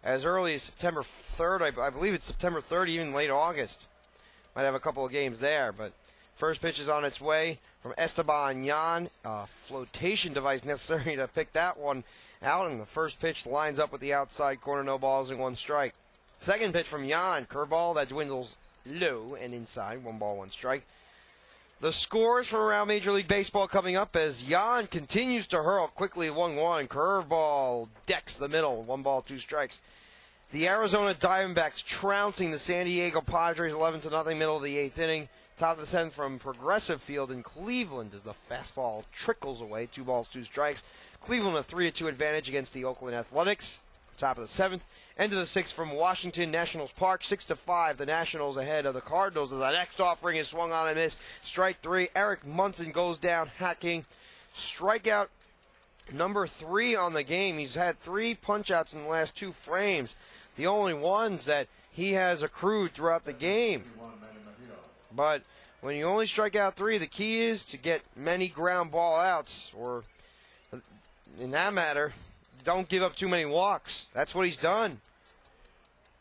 as early as September 3rd. I believe it's September 3rd, even late August. Might have a couple of games there, but first pitch is on its way from Esteban Yan. Flotation device necessary to pick that one out. And the first pitch lines up with the outside corner. No balls and 1 strike. Second pitch from Yan. Curveball that dwindles low and inside. 1 ball, 1 strike. The scores from around Major League Baseball coming up as Yan continues to hurl quickly. 1-1. Curveball decks the middle. 1 ball, 2 strikes. The Arizona Diamondbacks trouncing the San Diego Padres 11-0 middle of the 8th inning. Top of the 7th from Progressive Field in Cleveland as the fastball trickles away. 2 balls, 2 strikes. Cleveland a 3-2 advantage against the Oakland Athletics. Top of the 7th. End of the 6th from Washington Nationals Park, 6-5. The Nationals ahead of the Cardinals as the next offering is swung on and missed. Strike 3. Eric Munson goes down hacking. Strikeout number 3 on the game. He's had 3 punch-outs in the last 2 frames. The only ones that he has accrued throughout the game. But when you only strike out 3, the key is to get many ground ball outs, or in that matter, don't give up too many walks. That's what he's done.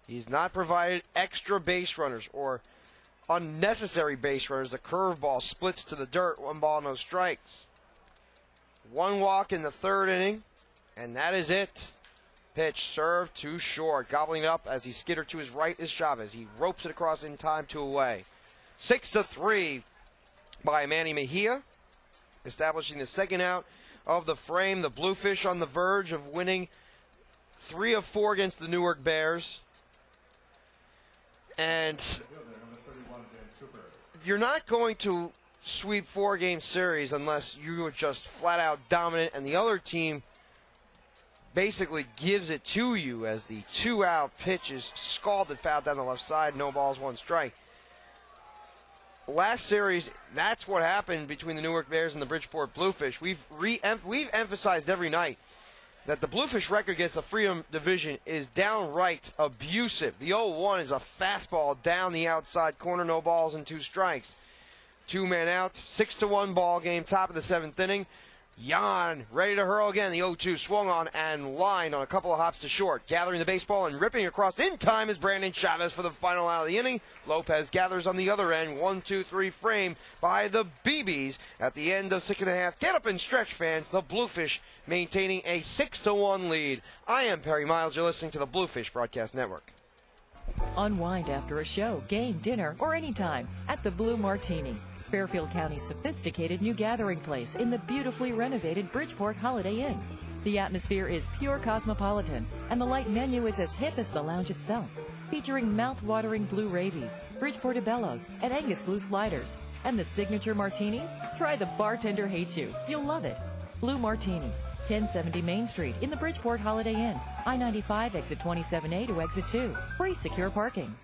He's not provided extra base runners or unnecessary base runners. The curveball splits to the dirt, 1 ball, no strikes. 1 walk in the 3rd inning, and that is it. Pitch served too short. Gobbling it up as he skittered to his right is Chavez. He ropes it across in time, 2 away. 6-3 by Manny Mejia, establishing the 2nd out of the frame. The Bluefish on the verge of winning 3 of 4 against the Newark Bears. And you're not going to sweep 4-game series unless you are just flat out dominant and the other team basically gives it to you, as the 2-out pitch is scalded foul down the left side. No balls, 1 strike. Last series, that's what happened between the Newark Bears and the Bridgeport Bluefish. We've emphasized every night that the Bluefish record against the Freedom Division is downright abusive. The 0-1 is a fastball down the outside corner, no balls and 2 strikes. 2-man out, 6-1 ball game, top of the 7th inning. Jan ready to hurl again. The 0-2 swung on and lined on a couple of hops to short. Gathering the baseball and ripping across in time is Brandon Chavez for the final out of the inning. Lopez gathers on the other end. 1-2-3 frame by the BBs at the end of 6.5. Get up and stretch, fans. The Bluefish maintaining a 6-1 lead. I am Perry Miles. You're listening to the Bluefish Broadcast Network. Unwind after a show, game, dinner, or anytime at the Blue Martini, Fairfield County's sophisticated new gathering place in the beautifully renovated Bridgeport Holiday Inn. The atmosphere is pure cosmopolitan, and the light menu is as hip as the lounge itself, featuring mouth-watering blue ravies, Bridgeport Bellows, and Angus Blue sliders. And the signature martinis? Try the Bartender Hates You. You'll love it. Blue Martini, 1070 Main Street in the Bridgeport Holiday Inn. I-95 exit 27A to exit 2. Free secure parking.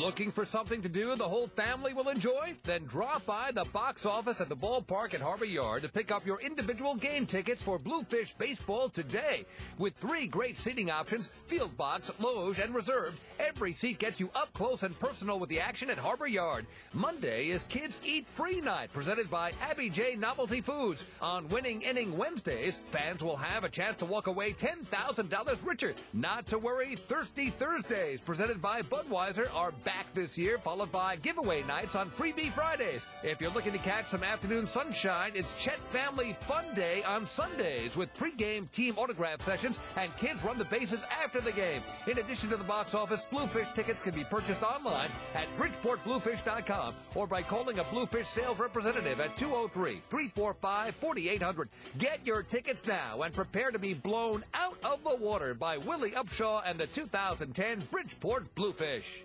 Looking for something to do the whole family will enjoy? Then drop by the box office at the ballpark at Harbor Yard to pick up your individual game tickets for Bluefish baseball today. With 3 great seating options, field box, loge, and reserved, every seat gets you up close and personal with the action at Harbor Yard. Monday is Kids Eat Free Night, presented by Abby J. Novelty Foods. On Winning Inning Wednesdays, fans will have a chance to walk away $10,000 richer. Not to worry, Thirsty Thursdays, presented by Budweiser, are back this year, followed by giveaway nights on Freebie Fridays. If you're looking to catch some afternoon sunshine, it's Chet Family Fun Day on Sundays with pregame team autograph sessions and kids run the bases after the game. In addition to the box office, Bluefish tickets can be purchased online at BridgeportBluefish.com or by calling a Bluefish sales representative at 203-345-4800. Get your tickets now and prepare to be blown out of the water by Willie Upshaw and the 2010 Bridgeport Bluefish.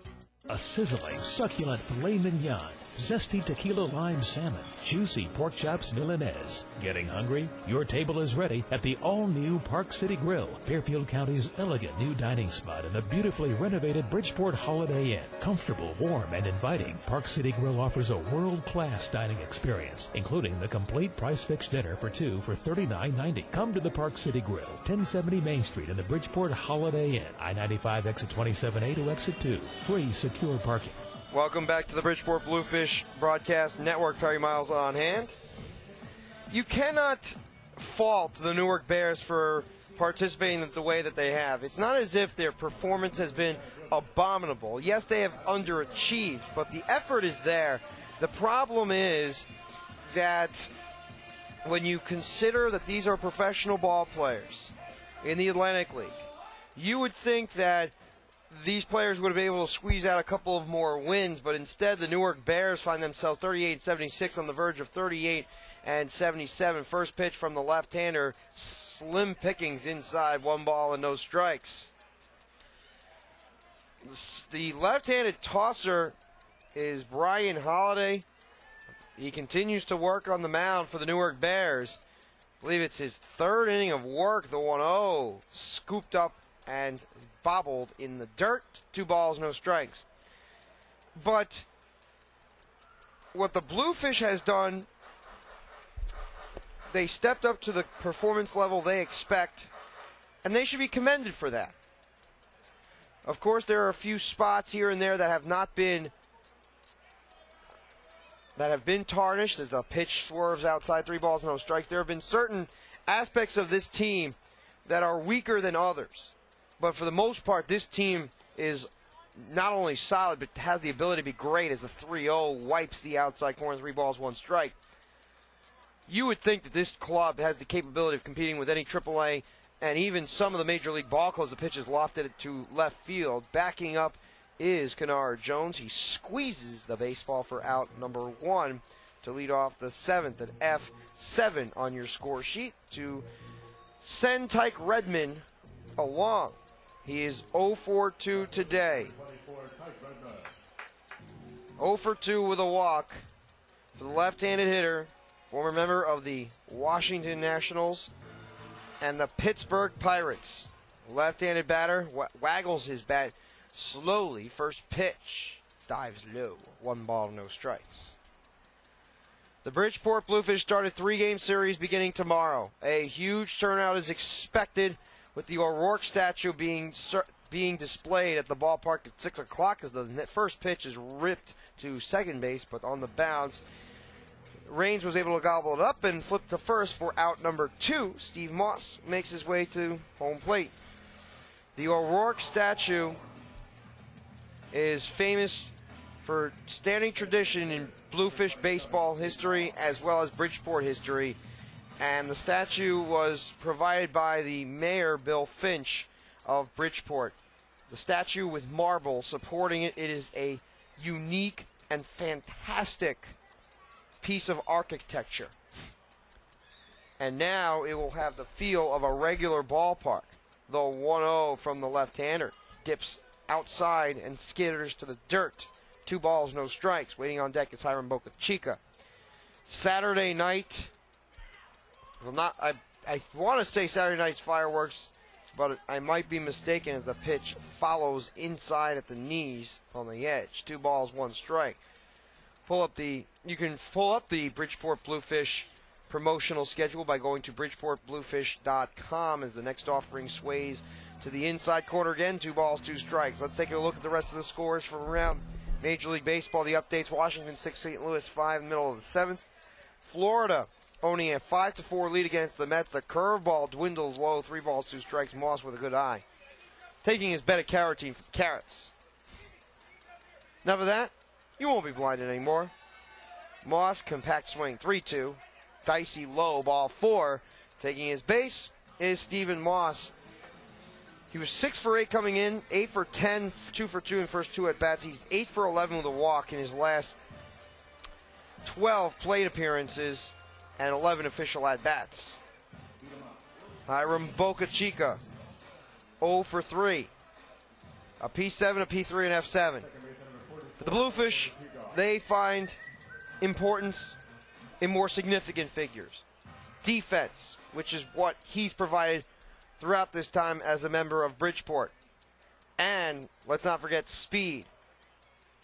A sizzling, succulent filet mignon, zesty tequila lime salmon, juicy pork chops Milanese. Getting hungry? Your table is ready at the all-new Park City Grill, Fairfield County's elegant new dining spot in the beautifully renovated Bridgeport Holiday Inn. Comfortable, warm, and inviting, Park City Grill offers a world-class dining experience, including the complete price-fixed dinner for 2 for $39.90. Come to the Park City Grill, 1070 Main Street in the Bridgeport Holiday Inn, I-95 exit 27A to exit 2. Free secure parking. Welcome back to the Bridgeport Bluefish Broadcast Network. Perry Miles on hand. You cannot fault the Newark Bears for participating the way that they have. It's not as if their performance has been abominable. Yes, they have underachieved, but the effort is there. The problem is that when you consider that these are professional ball players in the Atlantic League, you would think that these players would have been able to squeeze out a couple of more wins, but instead the Newark Bears find themselves 38-76 on the verge of 38-77. First pitch from the left-hander, slim pickings inside, 1 ball and no strikes. The left-handed tosser is Brian Holiday. He continues to work on the mound for the Newark Bears. believe it's his third inning of work. The 1-0 scooped up and bobbled in the dirt. 2 balls, no strikes. But what the Bluefish has done, they stepped up to the performance level they expect, and they should be commended for that. Of course, there are a few spots here and there that have been tarnished as the pitch swerves outside. 3 balls, no strikes. There have been certain aspects of this team that are weaker than others. But for the most part, this team is not only solid, but has the ability to be great as the 3-0 wipes the outside corner. 3 balls, 1 strike. You would think that this club has the capability of competing with any AAA and even some of the Major League ball clubs. The pitch is lofted to left field. Backing up is Kennard Jones. He squeezes the baseball for out number 1 to lead off the 7th at F7 on your score sheet to send Tyke Redmond along. He is 0 for 2 today. 0 for 2 with a walk for the left-handed hitter, former member of the Washington Nationals and the Pittsburgh Pirates. Left-handed batter waggles his bat slowly. First pitch dives low. 1 ball, no strikes. The Bridgeport Bluefish start a 3-game series beginning tomorrow. A huge turnout is expected, with the O'Rourke statue being displayed at the ballpark at 6 o'clock as the first pitch is ripped to second base, but on the bounce, Raines was able to gobble it up and flip to first for out number 2. Steve Moss makes his way to home plate. The O'Rourke statue is famous for standing tradition in Bluefish baseball history as well as Bridgeport history, and the statue was provided by the mayor, Bill Finch, of Bridgeport. The statue with marble supporting it, it is a unique and fantastic piece of architecture. And now it will have the feel of a regular ballpark. The 1-0 from the left-hander dips outside and skitters to the dirt. 2 balls, no strikes. Waiting on deck is Hiram Boca Chica. Saturday night, I want to say Saturday night's fireworks, but I might be mistaken as the pitch follows inside at the knees on the edge. 2 balls, 1 strike. You can pull up the Bridgeport Bluefish promotional schedule by going to bridgeportbluefish.com as the next offering sways to the inside corner again. 2 balls, 2 strikes. Let's take a look at the rest of the scores from around Major League Baseball. The updates: Washington 6, St. Louis 5 in the middle of the 7th. Florida owning a 5-4 lead against the Mets. The curveball dwindles low. 3 balls, 2 strikes. Moss with a good eye, taking his beta-carotene for carrots. Enough of that. You won't be blinded anymore. Moss, compact swing, 3-2. Dicey low, ball 4. Taking his base is Stephen Moss. He was 6 for 8 coming in, 8 for 10, 2 for 2 in first 2 at-bats. He's 8 for 11 with a walk in his last 12 plate appearances and 11 official at-bats. Hiram Boca Chica, 0 for 3. A P7, a P3, and F7. But the Bluefish, they find importance in more significant figures. Defense, which is what he's provided throughout this time as a member of Bridgeport. And let's not forget speed,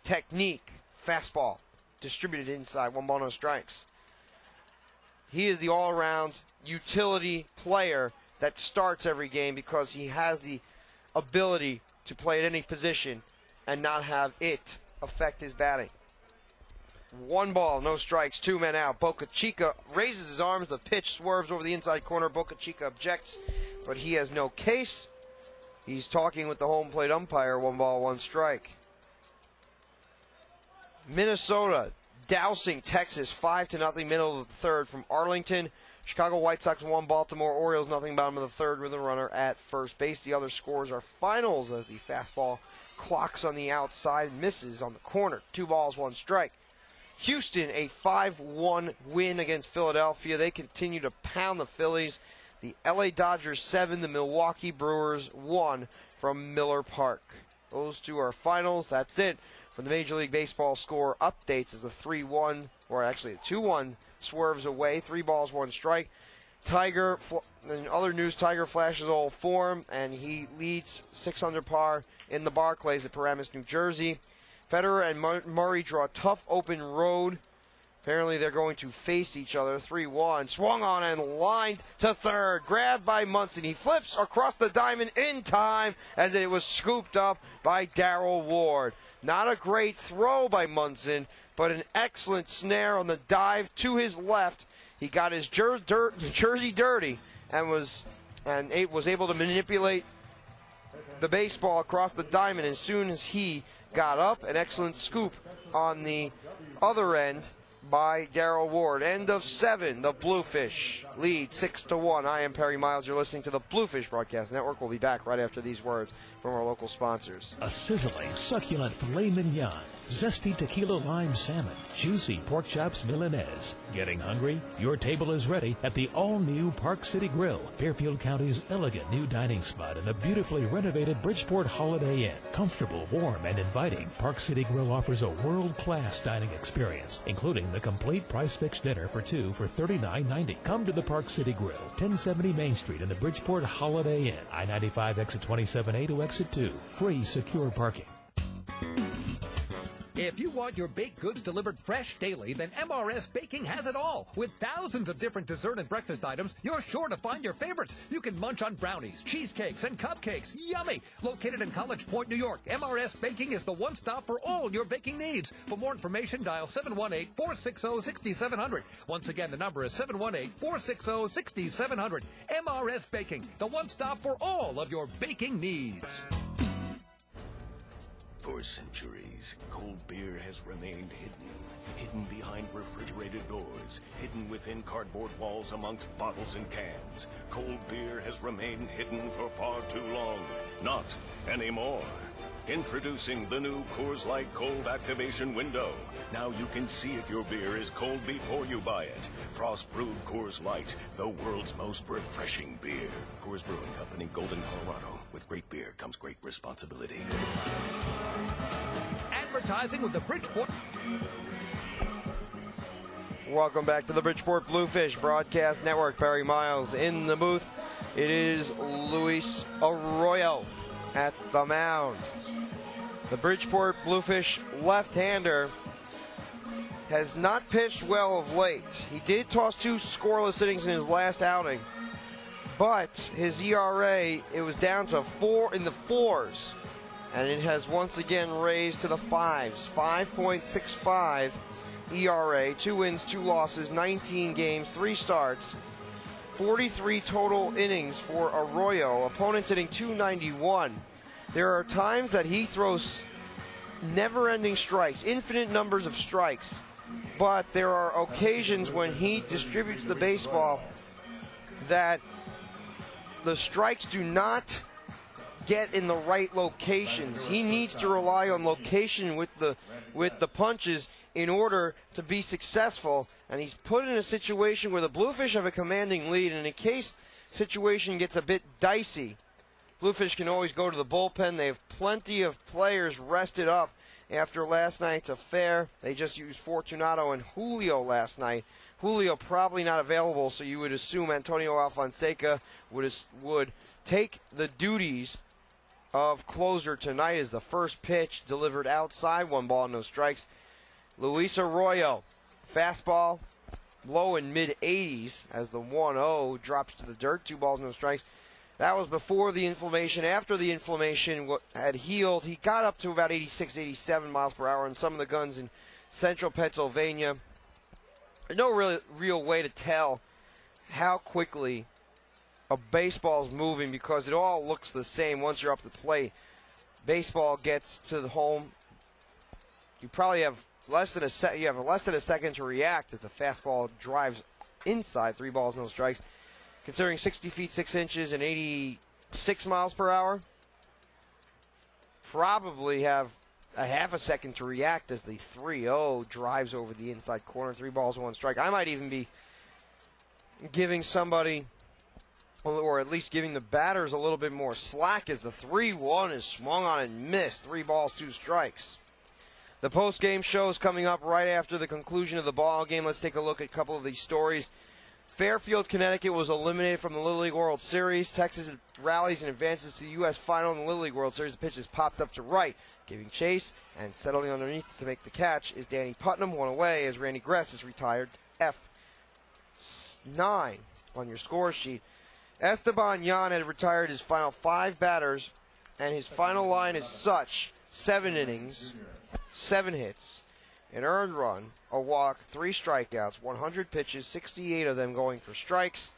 technique, fastball, distributed inside, 1 ball, no strikes. He is the all-around utility player that starts every game because he has the ability to play at any position and not have it affect his batting. 1 ball, no strikes, 2 men out. Boca Chica raises his arms. The pitch swerves over the inside corner. Boca Chica objects, but he has no case. He's talking with the home plate umpire. 1 ball, 1 strike. Minnesota dousing Texas 5-0, middle of the 3rd from Arlington. Chicago White Sox 1, Baltimore Orioles nothing, bottom of the 3rd with a runner at first base. The other scores are finals as the fastball clocks on the outside and misses on the corner. 2 balls, 1 strike. Houston, a 5-1 win against Philadelphia. They continue to pound the Phillies. The LA Dodgers 7, the Milwaukee Brewers 1 from Miller Park. Those 2 are finals. That's it for the Major League Baseball score updates as the 3-1, or actually a 2-1 swerves away. 3 balls, 1 strike. In other news, Tiger flashes all form, and he leads 6 under par in the Barclays at Paramus, New Jersey. Federer and Murray draw a tough open road. Apparently they're going to face each other. 3-1. Swung on and lined to third. Grabbed by Munson. He flips across the diamond in time as it was scooped up by Darrell Ward. Not a great throw by Munson, but an excellent snare on the dive to his left. He got his jersey dirty and was able to manipulate the baseball across the diamond. As soon as he got up, an excellent scoop on the other end by Darrell Ward. End of 7. The Bluefish lead 6-1. I am Perry Miles. You're listening to the Bluefish Broadcast Network. We'll be back right after these words from our local sponsors. A sizzling, succulent filet mignon, zesty tequila lime salmon, juicy pork chops Milanese. Getting hungry? Your table is ready at the all-new Park City Grill, Fairfield County's elegant new dining spot in the beautifully renovated Bridgeport Holiday Inn. Comfortable, warm, and inviting, Park City Grill offers a world-class dining experience, including the complete price-fixed dinner for 2 for $39.90. Come to the Park City Grill, 1070 Main Street in the Bridgeport Holiday Inn. I-95 exit 27A to exit 2. Free, secure parking. If you want your baked goods delivered fresh daily, then MRS Baking has it all. With thousands of different dessert and breakfast items, you're sure to find your favorites. You can munch on brownies, cheesecakes, and cupcakes. Yummy! Located in College Point, New York, MRS Baking is the one stop for all your baking needs. For more information, dial 718-460-6700. Once again, the number is 718-460-6700. MRS Baking, the one stop for all of your baking needs. For centuries, cold beer has remained hidden behind refrigerated doors, hidden within cardboard walls amongst bottles and cans. Cold beer has remained hidden for far too long. Not anymore. Introducing the new Coors Light Cold Activation Window. Now you can see if your beer is cold before you buy it. Frost brewed Coors Light, the world's most refreshing beer. Coors Brewing Company, Golden, Colorado. With great beer comes great responsibility. Advertising with the Bridgeport. Welcome back to the Bridgeport Bluefish Broadcast Network. Perry Miles in the booth. It is Luis Arroyo at the mound. The Bridgeport Bluefish left-hander has not pitched well of late. He did toss 2 scoreless innings in his last outing, but his ERA, it was down to 4 in the 4s, and it has once again raised to the 5s. 5.65 ERA, 2 wins, 2 losses, 19 games, 3 starts, 43 total innings for Arroyo. Opponents hitting .291. There are times that he throws never-ending strikes, infinite numbers of strikes, but there are occasions when he distributes the baseball that the strikes do not get in the right locations. He needs to rely on location with the punches in order to be successful, and he's put in a situation where the Bluefish have a commanding lead, and in case situation gets a bit dicey, Bluefish can always go to the bullpen. They have plenty of players rested up after last night's affair. They just used Fortunato and Julio last night. Julio probably not available, so you would assume Antonio Alfonseca would take the duties of closer tonight as the first pitch delivered outside, 1 ball, no strikes. Luis Arroyo, fastball, low in mid-80s as the 1-0 drops to the dirt, 2 balls, no strikes. That was before the inflammation. After the inflammation had healed, he got up to about 86, 87 miles per hour in some of the guns in central Pennsylvania. There's no real way to tell how quickly a baseball's moving because it all looks the same once you're up the plate. Baseball gets to the home. You probably have less than a second to react as the fastball drives inside, 3 balls, no strikes. Considering 60 feet 6 inches and 86 miles per hour, probably have a half a second to react as the 3-0 drives over the inside corner, 3 balls, 1 strike. I might even be giving somebody, or at least giving the batters a little bit more slack as the 3-1 is swung on and missed, 3 balls, 2 strikes. The post-game show is coming up right after the conclusion of the ball game. Let's take a look at a couple of these stories. Fairfield, Connecticut was eliminated from the Little League World Series. Texas rallies and advances to the U.S. Final in the Little League World Series. The pitch is popped up to right, giving chase, and settling underneath to make the catch is Danny Putnam. One away as Randy Gress is retired. F9 on your score sheet. Esteban Yan had retired his final 5 batters, and his final line is such: 7 innings, 7 hits, an earned run, a walk, 3 strikeouts, 100 pitches, 68 of them going for strikes.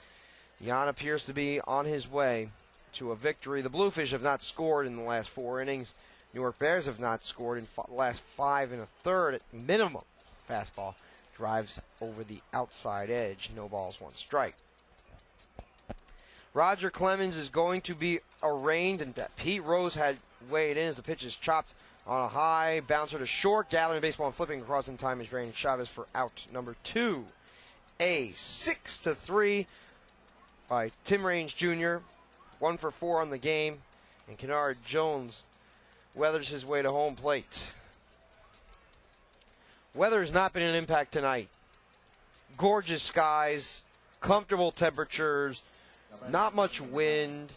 Yan appears to be on his way to a victory. The Bluefish have not scored in the last 4 innings. Newark Bears have not scored in the last 5 1/3 at minimum. Fastball drives over the outside edge. No balls, 1 strike. Roger Clemens is going to be arraigned, and Pete Rose had weighed in as the pitch is chopped on a high bouncer to short, gathering the baseball and flipping across in time is Randy Chavez for out number 2. A 6-3 by Tim Raines Jr. 1 for 4 on the game, and Kennard Jones weathers his way to home plate. Weather has not been an impact tonight. Gorgeous skies, comfortable temperatures, not much wind,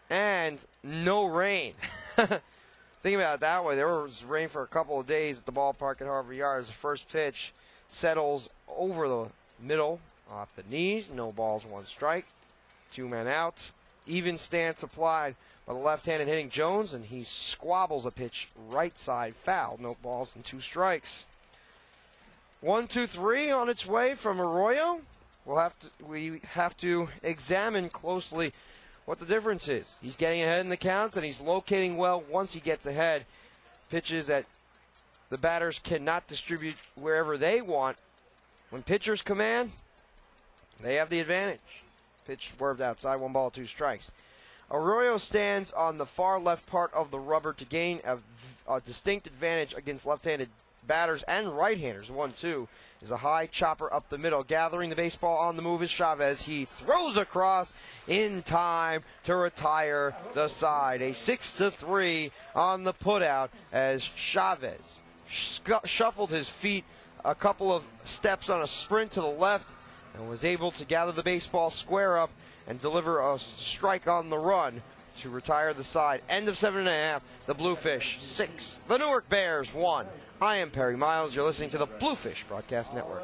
and no rain. Think about it that way. There was rain for a couple of days at the ballpark at Harvard Yard as the first pitch settles over the middle, off the knees. No balls, 1 strike. 2 men out. Even stance applied by the left-handed hitting Jones, and he squabbles a pitch right side foul. No balls and 2 strikes. 1-2-3 on its way from Arroyo. We have to examine closely what the difference is. He's getting ahead in the count, and he's locating well once he gets ahead. Pitches that the batters cannot distribute wherever they want. When pitchers command, they have the advantage. Pitch swerved outside, 1 ball, 2 strikes. Arroyo stands on the far left part of the rubber to gain a distinct advantage against left-handed batters and right-handers. 1-2 is a high chopper up the middle. Gathering the baseball on the move is Chavez. He throws across in time to retire the side. A 6-3 on the putout as Chavez shuffled his feet a couple of steps on a sprint to the left and was able to gather the baseball square up and deliver a strike on the run to retire the side. End of 7 1/2. The Bluefish 6. The Newark Bears 1. I am Perry Miles. You're listening to the Bluefish Broadcast Network.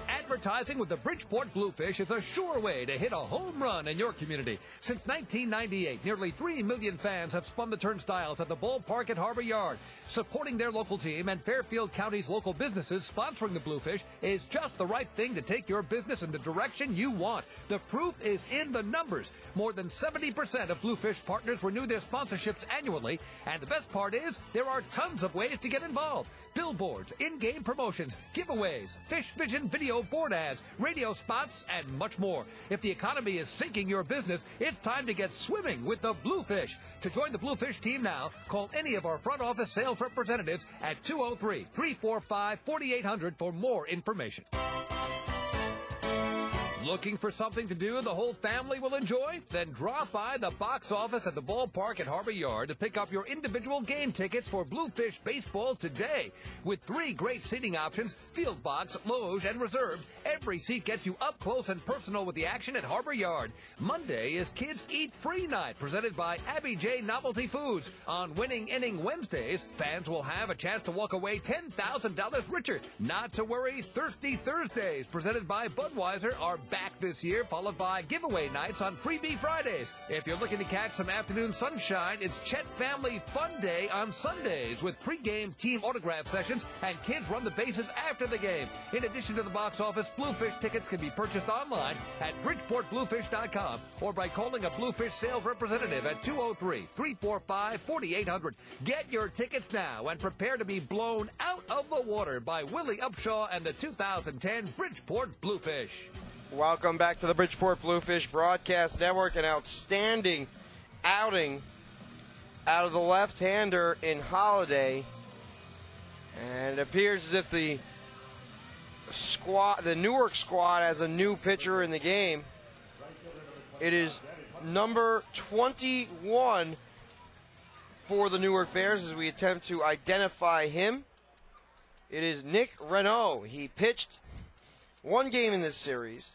Advertising with the Bridgeport Bluefish is a sure way to hit a home run in your community. Since 1998, nearly 3 million fans have spun the turnstiles at the ballpark at Harbor Yard. Supporting their local team and Fairfield County's local businesses sponsoring the Bluefish is just the right thing to take your business in the direction you want. The proof is in the numbers. More than 70% of Bluefish partners renew their sponsorships annually, and the best part is there are tons of ways to get involved. Billboards, in-game promotions, giveaways, Fish Vision video board ads, radio spots, and much more. If the economy is sinking your business, it's time to get swimming with the Bluefish. To join the Bluefish team now, call any of our front office sales representatives at 203-345-4800 for more information. Looking for something to do the whole family will enjoy? Then drop by the box office at the ballpark at Harbor Yard to pick up your individual game tickets for Bluefish baseball today. With 3 great seating options, field box, loge, and reserve, every seat gets you up close and personal with the action at Harbor Yard. Monday is Kids Eat Free Night, presented by Abby J. Novelty Foods. On Winning Inning Wednesdays, fans will have a chance to walk away $10,000 richer. Not to worry, Thirsty Thursdays, presented by Budweiser, are back this year, followed by giveaway nights on Freebie Fridays. If you're looking to catch some afternoon sunshine, it's Chet Family Fun Day on Sundays with pregame team autograph sessions and kids run the bases after the game. In addition to the box office, Bluefish tickets can be purchased online at BridgeportBluefish.com or by calling a Bluefish sales representative at 203-345-4800. Get your tickets now and prepare to be blown out of the water by Willie Upshaw and the 2010 Bridgeport Bluefish. Welcome back to the Bridgeport Bluefish Broadcast Network. An outstanding outing out of the left-hander in Holiday. And it appears as if the Newark squad has a new pitcher in the game. It is number 21 for the Newark Bears as we attempt to identify him. It is Nick Renaud. He pitched one game in this series.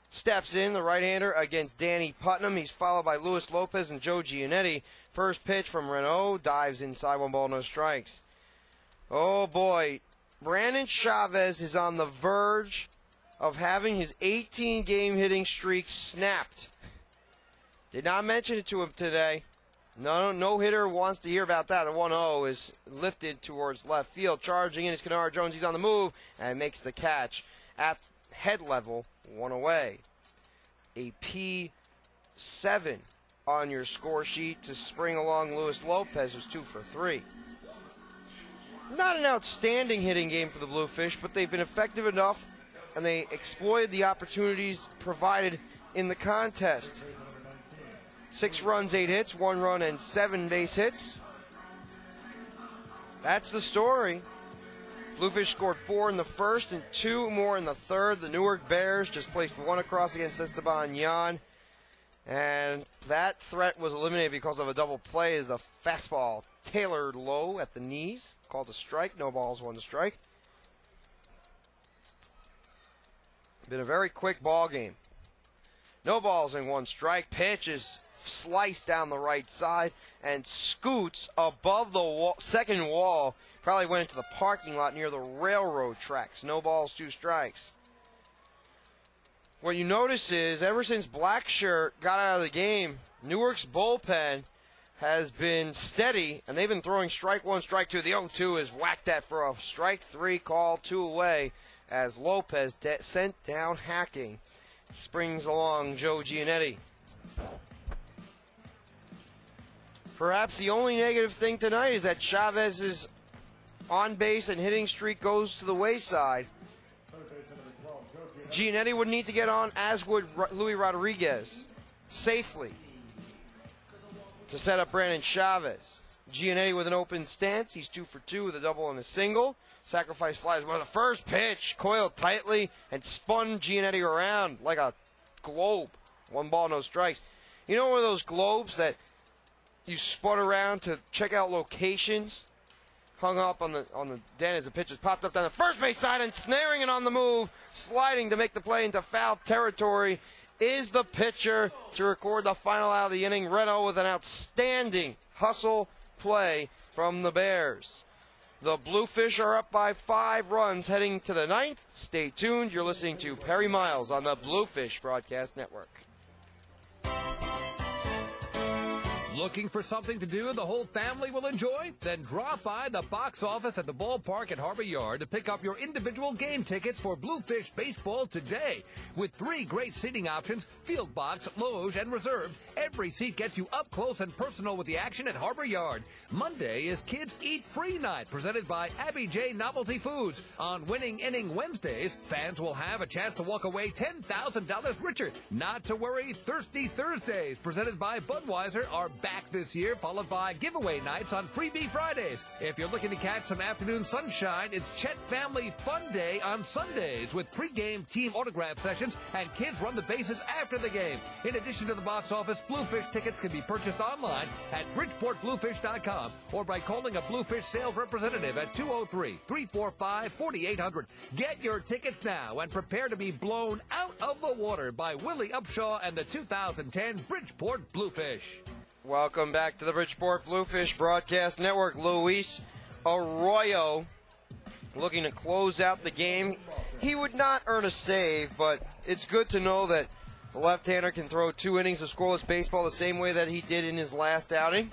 Steps in, the right-hander, against Danny Putnam. He's followed by Luis Lopez and Joe Giannetti. First pitch from Renaud, dives inside, 1 ball, no strikes. Oh boy, Brandon Chavez is on the verge of having his 18-game hitting streak snapped. Did not mention it to him today. No hitter wants to hear about that. The 1-0 is lifted towards left field. Charging in is Kennard Jones. He's on the move and makes the catch at head level, 1 away. A P7 on your score sheet to spring along Luis Lopez, who's 2 for 3. Not an outstanding hitting game for the Bluefish, but they've been effective enough, and they exploited the opportunities provided in the contest. 6 runs, 8 hits, 1 run, and 7 base hits. That's the story. Bluefish scored 4 in the first and 2 more in the third. The Newark Bears just placed 1 across against Esteban Yan. And that threat was eliminated because of a double play as the fastball tailored low at the knees. Called a strike. No balls, 1 strike. Been a very quick ball game. No balls and 1 strike. Pitch is sliced down the right side and scoots above the second wall. Probably went into the parking lot near the railroad tracks. No balls, 2 strikes. What you notice is, ever since Blackshirt got out of the game, Newark's bullpen has been steady, and they've been throwing strike 1, strike 2. The 0-2 is whacked at for a strike 3 call, 2 away, as Lopez sent down hacking. Springs along Joe Giannetti. Perhaps the only negative thing tonight is that Chavez's on-base and hitting streak goes to the wayside. Giannetti would need to get on, as would Luis Rodriguez, safely, to set up Brandon Chavez. Giannetti with an open stance. He's 2 for 2 with a double and a single. Sacrifice flies. Well, the first pitch coiled tightly and spun Giannetti around like a globe. 1 ball, no strikes. You know one of those globes that you spun around to check out locations? Hung up on the den as the pitch is popped up down the first base side and snaring it on the move, sliding to make the play into foul territory, is the pitcher to record the final out of the inning. Renaud with an outstanding hustle play from the Bears. The Bluefish are up by 5 runs heading to the 9th. Stay tuned. You're listening to Perry Miles on the Bluefish Broadcast Network. Looking for something to do the whole family will enjoy? Then drop by the box office at the ballpark at Harbor Yard to pick up your individual game tickets for Bluefish baseball today. With 3 great seating options, field box, loge, and reserved, every seat gets you up close and personal with the action at Harbor Yard. Monday is Kids Eat Free Night, presented by Abby J. Novelty Foods. On Winning Inning Wednesdays, fans will have a chance to walk away $10,000 richer. Not to worry, Thirsty Thursdays, presented by Budweiser, are back this year, followed by giveaway nights on Freebie Fridays. If you're looking to catch some afternoon sunshine, it's Chet Family Fun Day on Sundays with pregame team autograph sessions and kids run the bases after the game. In addition to the box office, Bluefish tickets can be purchased online at BridgeportBluefish.com or by calling a Bluefish sales representative at 203-345-4800. Get your tickets now and prepare to be blown out of the water by Willie Upshaw and the 2010 Bridgeport Bluefish. Welcome back to the Bridgeport Bluefish Broadcast Network. Luis Arroyo looking to close out the game. He would not earn a save, but it's good to know that the left-hander can throw 2 innings of scoreless baseball the same way that he did in his last outing.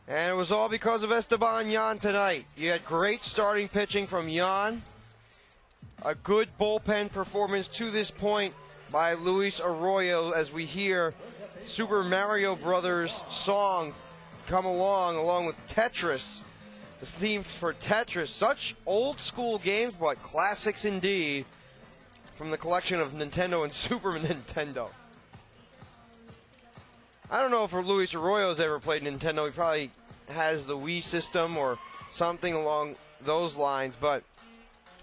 And it was all because of Esteban Yan tonight. You had great starting pitching from Yan. A good bullpen performance to this point by Luis Arroyo as we hear Super Mario Brothers song come along with Tetris. The theme for Tetris. Such old school games, but classics indeed from the collection of Nintendo and Super Nintendo. I don't know if Luis Arroyo's ever played Nintendo. He probably has the Wii system or something along those lines, but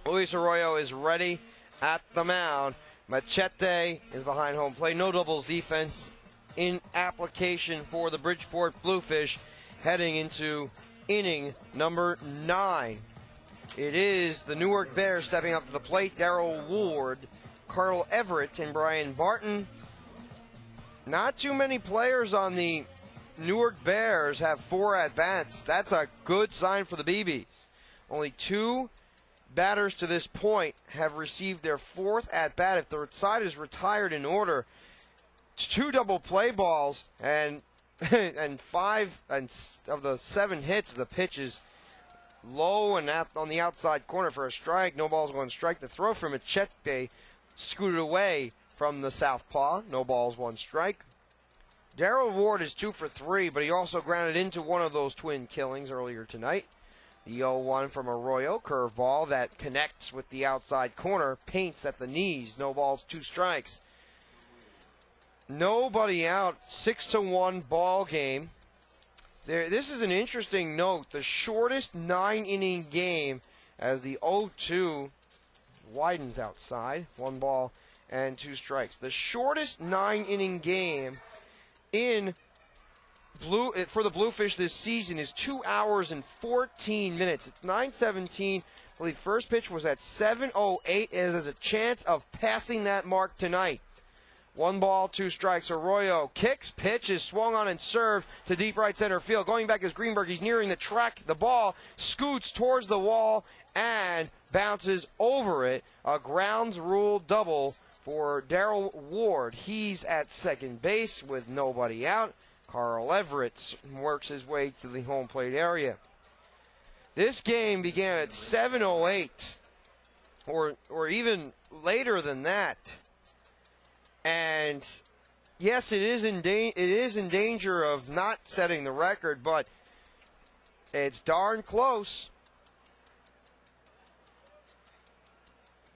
Luis Arroyo is ready at the mound. Machete is behind home plate. No doubles defense in application for the Bridgeport Bluefish heading into inning number 9. It is the Newark Bears stepping up to the plate. Daryl Ward, Carl Everett, and Brian Barton. Not too many players on the Newark Bears have 4 at-bats. That's a good sign for the BBs. Only 2 batters to this point have received their 4th at-bat. If the side is retired in order, 2 double play balls and 5 of the 7 hits, the pitch is low and on the outside corner for a strike. No balls, 1 strike. The throw from Machete scooted away from the southpaw. No balls, 1 strike. Daryl Ward is 2 for 3, but he also grounded into one of those twin killings earlier tonight. The 0-1 from Arroyo, curveball that connects with the outside corner, paints at the knees. No balls, 2 strikes. Nobody out, 6-1 ball game. This is an interesting note. The shortest 9-inning game as the 0-2 widens outside. 1 ball and 2 strikes. The shortest 9-inning game for the Bluefish this season is 2 hours and 14 minutes. It's 9:17. I believe first pitch was at 7:08. There's a chance of passing that mark tonight. 1 ball, 2 strikes. Arroyo kicks, pitch is swung on and served to deep right center field. Going back is Greenberg. He's nearing the track. The ball scoots towards the wall and bounces over it. A grounds rule double for Daryl Ward. He's at second base with nobody out. Carl Everett works his way to the home plate area. This game began at 7:08, or even later than that. And yes, it is in danger of not setting the record, but it's darn close.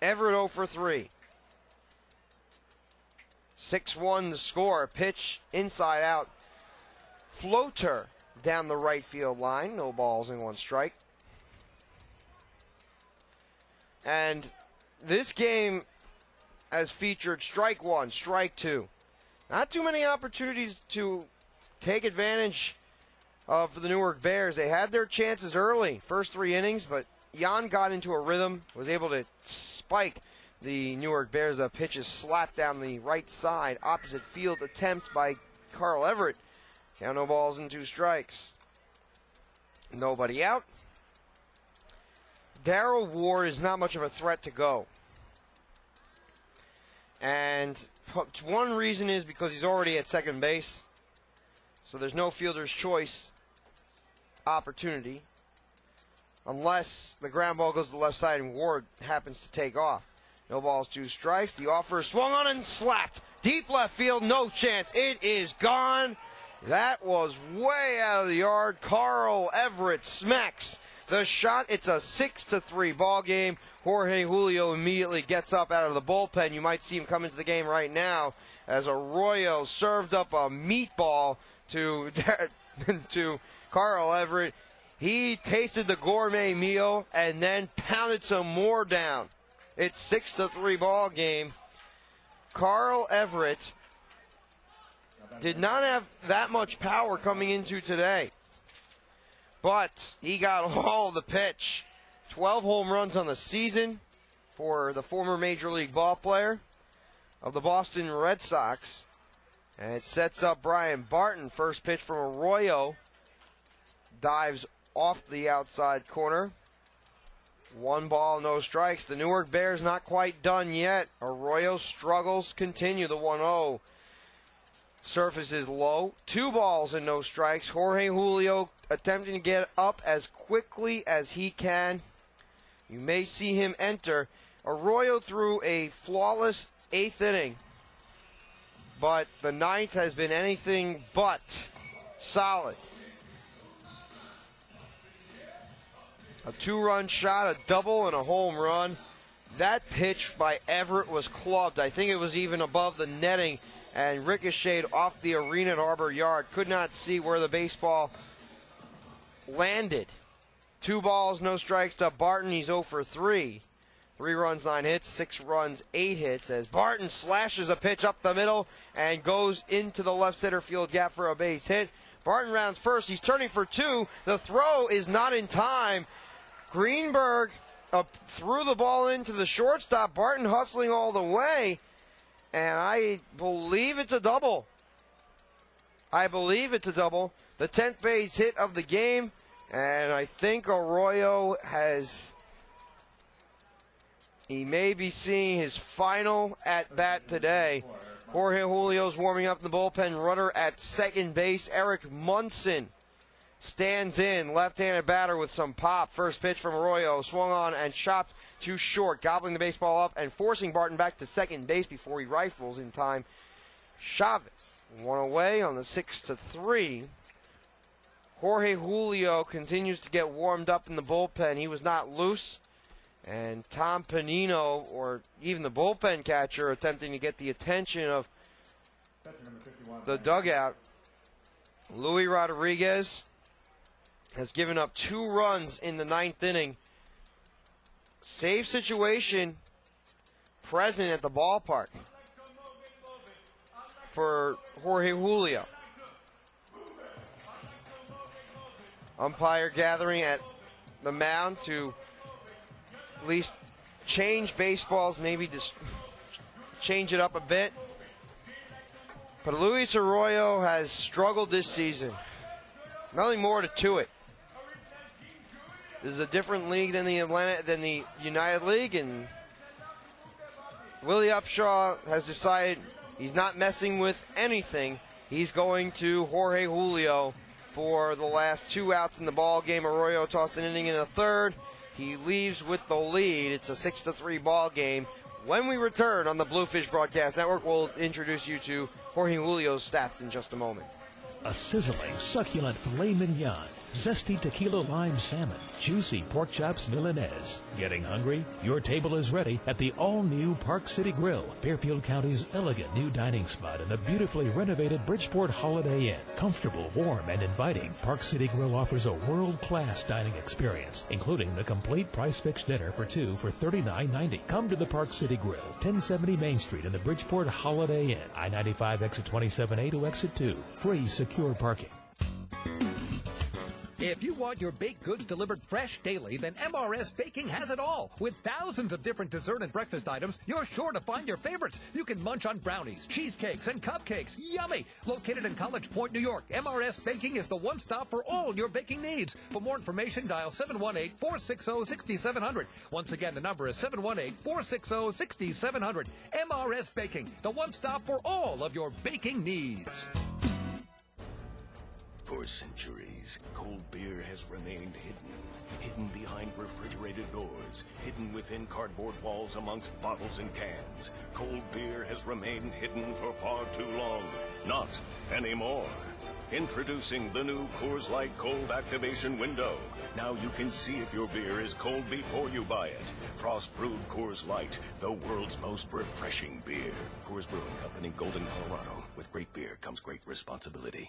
Everett 0 for 3. 6-1 the score. Pitch inside out. Floater down the right field line. No balls and 1 strike. And this game has featured strike 1, strike 2. Not too many opportunities to take advantage of the Newark Bears. They had their chances early, first 3 innings, but Jan got into a rhythm, was able to spike the Newark Bears. A pitch is slapped down the right side, opposite field attempt by Carl Everett. Now no balls and 2 strikes. Nobody out. Daryl Ward is not much of a threat to go. And one reason is because he's already at second base. So there's no fielder's choice opportunity. Unless the ground ball goes to the left side and Ward happens to take off. No balls, 2 strikes. The offer is swung on and slapped. Deep left field, no chance. It is gone. That was way out of the yard. Carl Everett smacks the shot. It's a 6-3 ball game. Jorge Julio immediately gets up out of the bullpen. You might see him come into the game right now as Arroyo served up a meatball to Carl Everett. He tasted the gourmet meal and then pounded some more down. It's 6-3 ball game. Carl Everett did not have that much power coming into today, but he got all of the pitch. 12 home runs on the season for the former Major League ball player of the Boston Red Sox. And it sets up Brian Barton. First pitch from Arroyo. Dives off the outside corner. 1 ball, no strikes. The Newark Bears not quite done yet. Arroyo struggles continue. The 1-0 surface is low. 2 balls and no strikes. Jorge Julio attempting to get up as quickly as he can. You may see him enter. Arroyo threw a flawless 8th inning, but the 9th has been anything but solid. A 2-run shot, a double, and a home run. That pitch by Everett was clubbed. I think it was even above the netting and ricocheted off the arena at Harbor Yard. Could not see where the baseball landed. 2 balls, no strikes to Barton. He's 0 for 3. 3 runs, 9 hits, 6 runs, 8 hits as Barton slashes a pitch up the middle and goes into the left center field gap for a base hit. Barton rounds first. He's turning for 2. The throw is not in time. Greenberg threw the ball into the shortstop. Barton hustling all the way. And I believe it's a double. The 10th base hit of the game. And I think Arroyo he may be seeing his final at-bat today. Jorge Julio's warming up in the bullpen. Rudder at second base. Eric Munson stands in. Left-handed batter with some pop. First pitch from Arroyo. Swung on and chopped too short. Gobbling the baseball up and forcing Barton back to second base before he rifles in time. Chavez one away on the 6-3. Jorge Julio continues to get warmed up in the bullpen. He was not loose. And Tom Panino, or even the bullpen catcher, attempting to get the attention of the dugout. Luis Rodriguez has given up 2 runs in the 9th inning. Save situation present at the ballpark for Jorge Julio. Umpire gathering at the mound to at least change baseballs, maybe just change it up a bit. But Luis Arroyo has struggled this season. Nothing more to it. This is a different league than the United League, and Willie Upshaw has decided he's not messing with anything. He's going to Jorge Julio for the last 2 outs in the ball game. Arroyo tossed an inning in the 3rd. He leaves with the lead. It's a 6-3 ball game. When we return on the Bluefish Broadcast Network, we'll introduce you to Jorge Julio's stats in just a moment. A sizzling, succulent filet mignon, zesty tequila lime salmon, juicy pork chops Milanese. Getting hungry? Your table is ready at the all-new Park City Grill, Fairfield County's elegant new dining spot in the beautifully renovated Bridgeport Holiday Inn. Comfortable, warm, and inviting, Park City Grill offers a world-class dining experience, including the complete price-fixed dinner for 2 for $39.90. Come to the Park City Grill, 1070 Main Street in the Bridgeport Holiday Inn, I-95 exit 27A to exit 2. Free, secure parking. If you want your baked goods delivered fresh daily, then MRS Baking has it all. With thousands of different dessert and breakfast items, you're sure to find your favorites. You can munch on brownies, cheesecakes, and cupcakes. Yummy! Located in College Point, New York, MRS Baking is the one stop for all your baking needs. For more information, dial 718-460-6700. Once again, the number is 718-460-6700. MRS Baking, the one stop for all of your baking needs. For centuries, cold beer has remained hidden behind refrigerated doors, hidden within cardboard walls amongst bottles and cans. Cold beer has remained hidden for far too long. Not anymore. Introducing the new Coors Light Cold Activation Window. Now you can see if your beer is cold before you buy it. Frost brewed Coors Light, the world's most refreshing beer. Coors Brewing Company, Golden, Colorado. With great beer comes great responsibility.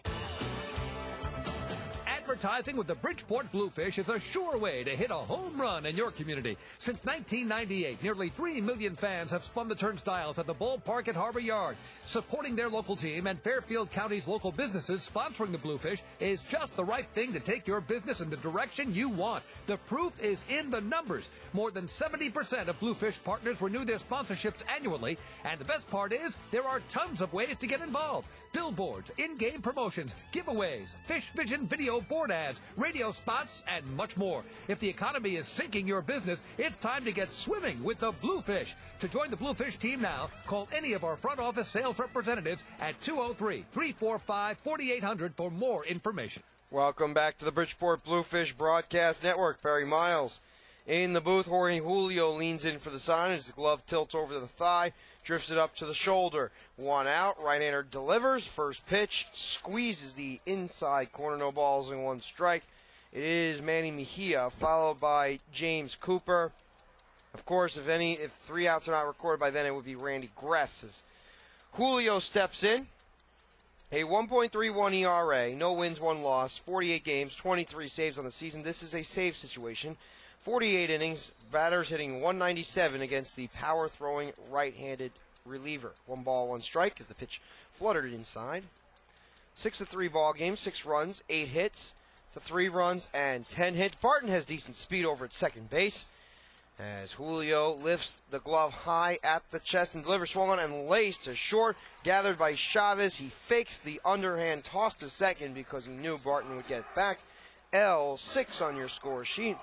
Advertising with the Bridgeport Bluefish is a sure way to hit a home run in your community. Since 1998, nearly 3 million fans have spun the turnstiles at the ballpark at Harbor Yard. Supporting their local team and Fairfield County's local businesses sponsoring the Bluefish is just the right thing to take your business in the direction you want. The proof is in the numbers. More than 70% of Bluefish partners renew their sponsorships annually, and the best part is there are tons of ways to get involved. Billboards, in-game promotions, giveaways, Fish Vision video board ads, radio spots, and much more. If the economy is sinking your business, it's time to get swimming with the Bluefish. To join the Bluefish team now, call any of our front office sales representatives at 203-345-4800 for more information. Welcome back to the Bridgeport Bluefish Broadcast Network. Barry Miles in the booth. Jorge Julio leans in for the sign as the glove tilts over to the thigh, drifts it up to the shoulder. 1 out, right-hander delivers. First pitch squeezes the inside corner. No balls and 1 strike. It is Manny Mejia, followed by James Cooper. Of course, if 3 outs are not recorded by then, it would be Randy Gress as Julio steps in. A 1.31 ERA, no wins, 1 loss, 48 games, 23 saves on the season. This is a save situation. 48 innings, batters hitting 197 against the power-throwing right-handed reliever. 1 ball, 1 strike as the pitch fluttered inside. 6-3 ball game, 6 runs, 8 hits to 3 runs and 10 hits. Barton has decent speed over at second base as Julio lifts the glove high at the chest and delivers, swung on and laced to short. Gathered by Chavez. He fakes the underhand toss to second because he knew Barton would get back. L6 on your score sheet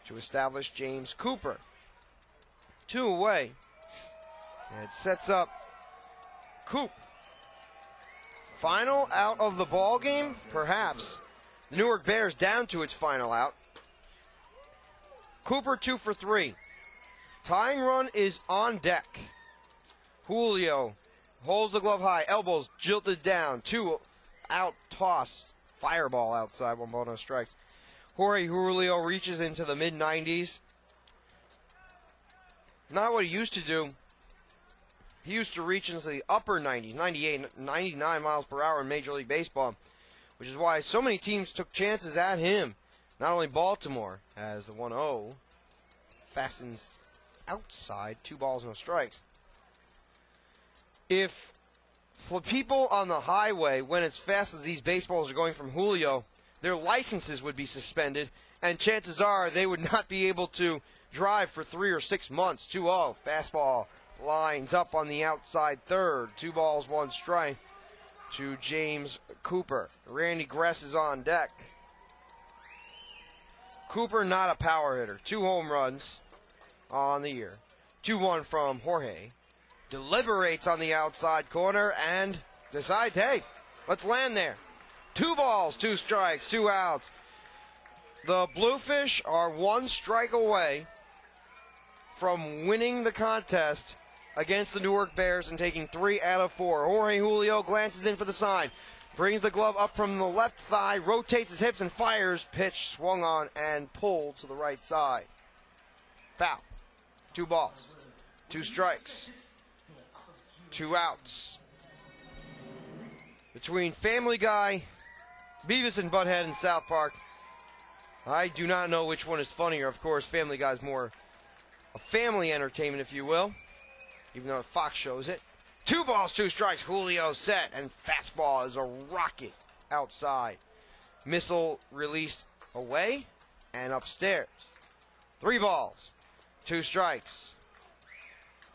to establish James Cooper. 2 away. And it sets up Coop. Final out of the ball game? Perhaps. The Newark Bears down to its final out. Cooper 2 for 3. Tying run is on deck. Julio holds the glove high, elbows jilted down, 2 out toss, fireball outside, 1 ball, no strikes. Jorge Julio reaches into the mid-90s. Not what he used to do. He used to reach into the upper 90s, 98, 99 miles per hour in Major League Baseball, which is why so many teams took chances at him. Not only Baltimore, as the 1-0 fastens outside, 2 balls, no strikes. If for people on the highway went as fast as these baseballs are going from Julio, their licenses would be suspended, and chances are they would not be able to drive for 3 or 6 months. 2-0, fastball lines up on the outside third. 2 balls, 1 strike to James Cooper. Randy Gress is on deck. Cooper not a power hitter. 2 home runs on the year. 2-1 from Jorge. Deliberates on the outside corner and decides, hey, let's land there. 2 balls, 2 strikes, 2 outs. The Bluefish are 1 strike away from winning the contest against the Newark Bears and taking 3 out of 4. Jorge Julio glances in for the sign. Brings the glove up from the left thigh, rotates his hips and fires. Pitch swung on and pulled to the right side. Foul. 2 balls, 2 strikes, 2 outs. Between Family Guy, Beavis and Butthead in South Park, I do not know which one is funnier. Of course, Family Guy's more a family entertainment, if you will, even though Fox shows it. 2 balls, 2 strikes. Julio set, and fastball is a rocket outside. Missile released away and upstairs. 3 balls, 2 strikes.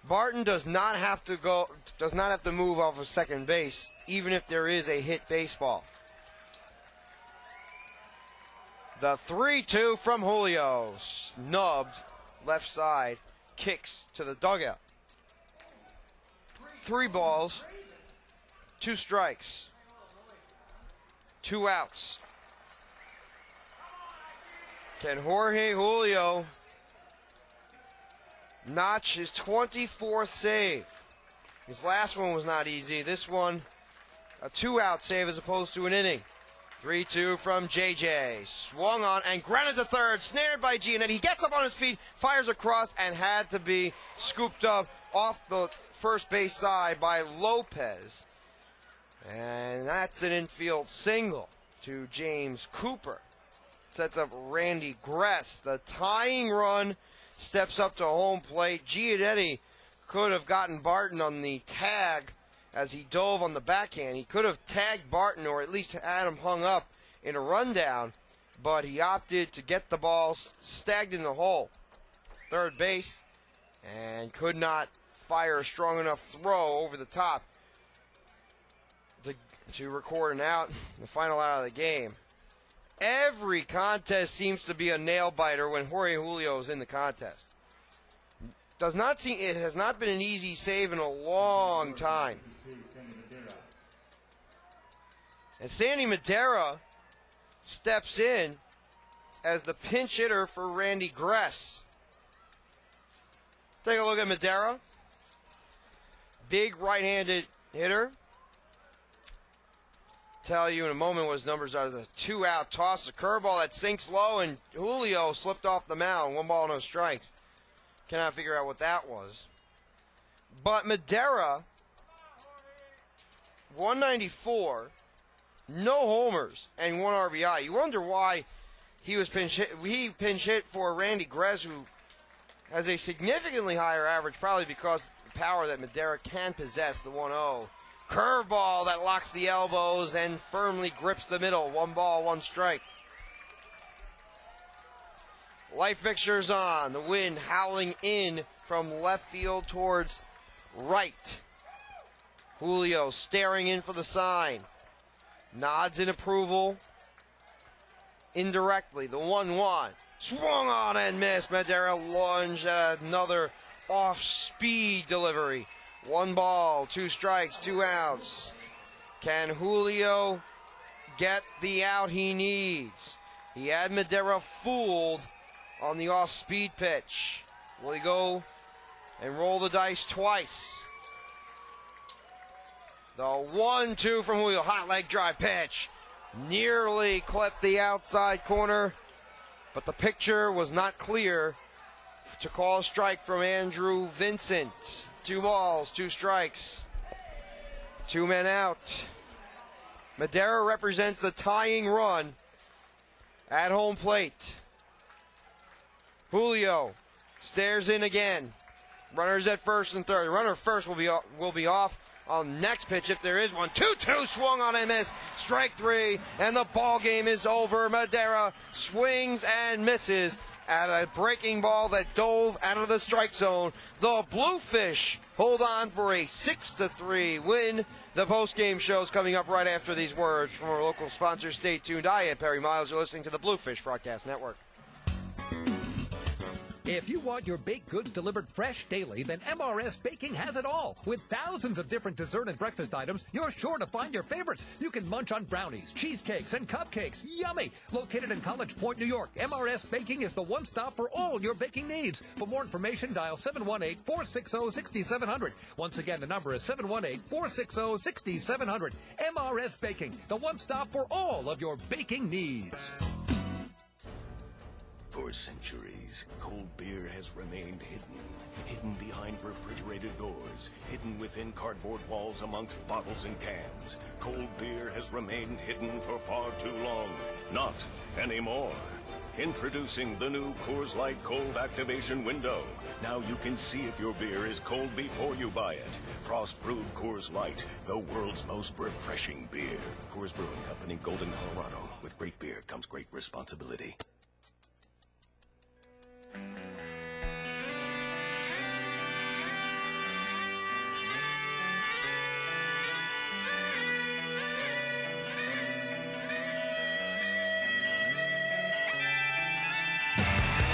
Barton does not have to move off of second base, even if there is a hit baseball. The 3-2 from Julio, snubbed left side, kicks to the dugout. 3 balls, 2 strikes, 2 outs. Can Jorge Julio notch his 24th save? His last one was not easy. This one, a 2-out save as opposed to an inning. 3-2 from JJ. Swung on and grounded to third. Snared by Giannetti. He gets up on his feet, fires across, and had to be scooped up off the first base side by Lopez. And that's an infield single to James Cooper. Sets up Randy Gress. The tying run steps up to home plate. Giannetti could have gotten Barton on the tag as he dove on the backhand. He could have tagged Barton or at least had him hung up in a rundown, but he opted to get the ball stagged in the hole. Third base, and could not fire a strong enough throw over the top to record an out, the final out of the game. Every contest seems to be a nail-biter when Jorge Julio is in the contest. It has not been an easy save in a long time. And Sandy Madera steps in as the pinch hitter for Randy Gress. Take a look at Madera. Big right-handed hitter. Tell you in a moment what his numbers are. The 2-out toss, a curveball that sinks low, and Julio slipped off the mound. 1 ball, no strikes. Cannot figure out what that was. But Madera, 194, no homers, and 1 RBI. You wonder why he was pinch hit for Randy Gress, who has a significantly higher average, probably because of the power that Madera can possess. The 1-0. Curveball that locks the elbows and firmly grips the middle. 1 ball, 1 strike. Light fixtures on. The wind howling in from left field towards right. Julio staring in for the sign. Nods in approval. Indirectly, the 1-1. Swung on and missed. Madera lunged at another off-speed delivery. 1 ball, 2 strikes, 2 outs. Can Julio get the out he needs? He had Madera fooled on the off-speed pitch. Will he go and roll the dice twice? The 1-2 from Julio. Hot leg drive pitch. Nearly clipped the outside corner, but the picture was not clear to call a strike from Andrew Vincent. 2 balls, 2 strikes. 2 men out. Madera represents the tying run at home plate. Julio stares in again. Runners at first and third. Runner first will be off on the next pitch if there is one. 2-2 swung on and missed. Strike 3, and the ball game is over. Madera swings and misses at a breaking ball that dove out of the strike zone. The Bluefish hold on for a 6-3 win. The post-game show is coming up right after these words from our local sponsors. Stay tuned. I am Perry Miles. You're listening to the Bluefish Broadcast Network. If you want your baked goods delivered fresh daily, then MRS Baking has it all. With thousands of different dessert and breakfast items, you're sure to find your favorites. You can munch on brownies, cheesecakes, and cupcakes. Yummy! Located in College Point, New York, MRS Baking is the one stop for all your baking needs. For more information, dial 718-460-6700. Once again, the number is 718-460-6700. MRS Baking, the one stop for all of your baking needs. For centuries, cold beer has remained hidden behind refrigerated doors, hidden within cardboard walls amongst bottles and cans. Cold beer has remained hidden for far too long. Not anymore. Introducing the new Coors Light Cold Activation Window. Now you can see if your beer is cold before you buy it. Frost-brewed Coors Light, the world's most refreshing beer. Coors Brewing Company, Golden, Colorado. With great beer comes great responsibility.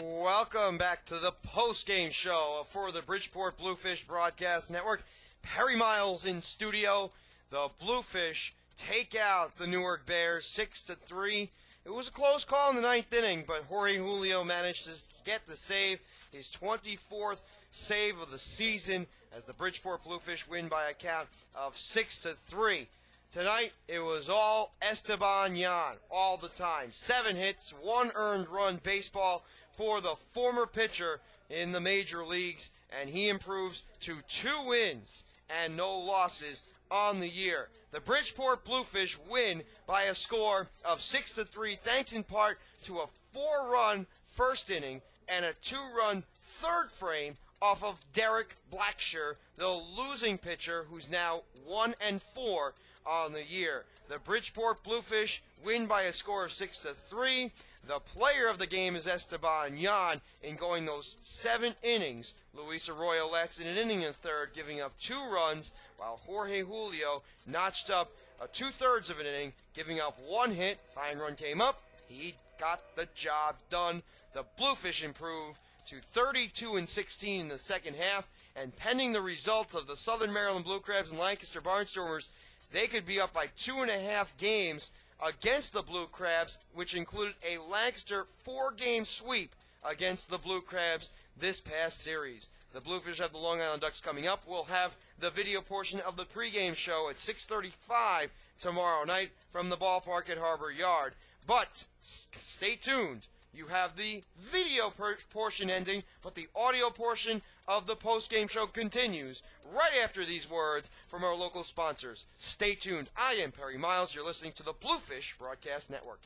Welcome back to the post-game show for the Bridgeport Bluefish Broadcast Network. Perry Miles in studio. The Bluefish take out the Newark Bears 6-3. It was a close call in the 9th inning, but Jorge Julio managed to get the save, his 24th save of the season, as the Bridgeport Bluefish win by a count of 6-3. Tonight, it was all Esteban Yan, all the time. 7 hits, 1 earned run baseball for the former pitcher in the major leagues, and he improves to 2 wins and no losses on the year. The Bridgeport Bluefish win by a score of 6-3, thanks in part to a 4-run first inning and a 2-run third frame off of Derek Blackshear, the losing pitcher who's now 1-4 on the year. The Bridgeport Bluefish win by a score of 6-3. The player of the game is Esteban Yan in going those 7 innings. Luis Arroyo lacks in an inning and third, giving up 2 runs, while Jorge Julio notched up 2/3 of an inning, giving up 1 hit. Tying run came up. He got the job done. The Bluefish improved to 32-16 in the second half, and pending the results of the Southern Maryland Blue Crabs and Lancaster Barnstormers, they could be up by 2.5 games against the Blue Crabs, which included a Lancaster 4-game sweep against the Blue Crabs this past series. The Bluefish have the Long Island Ducks coming up. We'll have the video portion of the pregame show at 6:35 tomorrow night from the ballpark at Harbor Yard. But stay tuned. You have the video portion ending, but the audio portion of the post-game show continues right after these words from our local sponsors. Stay tuned. I am Perry Miles. You're listening to the Bluefish Broadcast Network.